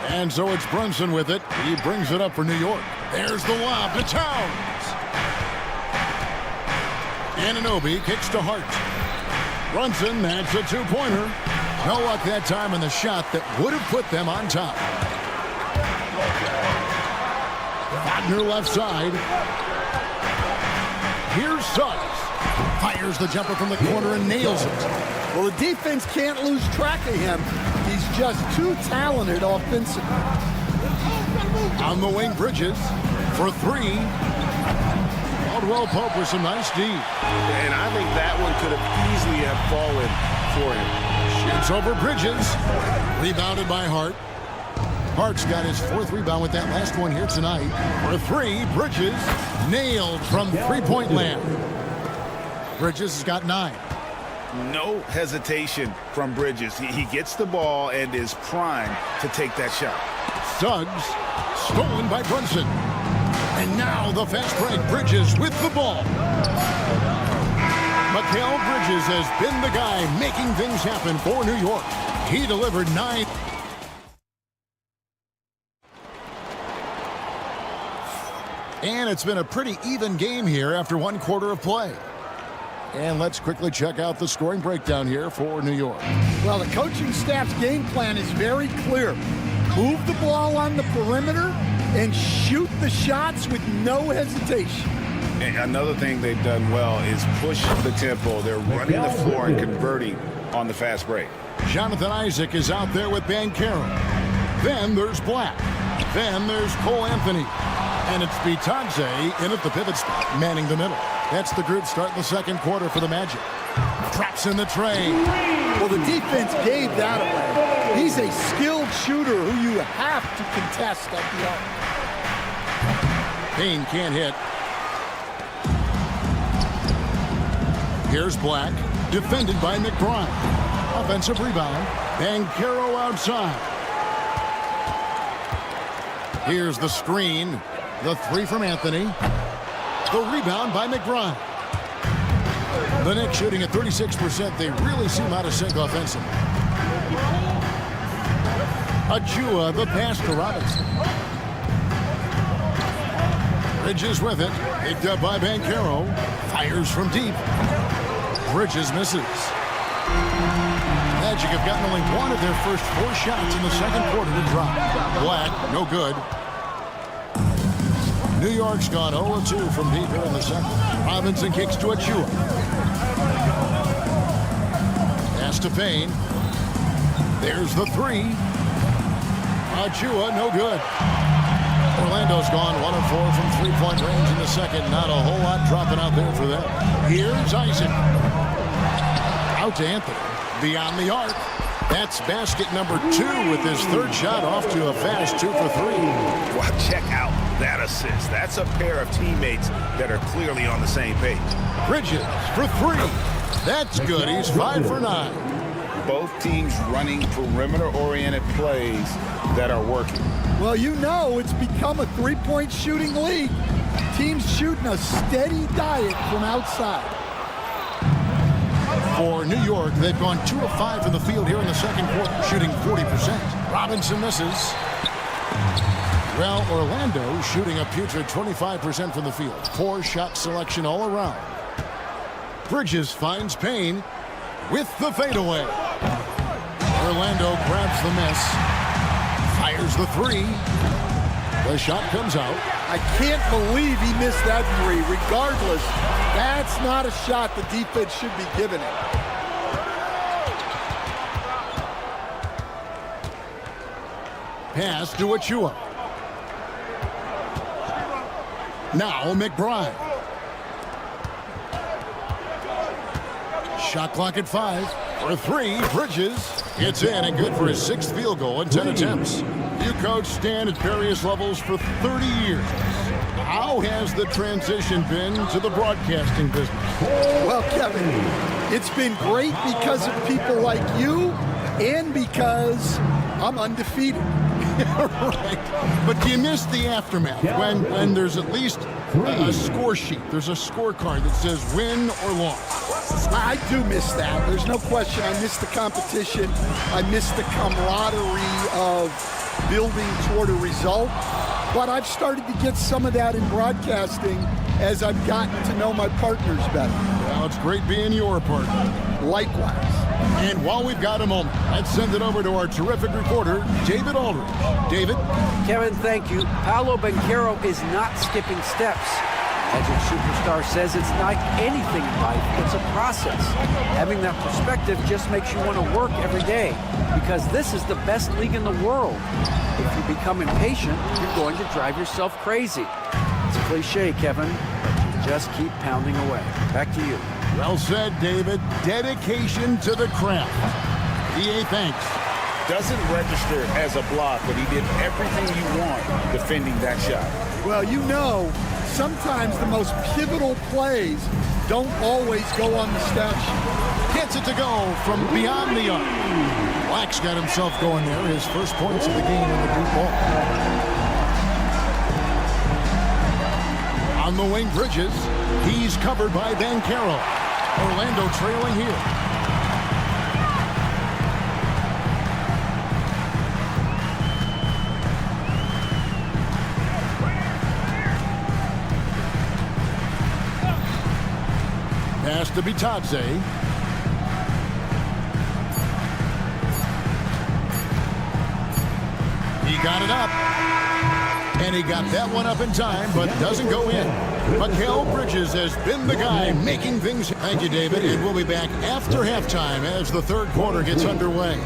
And so it's Brunson with it. He brings it up for New York. There's the lob to Towns. Anunoby kicks to Hart. Brunson, that's a 2-pointer. No luck that time on the shot that would have put them on top. Wagner left side. Here's Suggs. Fires the jumper from the corner and nails it. Well, the defense can't lose track of him. He's just too talented offensively. On the wing, Bridges for 3. Caldwell Pope with some nice D. And I think that one could have easily have fallen for him. Shoots over Bridges. Rebounded by Hart. Hart's got his 4th rebound with that last one here tonight. For 3, Bridges nailed from three-point land. Bridges has got 9. No hesitation from Bridges. He gets the ball and is primed to take that shot. Suggs. Stolen by Brunson. And now the fast break. Bridges with the ball. Mikal Bridges has been the guy making things happen for New York. He delivered 9. And it's been a pretty even game here after 1 quarter of play. And let's quickly check out the scoring breakdown here for New York. Well, the coaching staff's game plan is very clear. Move the ball on the perimeter and shoot the shots with no hesitation. And another thing they've done well is push the tempo. They're running the floor and converting on the fast break. Jonathan Isaac is out there with Banchero. Then there's Black. Then there's Cole Anthony. And it's Bitadze in at the pivot spot, manning the middle. That's the group starting the second quarter for the Magic. Traps in the tray. Well, the defense gave that away. He's a skilled shooter who you have to contest at the arc. Payne can't hit. Here's Black, defended by McBride. Offensive rebound. Banchero outside. Here's the screen. The 3 from Anthony. The rebound by McBride. The Knicks shooting at 36%. They really seem out of sync offensively. Achua, the pass to Robinson. Bridges with it. Picked up by Banchero. Fires from deep. Bridges misses. Magic have gotten only 1 of their first 4 shots in the second quarter to drop. Black, no good. New York's gone 0-2 from deep here in the second. Robinson kicks to Achua. Pass to Payne. There's the 3. Achua, no good. Orlando's gone 1-4 from three-point range in the second. Not a whole lot dropping out there for them. Here's Isaac. Out to Anthony. Beyond the arc. That's basket number 2 with his 3rd shot off to a fast 2 for 3. Well, check out that assist. That's a pair of teammates that are clearly on the same page. Bridges for 3. That's good. He's 5 for 9. Both teams running perimeter-oriented plays that are working. Well, you know it's become a three-point shooting league. Teams shooting a steady diet from outside. For New York, they've gone 2 of 5 in the field here in the second quarter, shooting 40%. Robinson misses. Well, Orlando shooting a putrid 25% from the field. 4 shot selection all around. Bridges finds Payne with the fadeaway. Orlando grabs the miss. Fires the 3. The shot comes out. I can't believe he missed that 3. Regardless, that's not a shot the defense should be giving him. Pass to Achua. Now McBride. Shot clock at 5. For 3, Bridges. It's in and good for his 6th field goal in 10 attempts. You coached Stan at various levels for 30 years. How has the transition been to the broadcasting business? Well, Kevin, it's been great because of people like you and because I'm undefeated. Right. But do you miss the aftermath when there's at least a score sheet? There's a scorecard that says win or loss. I do miss that. There's no question. I miss the competition. I miss the camaraderie of building toward a result. But I've started to get some of that in broadcasting as I've gotten to know my partners better. Well, it's great being your partner. Likewise. And while we've got a moment, let's send it over to our terrific reporter, David Aldridge. David? Kevin, thank you. Paolo Banchero is not skipping steps. Magic Superstar says it's like anything in life, it's a process. Having that perspective just makes you want to work every day because this is the best league in the world. If you become impatient, you're going to drive yourself crazy. It's a cliche, Kevin, but you just keep pounding away. Back to you. Well said, David. Dedication to the craft. EA, thanks. Doesn't register as a block, but he did everything you want defending that shot. Well, you know, sometimes the most pivotal plays don't always go on the stat sheet. Gets it to go from beyond the arc. Black's got himself going there. His first points of the game in the deep ball. On the wing, Bridges. He's covered by Banchero. Orlando trailing here. Pass to Bitadze. He got it up. And he got that one up in time, but doesn't go in. Mikal Bridges has been the guy making things. Thank you, David. And we'll be back after halftime as the third quarter gets underway.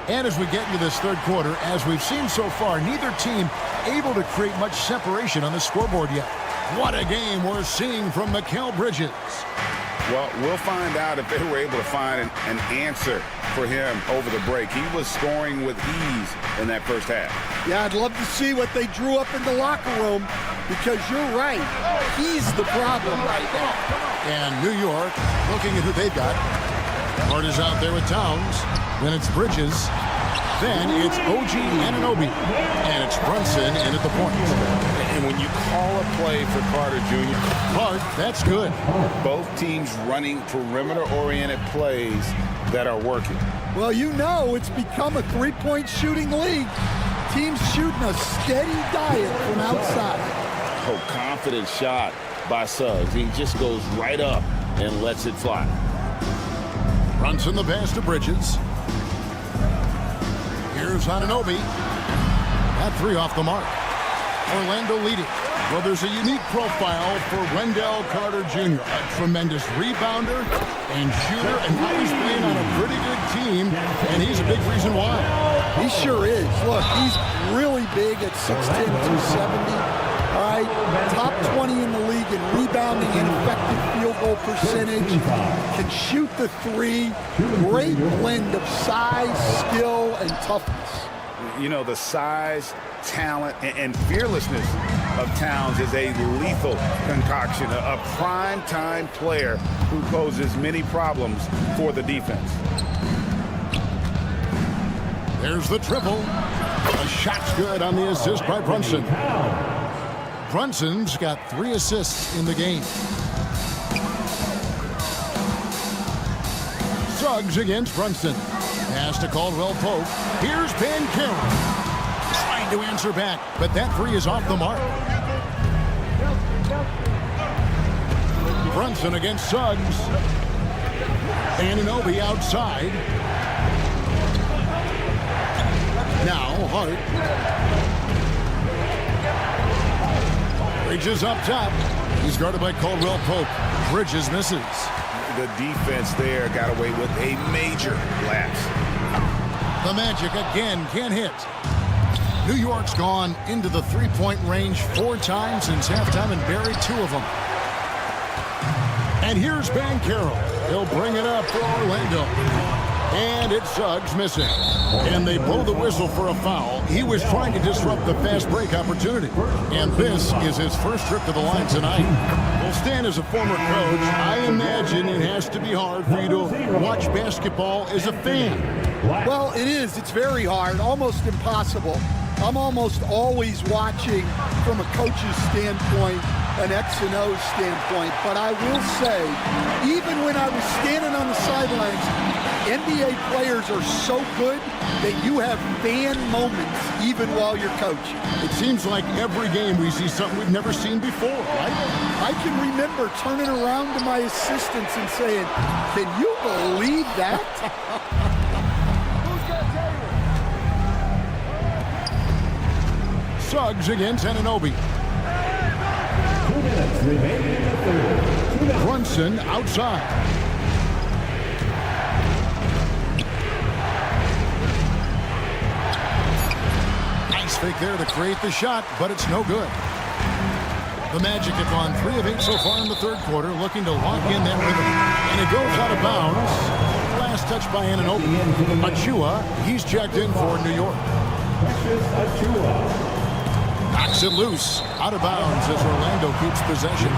And as we get into this third quarter, as we've seen so far, neither team able to create much separation on the scoreboard yet. What a game we're seeing from Mikal Bridges. Well, we'll find out if they were able to find an answer for him over the break. He was scoring with ease in that first half. Yeah, I'd love to see what they drew up in the locker room, because you're right. He's the problem right now. And New York, looking at who they've got. Hart is out there with Towns. Then it's Bridges. Then it's OG Anunoby. And it's Brunson in at the point. And when you call a play for Carter Jr., Hart, that's good. Both teams running perimeter-oriented plays that are working. Well, you know it's become a three-point shooting league. Teams shooting a steady diet from outside. Oh, confident shot by Suggs. He just goes right up and lets it fly. Brunson the pass to Bridges. Here's Anunoby. That three off the mark. Orlando leading. Well, there's a unique profile for Wendell Carter Jr. A tremendous rebounder and shooter, and now he's playing on a pretty good team, and he's a big reason why. He sure is. Look, he's really big at 6'10", 270. All right, top 20 in the league in rebounding and effective field goal percentage. Can shoot the three. Great blend of size, skill, and toughness. You know, the size, talent, and fearlessness of Towns is a lethal concoction, a prime-time player who poses many problems for the defense. There's the triple. The shot's good on the assist by Brunson. Brunson's got 3 assists in the game. Suggs against Brunson. Pass to Caldwell Pope. Here's Banchero. Trying to answer back, but that three is off the mark. Brunson against Suggs. Anunoby outside. Now Hart. Bridges up top. He's guarded by Caldwell Pope. Bridges misses. The defense there got away with a major lapse. The Magic again can't hit. New York's gone into the three-point range 4 times since halftime and buried 2 of them. And here's Banchero. He'll bring it up for Orlando. And it's Suggs missing. And they blow the whistle for a foul. He was trying to disrupt the fast break opportunity. And this is his first trip to the line tonight. Well, Stan, as a former coach, I imagine it has to be hard for you to watch basketball as a fan. Well, it is. It's very hard, almost impossible. I'm almost always watching from a coach's standpoint, an X and O standpoint. But I will say, even when I was standing on the sidelines, NBA players are so good that you have fan moments even while you're coaching. It seems like every game we see something we've never seen before, right? I can remember turning around to my assistants and saying, "Can you believe that?" Suggs against Anunoby. 2 minutes remaining in the third. Brunson outside. Nice fake there to create the shot, but it's no good. The Magic have gone 3 of 8 so far in the third quarter, looking to lock in that rhythm. And it goes out of bounds. Last touch by Anunoby. Achua, he's checked in for New York. Knocks it loose. Out of bounds as Orlando keeps possession.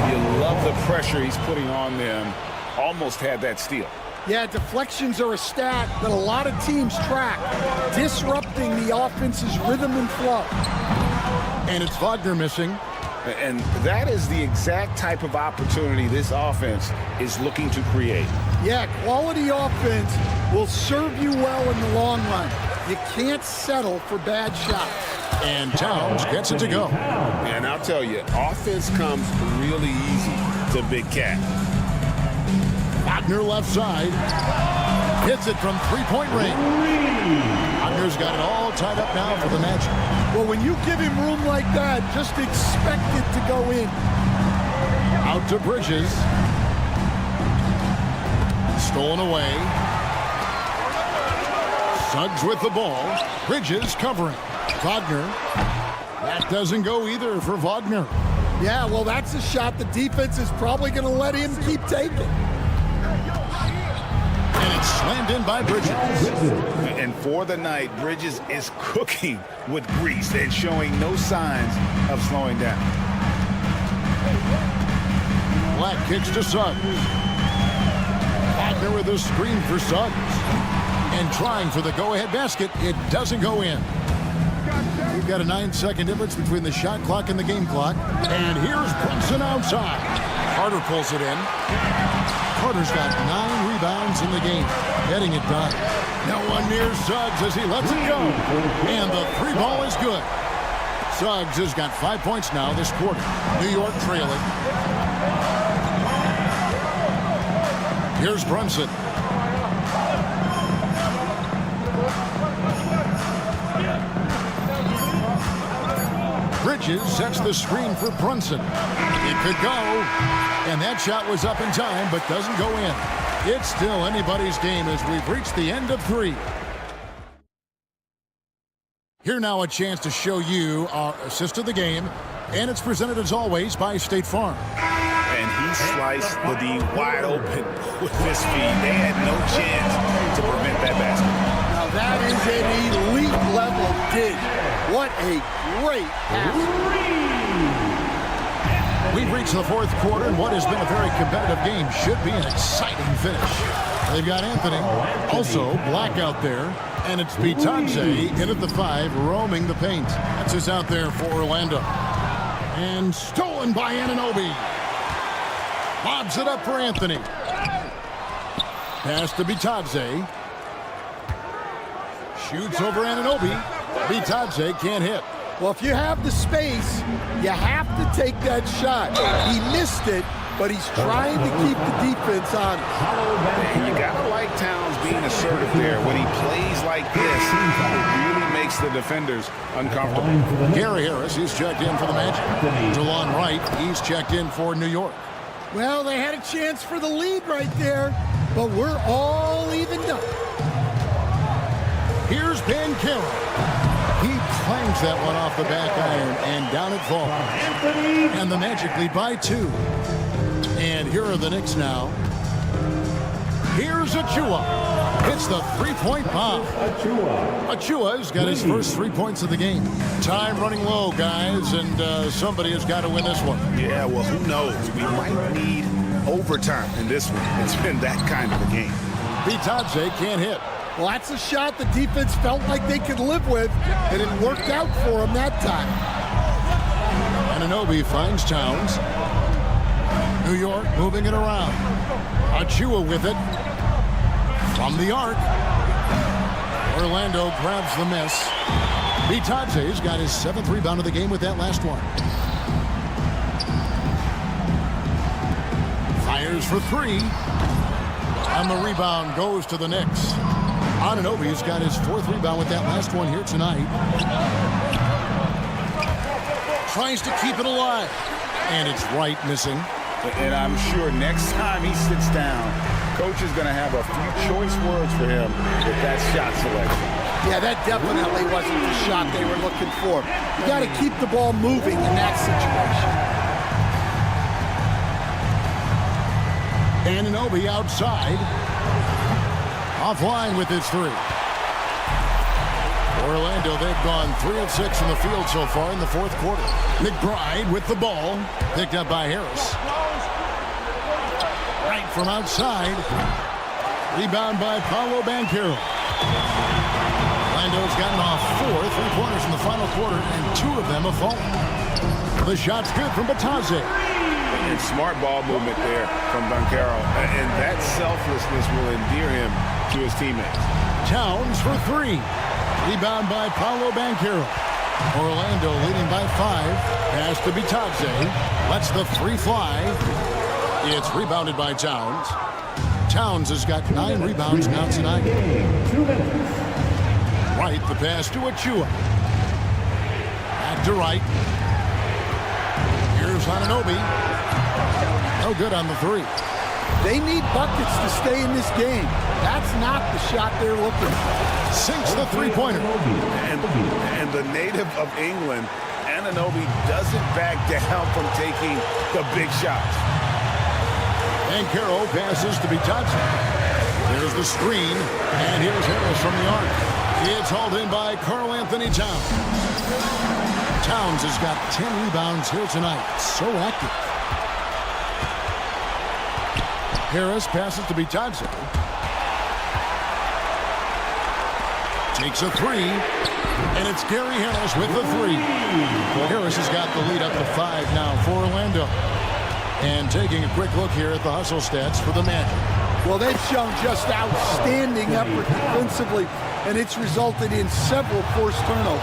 You love the pressure he's putting on them. Almost had that steal. Yeah, deflections are a stat that a lot of teams track, disrupting the offense's rhythm and flow. And it's Wagner missing. And that is the exact type of opportunity this offense is looking to create. Yeah, quality offense will serve you well in the long run. You can't settle for bad shots. And Towns gets it to go. And I'll tell you, offense comes really easy to Big Cat. Wagner left side. Hits it from three-point range. Wagner's got it all tied up now for the Magic. Well, when you give him room like that, just expect it to go in. Out to Bridges. Stolen away. Suggs with the ball. Bridges covering. Wagner. That doesn't go either for Wagner. Yeah, well, that's a shot the defense is probably going to let him keep taking. And it's slammed in by Bridges. And for the night, Bridges is cooking with grease and showing no signs of slowing down. Black kicks to Suggs. Wagner with a screen for Suggs. And trying for the go-ahead basket. It doesn't go in. We've got a 9-second difference between the shot clock and the game clock. And here's Brunson outside. Carter pulls it in. Carter's got 9 rebounds in the game. Heading it back. No one near Suggs as he lets it go. And the 3 ball is good. Suggs has got 5 points now this quarter. New York trailing. Here's Brunson. Bridges sets the screen for Brunson. It could go. And that shot was up in time, but doesn't go in. It's still anybody's game as we've reached the end of 3. Here now a chance to show you our assist of the game. And it's presented as always by State Farm. And he sliced the D wide open with his feet. They had no chance to prevent that basket. Now that is an elite level dig. What a great pass. We've reached the 4th quarter, and what has been a very competitive game should be an exciting finish. They've got Anthony, also Black out there, and it's Bitadze in at the 5, roaming the paint. That's us out there for Orlando. And stolen by Anunoby. Lobs it up for Anthony. Pass to Bitadze. Shoots over Anunoby. Bitadze can't hit. Well, if you have the space, you have to take that shot. He missed it, but he's trying to keep the defense on it. You gotta like Towns being assertive there. When he plays like this, it really makes the defenders uncomfortable. Gary Harris, he's checked in for the Magic. Delon Wright, he's checked in for New York. Well, they had a chance for the lead right there, but we're all evened up. Here's Banchero. He clangs that one off the back iron, and down it falls. And the Magic lead by 2. And here are the Knicks now. Here's Achua. Hits the 3-point bomb. Achua's got his first 3 points of the game. Time running low, guys, and somebody has got to win this one. Yeah, well, who knows? We might need overtime in this one. It's been that kind of a game. Bitadze can't hit. Well, that's a shot the defense felt like they could live with, and it worked out for them that time. Anunoby finds Towns. New York moving it around. Achua with it. From the arc. Orlando grabs the miss. Bitadze's got his 7th rebound of the game with that last one. Fires for 3. And the rebound goes to the Knicks. Anunoby's got his 4th rebound with that last one here tonight. Tries to keep it alive. And it's Wright missing. And I'm sure next time he sits down, coach is going to have a few choice words for him with that shot selection. Yeah, that definitely wasn't the shot they were looking for. You got to keep the ball moving in that situation. Anunoby outside. Offline with his three. Orlando, they've gone 3 of 6 from the field so far in the fourth quarter. McBride with the ball. Picked up by Harris. Right from outside. Rebound by Paolo Banchero. Orlando's gotten off 4 3-pointers in the final quarter, and 2 of them have fallen. The shot's good from Batadze. And smart ball movement there from Banchero. And that selflessness will endear him to his teammates. Towns for 3. Rebound by Paolo Banchero. Orlando leading by 5. Pass to Batadze. Lets the 3 fly. It's rebounded by Towns. Towns has got 9 rebounds now tonight. Wright, the pass to Achua. Back to Wright. Here's Anunoby. No good on the 3. They need buckets to stay in this game. That's not the shot they're looking for. Sinks the 3-pointer. And the native of England, Anunoby doesn't back down from taking the big shots. Banchero passes to Batadze. There's the screen, and here's Harris from the arc. It's hauled in by Karl Anthony Towns. Towns has got 10 rebounds here tonight. So active. Harris passes to Batadze. Takes a 3, and it's Gary Harris with the 3. Harris has got the lead up to 5 now for Orlando. And taking a quick look here at the hustle stats for the Magic. Well, they've shown just outstanding effort defensively, and it's resulted in several forced turnovers.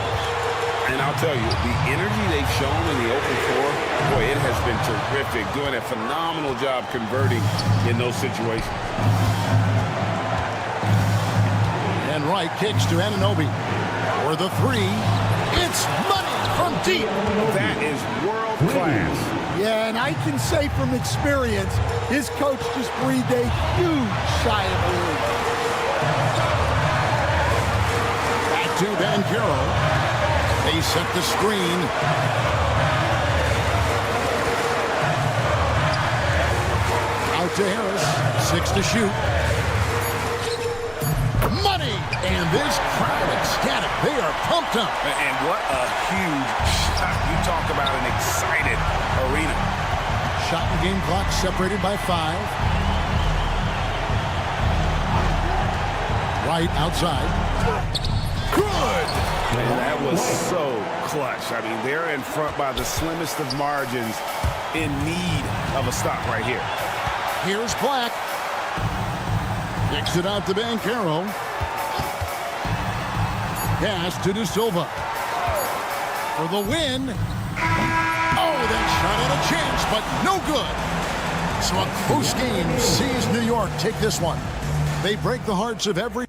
And I'll tell you, the energy they've shown in the open floor, boy, it has been terrific. Doing a phenomenal job converting in those situations. And Wright kicks to Anunoby. For the 3, it's money from deep. That is world class. Yeah, and I can say from experience, his coach just breathed a huge sigh of relief. Back to Banchero. They set the screen. Out to Harris. 6 to shoot. Money! And this crowd ecstatic. They are pumped up. And what a huge shot. You talk about an excited arena. Shot and game clock separated by 5. Right outside. Good! And that was so clutch. I mean, they're in front by the slimmest of margins, in need of a stop right here. Here's Black. Kicks it out to Banchero. Pass to De Silva. For the win. Oh, that shot had a chance, but no good. So a close game sees New York take this one. They break the hearts of every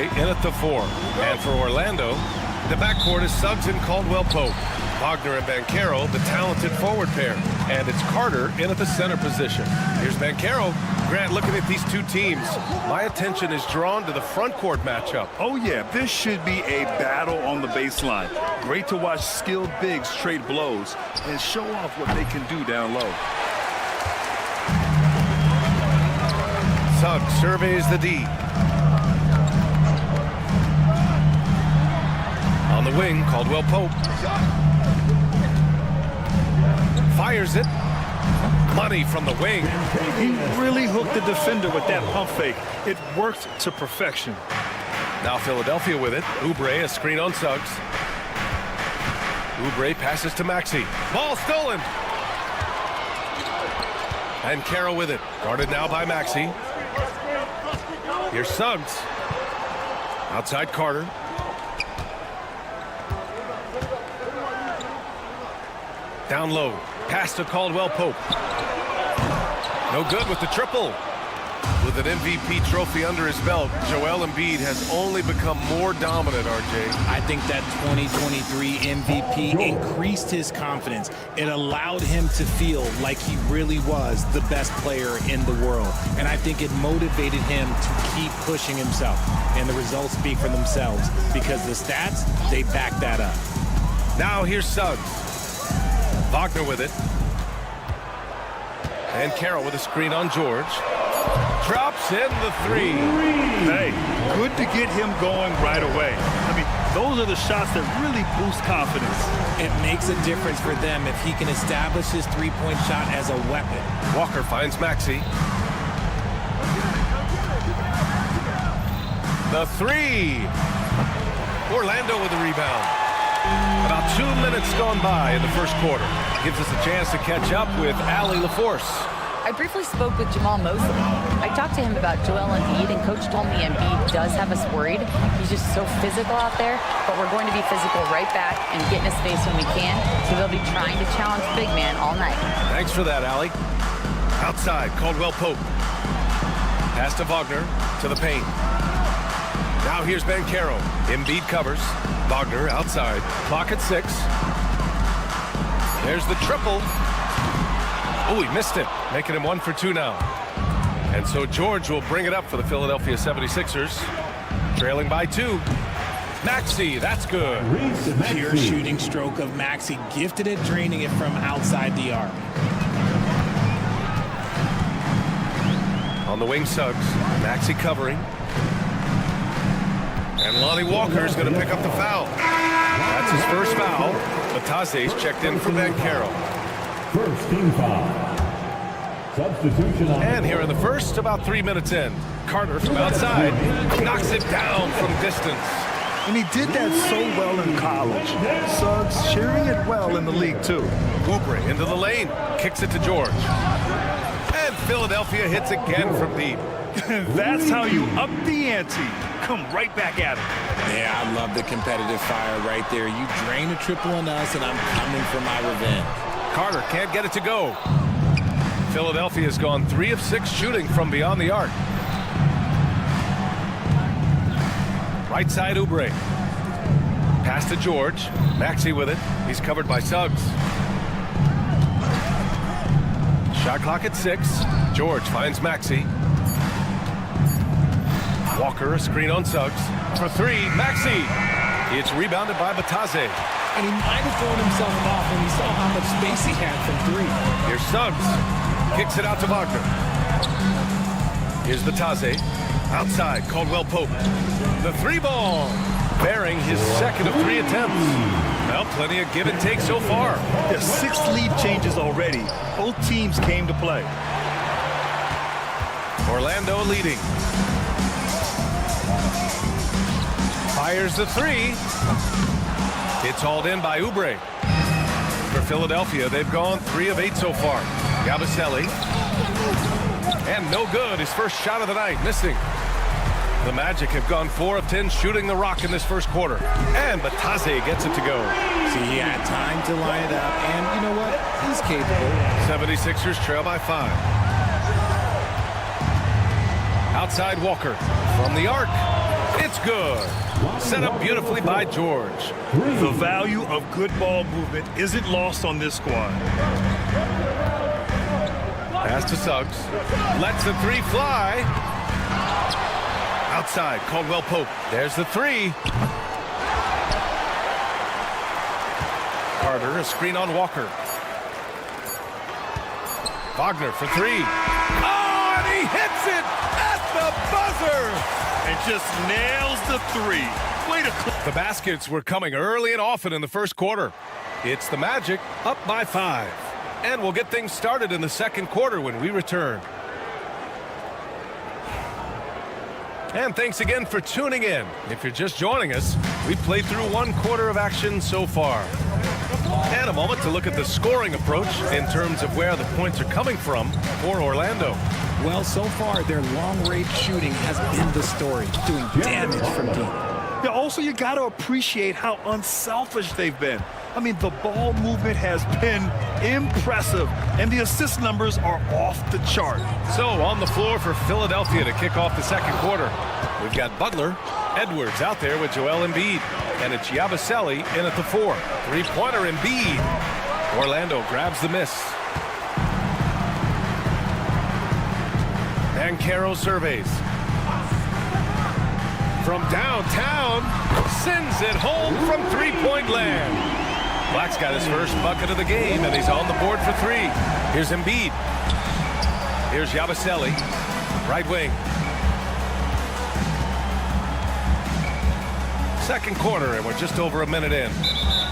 Oubre in at the 4. And for Orlando, the backcourt is Suggs and Caldwell-Pope. Wagner and Banchero, the talented forward pair. And it's Carter in at the center position. Here's Banchero. Grant, looking at these two teams, my attention is drawn to the front court matchup. Oh, yeah, this should be a battle on the baseline. Great to watch skilled bigs trade blows and show off what they can do down low. Suggs surveys the D. On the wing, Caldwell-Pope. Fires it. Money from the wing. He really hooked the defender with that pump fake. It worked to perfection. Now Philadelphia with it. Oubre, a screen on Suggs. Oubre passes to Maxey. Ball stolen. And Carroll with it. Guarded now by Maxey. Here's Suggs. Outside Carter. Down low. Pass to Caldwell-Pope. No good with the triple. With an MVP trophy under his belt, Joel Embiid has only become more dominant, RJ. I think that 2023 MVP increased his confidence. It allowed him to feel like he really was the best player in the world. And I think it motivated him to keep pushing himself. And the results speak for themselves because the stats, they back that up. Now here's Suggs. Wagner with it. And Carroll with a screen on George. Drops in the 3. Hey, good to get him going right away. I mean, those are the shots that really boost confidence. It makes a difference for them if he can establish his three-point shot as a weapon. Walker finds Maxey. The 3. Orlando with the rebound. About 2 minutes gone by in the first quarter. Gives us a chance to catch up with Allie LaForce. I briefly spoke with Jamal Mosley. I talked to him about Joel Embiid, and Coach told me Embiid does have us worried. He's just so physical out there, but we're going to be physical right back and get in his face when we can, so they'll be trying to challenge the big man all night. Thanks for that, Allie. Outside, Caldwell-Pope. Pass to Wagner, to the paint. Now here's Banchero. Embiid covers. Wagner outside. Clock at 6. There's the triple. Oh, he missed it, making him 1 for 2 now. And so George will bring it up for the Philadelphia 76ers. Trailing by 2. Maxey, that's good. Pure shooting stroke of Maxey. Gifted at draining it from outside the arc. On the wing, Suggs. Maxey covering. And Lonnie Walker is going to pick up the foul. That's his first foul. Batase's checked in for Banchero. First team foul. Substitution on. And here in the first, about 3 minutes in. Carter from outside knocks it down from distance. And he did that so well in college. Suggs sharing it well in the league, too. Oubre into the lane. Kicks it to George. And Philadelphia hits again from deep. That's how you up the ante. Come right back at him. Yeah, I love the competitive fire right there. You drain a triple on us, and I'm coming for my revenge. Carter can't get it to go. Philadelphia has gone 3 of 6 shooting from beyond the arc. Right side, Oubre. Pass to George. Maxey with it. He's covered by Suggs. Shot clock at 6. George finds Maxey. Walker, a screen on Suggs. For 3, Maxey. It's rebounded by Batase. And he might have thrown himself off when he saw how much space he had from 3. Here's Suggs. Kicks it out to Wagner. Here's Batase. Outside, Caldwell-Pope. The 3-ball. Bearing his second of 3 attempts. Well, plenty of give and take so far. There's 6 lead changes already. Both teams came to play. Orlando leading. Fires the 3. It's hauled in by Oubre. For Philadelphia, they've gone 3 of 8 so far. Yabusele. And no good. His first shot of the night, missing. The Magic have gone 4 of 10 shooting the rock in this first quarter. And Batase gets it to go. See, he had time to line it up. And you know what? He's capable. 76ers trail by 5. Outside Walker from the arc. It's good. Set up beautifully by George. The value of good ball movement isn't lost on this squad. Pass to Suggs. Lets the three fly. Outside, Caldwell Pope. There's the three. Carter, a screen on Walker. Wagner for three. Oh, and he hits it at the buzzer. And just nails the three. Way to clip. The baskets were coming early and often in the first quarter. It's the Magic up by 5. And we'll get things started in the second quarter when we return. And thanks again for tuning in. If you're just joining us, we've played through 1 quarter of action so far. And a moment to look at the scoring approach in terms of where the points are coming from for Orlando. Well, so far, their long-range shooting has been the story, doing damage from deep. Yeah, also, you got to appreciate how unselfish they've been. I mean, the ball movement has been impressive, and the assist numbers are off the chart. So, on the floor for Philadelphia to kick off the second quarter, we've got Butler, Edwards out there with Joel Embiid, and it's Yabusele in at the 4. Three-pointer Embiid. Orlando grabs the miss. Banchero surveys. From downtown, sends it home from three-point land. Black's got his first bucket of the game, and he's on the board for 3. Here's Embiid. Here's Yabusele, right wing. Second quarter, and we're just over a minute in.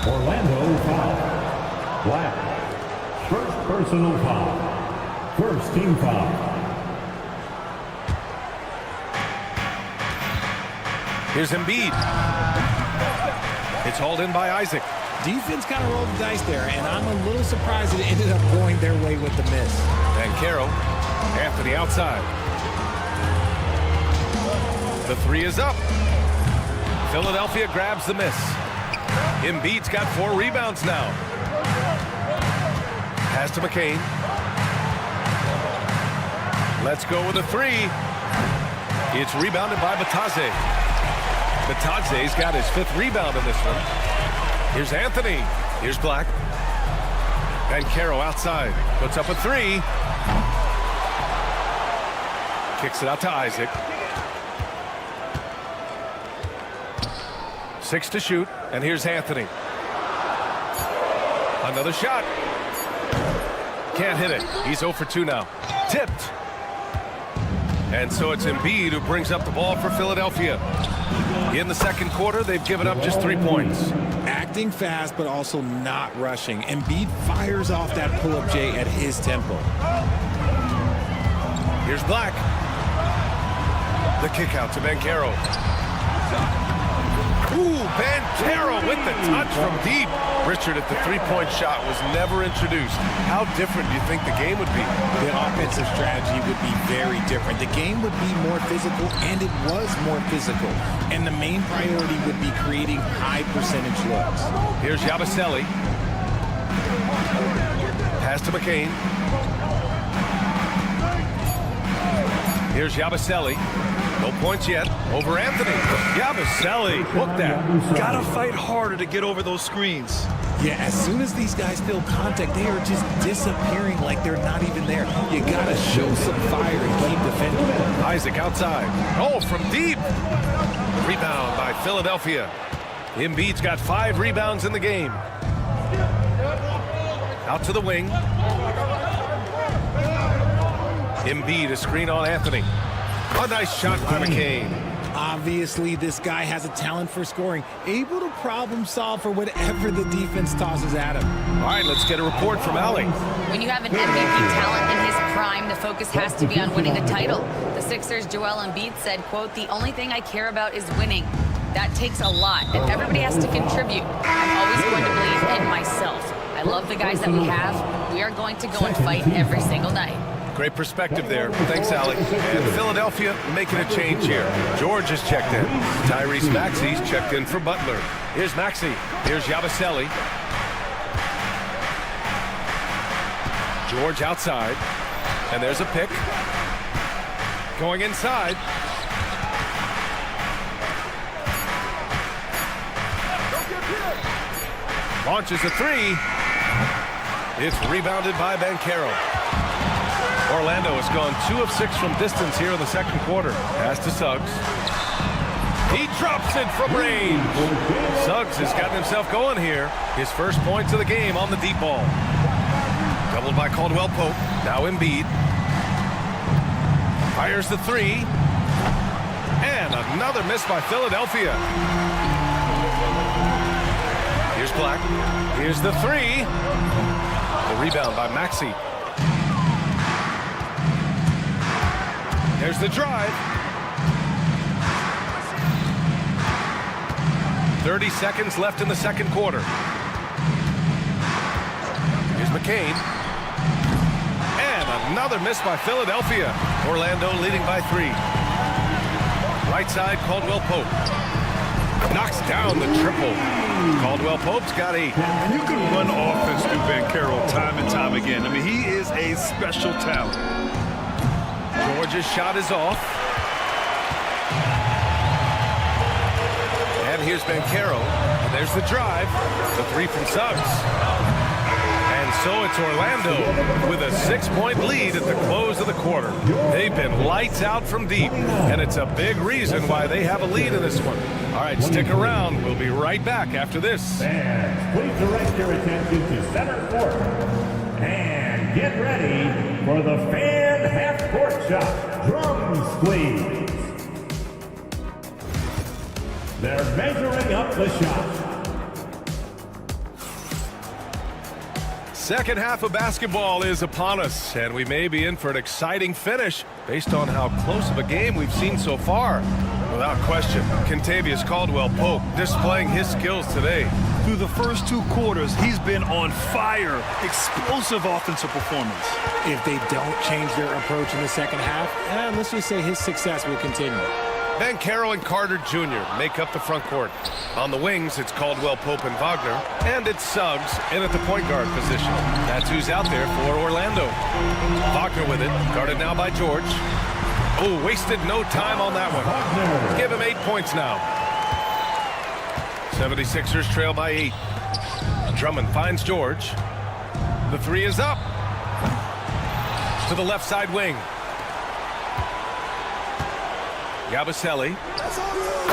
Orlando foul. Black. First personal foul. First team foul. Here's Embiid. It's hauled in by Isaac. Defense kind of rolled the dice there, and I'm a little surprised it ended up going their way with the miss. Banchero. Anthony outside. The 3 is up. Philadelphia grabs the miss. Embiid's got 4 rebounds now. Pass to McCain. Let's go with a 3. It's rebounded by Batadze. Batadze's got his 5th rebound in this one. Here's Anthony. Here's Black. Banchero outside. Puts up a 3. Kicks it out to Isaac. 6 to shoot. And here's Anthony. Another shot. Can't hit it. He's 0 for 2 now. Tipped. And so it's Embiid who brings up the ball for Philadelphia. In the second quarter, they've given up just 3 points. Acting fast, but also not rushing. Embiid fires off that pull-up J at his tempo. Here's Black. The kick out to Banchero. Ooh, Banchero with the touch from deep. Richard, if the three-point shot was never introduced, how different do you think the game would be? The offensive strategy would be very different. The game would be more physical, and it was more physical. And the main priority would be creating high-percentage looks. Here's Yabusele. Pass to McCain. Here's Yabusele. No points yet. Over Anthony. Yabusele. Hook that. Gotta fight harder to get over those screens. Yeah, as soon as these guys feel contact, they are just disappearing like they're not even there. You gotta show some fire and keep defending. Isaac outside. Oh, from deep. Rebound by Philadelphia. Embiid's got 5 rebounds in the game. Out to the wing. Embiid, a screen on Anthony. A nice shot by McCain. Obviously, this guy has a talent for scoring, able to problem solve for whatever the defense tosses at him. All right, let's get a report from Allie. When you have an MVP talent in his prime, the focus has to be on winning a title. The Sixers' Joel Embiid said, quote, "The only thing I care about is winning. That takes a lot, and everybody has to contribute. I'm always going to believe in myself. I love the guys that we have. We are going to go and fight every single night." Great perspective there. Thanks, Allie. And Philadelphia making a change here. George is checked in. Tyrese Maxey's checked in for Butler. Here's Maxey. Here's Yabusele. George outside. And there's a pick. Going inside. Launches a three. It's rebounded by Banchero. Orlando has gone 2 of 6 from distance here in the second quarter. Pass to Suggs. He drops it from range. Suggs has gotten himself going here. His first points of the game on the deep ball. Doubled by Caldwell Pope. Now Embiid. Fires the three. And another miss by Philadelphia. Here's Black. Here's the three. The rebound by Maxey. There's the drive. 30 seconds left in the second quarter. Here's McCain. And another miss by Philadelphia. Orlando leading by 3. Right side, Caldwell Pope. Knocks down the triple. Caldwell Pope's got 8. And you can run offense through Banchero time and time again. I mean, he is a special talent. George's shot is off. And here's Banchero. And there's the drive. The three from Suggs. And so it's Orlando with a 6-point lead at the close of the quarter. They've been lights out from deep, and it's a big reason why they have a lead in this one. All right, stick around. We'll be right back after this. Fans, please direct your attention to center court. And get ready for the fan half-court shot. Drums, please. They're measuring up the shot. Second half of basketball is upon us, and we may be in for an exciting finish based on how close of a game we've seen so far. Without question, Kentavious Caldwell-Pope displaying his skills today. Through the first 2 quarters, he's been on fire. Explosive offensive performance. If they don't change their approach in the second half, let's just say his success will continue. Banchero and Carter Jr. make up the front court. On the wings, it's Caldwell-Pope and Wagner, and it's Suggs in at the point guard position. That's who's out there for Orlando. Wagner with it, guarded now by George. Oh, wasted no time on that one. Give him 8 points now. 76ers trail by 8. Drummond finds George. The three is up. To the left side wing. Yabusele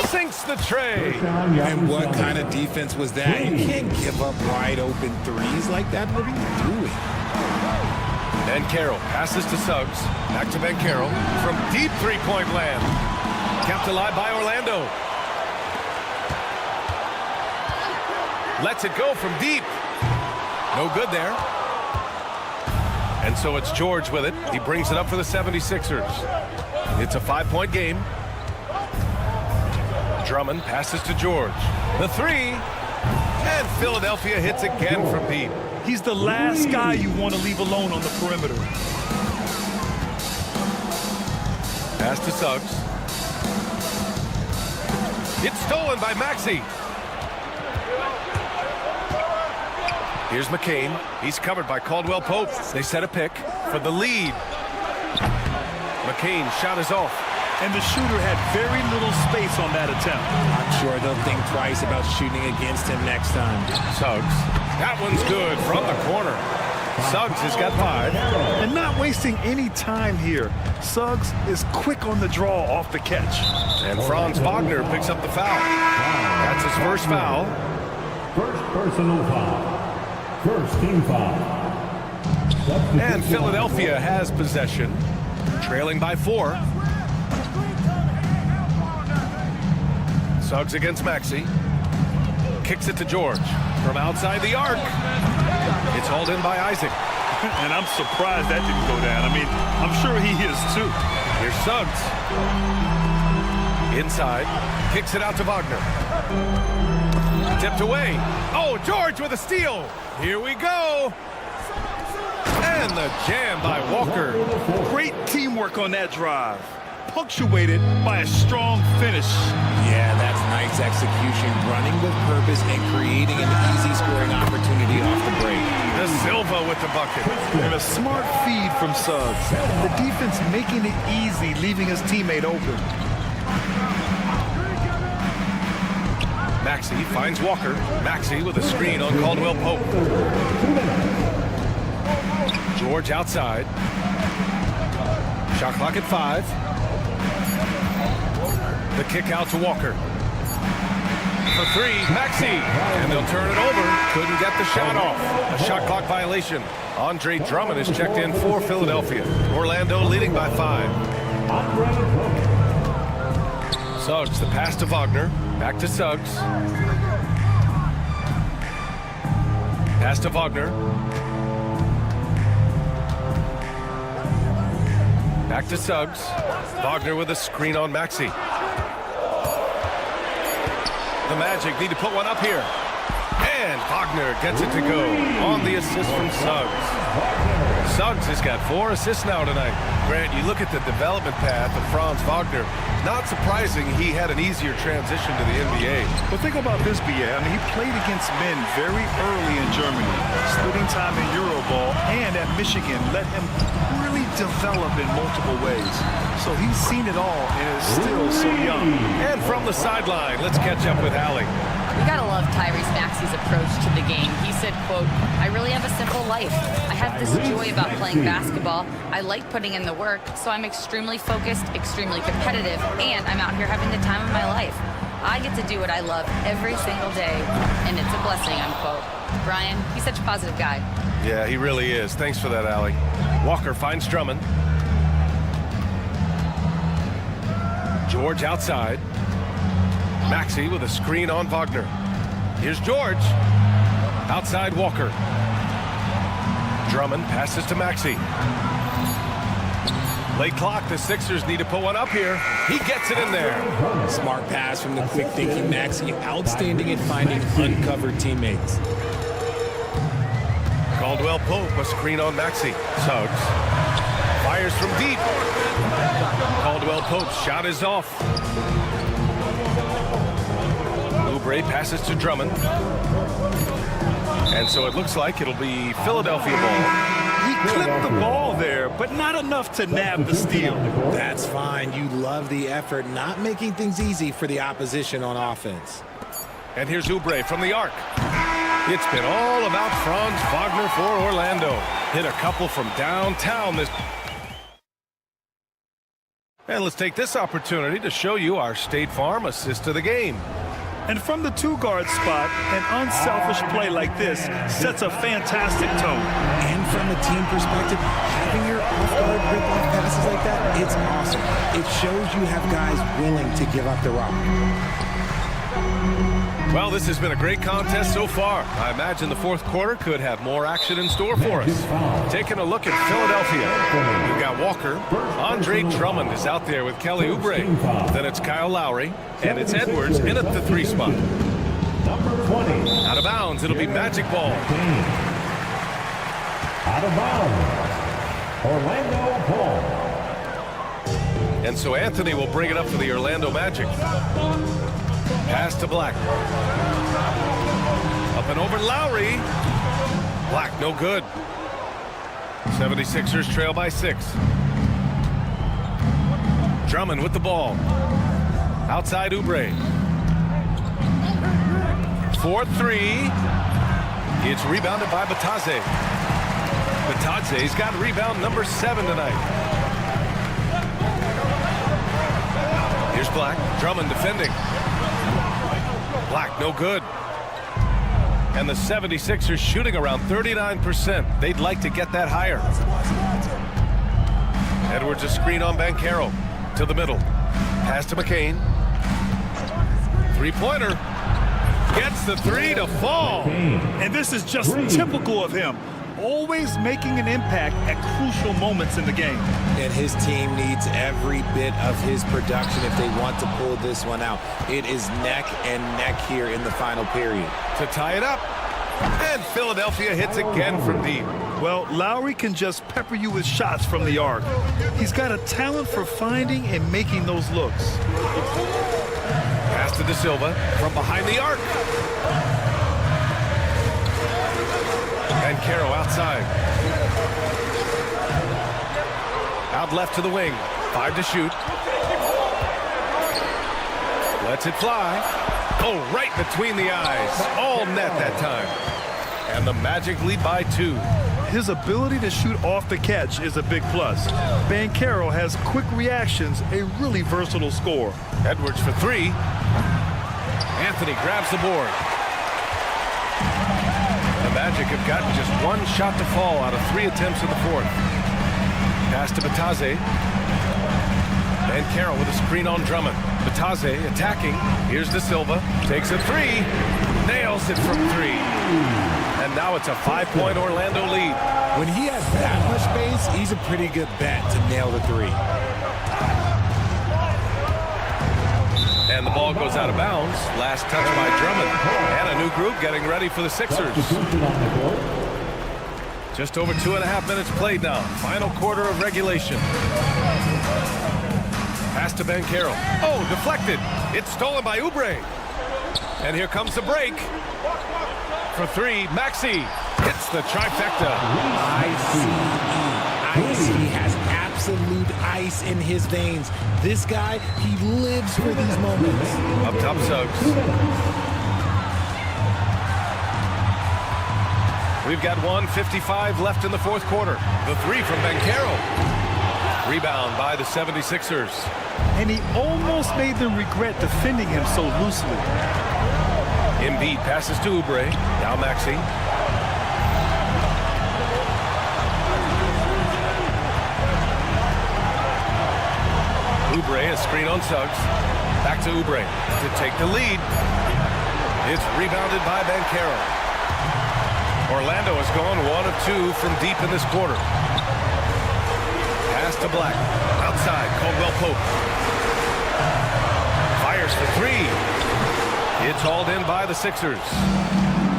sinks the tray. And what kind of defense was that? You can't give up wide open threes like that. What are you doing? Banchero passes to Suggs. Back to Banchero from deep three-point land. Kept alive by Orlando. Lets it go from deep. No good there. And so it's George with it. He brings it up for the 76ers. It's a 5-point game. Drummond passes to George. The three. And Philadelphia hits again from deep. He's the last guy you want to leave alone on the perimeter. Pass to Suggs. It's stolen by Maxey. Here's McCain. He's covered by Caldwell Pope. They set a pick for the lead. McCain's shot is off. And the shooter had very little space on that attempt. I'm sure they'll think twice about shooting against him next time. Suggs. That one's good from the corner. Suggs has got 5. And not wasting any time here. Suggs is quick on the draw off the catch. And Franz Wagner picks up the foul. That's his first foul. First personal foul. First team foul. And Philadelphia has possession. Trailing by 4. Suggs against Maxey. Kicks it to George from outside the arc. It's hauled in by Isaac. And I'm surprised that didn't go down. I mean, I'm sure he is too. Here's Suggs. Inside. Kicks it out to Wagner. Tipped away. Oh, George with a steal. Here we go. And the jam by Walker. Great teamwork on that drive. Punctuated by a strong finish. Yeah, that's nice execution, running with purpose and creating an easy scoring opportunity off the break. De Silva with the bucket. And a smart feed from Suggs. The defense making it easy, leaving his teammate open. Maxey finds Walker. Maxey with a screen on Caldwell Pope. George outside. Shot clock at 5. The kick out to Walker. For 3, Maxey. And they'll turn it over. Couldn't get the shot off. A shot clock violation. Andre Drummond is checked in for Philadelphia. Orlando leading by 5. Suggs, the pass to Wagner. Back to Suggs. Pass to Wagner. Back to Suggs. Wagner with a screen on Maxey. The Magic need to put one up here. And Wagner gets it to go on the assist from Suggs. Suggs has got 4 assists now tonight. Grant, you look at the development path of Franz Wagner. Not surprising he had an easier transition to the NBA. But think about this, B.A. I mean, he played against men very early in Germany, splitting time in Euroball, and at Michigan let him really develop in multiple ways. So he's seen it all and is still so young. And from the sideline, let's catch up with Allie. We gotta love Tyrese Maxey's approach to the game. He said, quote, "I really have a simple life. I have this joy about playing basketball. I like putting in the work, so I'm extremely focused, extremely competitive, and I'm out here having the time of my life. I get to do what I love every single day, and it's a blessing," unquote. Brian, he's such a positive guy. Yeah, he really is. Thanks for that, Allie. Walker finds Drummond. George outside. Maxey with a screen on Wagner. Here's George. Outside Walker. Drummond passes to Maxey. Late clock. The Sixers need to put one up here. He gets it in there. Smart pass from the quick thinking Maxey. Outstanding at finding uncovered teammates. Caldwell Pope, a screen on Maxey. Suggs fires from deep. Caldwell Pope's shot is off. Oubre passes to Drummond. And so it looks like it'll be Philadelphia ball. He clipped the ball there, but not enough to nab the steal. That's fine. You love the effort, not making things easy for the opposition on offense. And here's Oubre from the arc. It's been all about Franz Wagner for Orlando. Hit a couple from downtown this. And let's take this opportunity to show you our State Farm assist of the game. And from the 2-guard spot, an unselfish play like this sets a fantastic tone. And from a team perspective, having your off-guard rip-off passes like that, it's awesome. It shows you have guys willing to give up the rock. Well, this has been a great contest so far. I imagine the fourth quarter could have more action in store for us. Taking a look at Philadelphia. We've got Walker. Andre Drummond is out there with Kelly Oubre. Then it's Kyle Lowry. And it's Edwards in at the 3 spot. Out of bounds, it'll be Magic ball. Out of bounds, Orlando ball. And so Anthony will bring it up for the Orlando Magic. Pass to Black. Up and over Lowry. Black, no good. 76ers trail by 6. Drummond with the ball. Outside Oubre. 4-3. It's rebounded by Batadze. Batadze's got rebound number 7 tonight. Here's Black. Drummond defending. Black, no good. And the 76ers shooting around 39%. They'd like to get that higher. Edwards a screen on Banchero. To the middle. Pass to McCain. 3-pointer. Gets the 3 to fall. And this is just typical of him. Always making an impact at crucial moments in the game. And his team needs every bit of his production if they want to pull this one out. It is neck and neck here in the final period. To tie it up. And Philadelphia hits again from deep. Well, Lowry can just pepper you with shots from the arc. He's got a talent for finding and making those looks. Pass to De Silva from behind the arc. And Caro outside. Out left to the wing. 5 to shoot. Lets it fly. Oh, right between the eyes. All net that time. And the Magic lead by 2. His ability to shoot off the catch is a big plus. Banchero has quick reactions, a really versatile scorer. Edwards for 3. Anthony grabs the board. The Magic have gotten just 1 shot to fall out of 3 attempts in the 4th. Pass to Bataze. Banchero with a screen on Drummond. Bataze attacking. Here's De Silva. Takes a 3. Nails it from 3. And now it's a 5-point Orlando lead. When he has that much space, he's a pretty good bet to nail the 3. And the ball goes out of bounds. Last touch by Drummond. And a new group getting ready for the Sixers. Just over 2.5 minutes played now. Final quarter of regulation. Pass to Banchero. Oh, deflected. It's stolen by Oubre. And here comes the break. For 3, Maxey hits the trifecta. Ice. He has absolute ice in his veins. This guy, he lives for these moments. Up top, Suggs. We've got 1:55 left in the 4th quarter. The 3 from Banchero. Rebound by the 76ers. And he almost made them regret defending him so loosely. Embiid passes to Oubre. Now Maxey. Oubre, a screen on Suggs. Back to Oubre to take the lead. It's rebounded by Banchero. Orlando has gone 1 of 2 from deep in this quarter. Pass to Black. Outside, Caldwell Pope. Fires for 3. It's hauled in by the Sixers.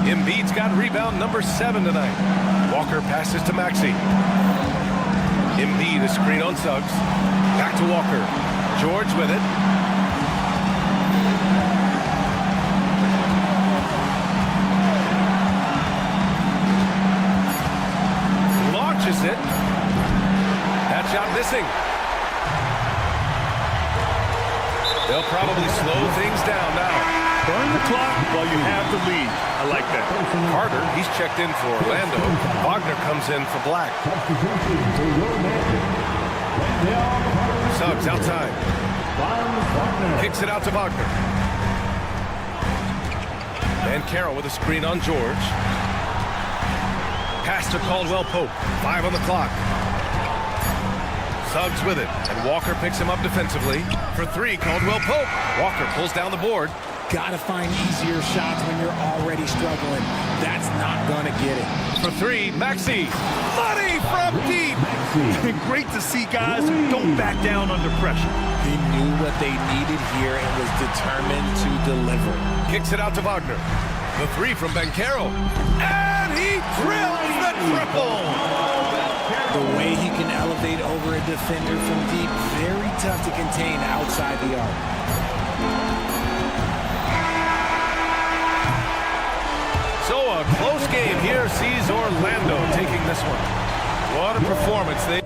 Embiid's got rebound number 7 tonight. Walker passes to Maxey. Embiid, a screen on Suggs. Back to Walker. George with it. Launches it. That shot missing. They'll probably slow things down now. Burn the clock while you have the lead. I like that. Carter, he's checked in for Orlando. Wagner comes in for Black. Suggs outside. Kicks it out to Wagner. Banchero with a screen on George. Pass to Caldwell Pope. 5 on the clock. Suggs with it, and Walker picks him up defensively. For 3, Caldwell Pope. Walker pulls down the board. Gotta find easier shots when you're already struggling. That's not gonna get it. For 3, Maxey. Money from deep. Great to see guys who don't back down under pressure. He knew what they needed here and was determined to deliver. Kicks it out to Wagner. The 3 from Banchero. And he drills the triple. The way he can elevate over a defender from deep, very tough to contain outside the arc. So a close game here sees Orlando taking this one. What a performance they